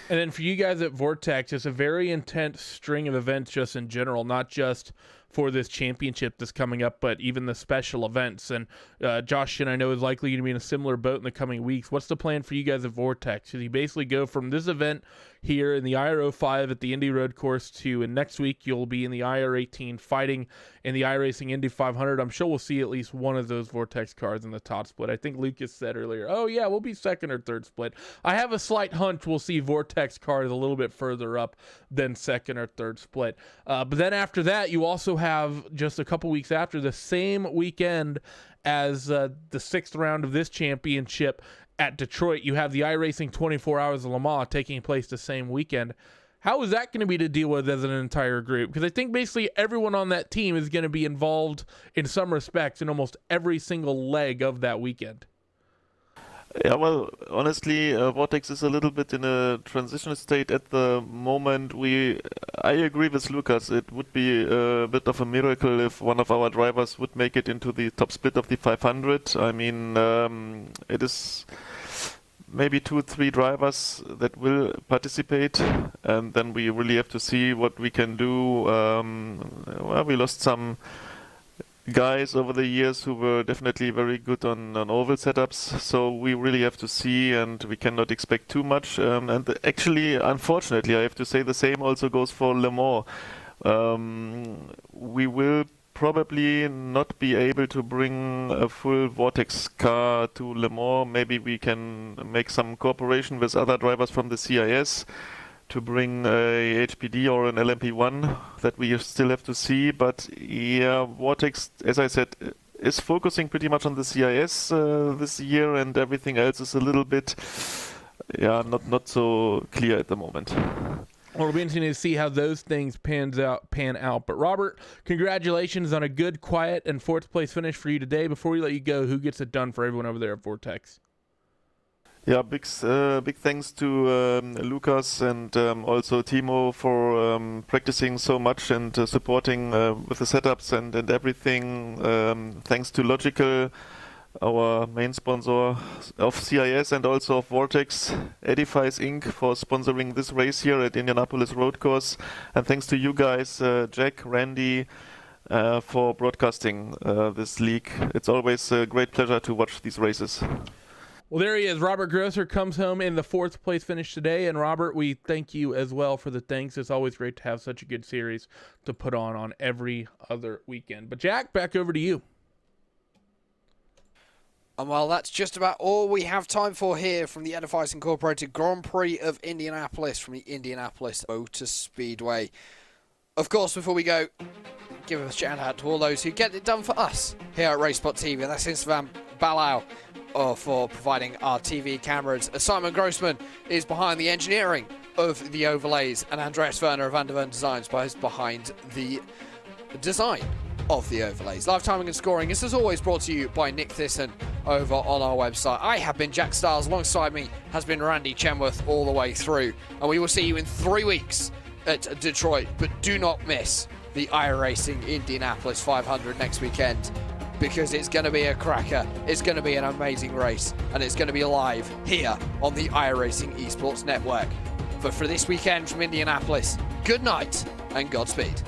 And then for you guys at Vortex, it's a very intense string of events just in general, not just for this championship that's coming up, but even the special events. And Josh Shin, I know, is likely going to be in a similar boat in the coming weeks. What's the plan for you guys at Vortex? Should you basically go from this event here in the IR05 at the Indy Road Course to, and next week you'll be in the IR18 fighting in the iRacing Indy 500. I'm sure we'll see at least one of those Vortex cars in the top split. I think Lucas said earlier, oh yeah, we'll be second or third split. I have a slight hunch we'll see Vortex cars a little bit further up than second or third split. But then after that, you also have just a couple weeks after, the same weekend as the 6th round of this championship at Detroit, you have the iRacing 24 Hours of Le Mans taking place the same weekend. How is that going to be to deal with as an entire group? Because I think basically everyone on that team is going to be involved in some respects in almost every single leg of that weekend. Yeah, well, honestly, Vortex is a little bit in a transitional state at the moment. I agree with Lucas. It would be a bit of a miracle if one of our drivers would make it into the top split of the 500. I mean, it is maybe 2-3 drivers that will participate, and then we really have to see what we can do. Well, we lost some guys over the years who were definitely very good on oval setups. So we really have to see, and we cannot expect too much. And actually, unfortunately, I have to say the same also goes for Le Mans. We will probably not be able to bring a full Vortex car to Le Mans. Maybe we can make some cooperation with other drivers from the CIS to bring a HPD or an LMP1 that we still have to see. But yeah, Vortex, as I said, is focusing pretty much on the CIS this year, and everything else is a little bit, not so clear at the moment. Well, it'll be interesting to see how those things pan out. But Robert, congratulations on a good, quiet, and fourth place finish for you today. Before we let you go, who gets it done for everyone over there at Vortex? Yeah, big thanks to Lucas and also Timo for practicing so much and supporting with the setups and everything. Thanks to Logykal, our main sponsor of CIS and also of Vortex, Edifice Inc. for sponsoring this race here at Indianapolis Road Course. And thanks to you guys, Jack, Randy, for broadcasting this league. It's always a great pleasure to watch these races. Well, there he is. Robert Grosser comes home in the fourth place finish today. And Robert, we thank you as well for the thanks. It's always great to have such a good series to put on every other weekend. But Jack, back over to you. And well, that's just about all we have time for here from the Edifice Incorporated Grand Prix of Indianapolis from the Indianapolis Motor Speedway. Of course, before we go, give a shout out to all those who get it done for us here at RaceSpot TV. That's Instagram Balau for providing our TV cameras. Simon Grossman is behind the engineering of the overlays, and Andreas Werner of Vandervern Designs is behind the design of the overlays. Live timing and scoring is as always brought to you by Nick Thisson over on our website. I have been Jack Stiles. Alongside me has been Randy Chenworth all the way through, and we will see you in 3 weeks at Detroit. But do not miss the iRacing Indianapolis 500 next weekend, because it's going to be a cracker. It's going to be an amazing race, and it's going to be live here on the iRacing Esports Network. But for this weekend from Indianapolis, good night and Godspeed.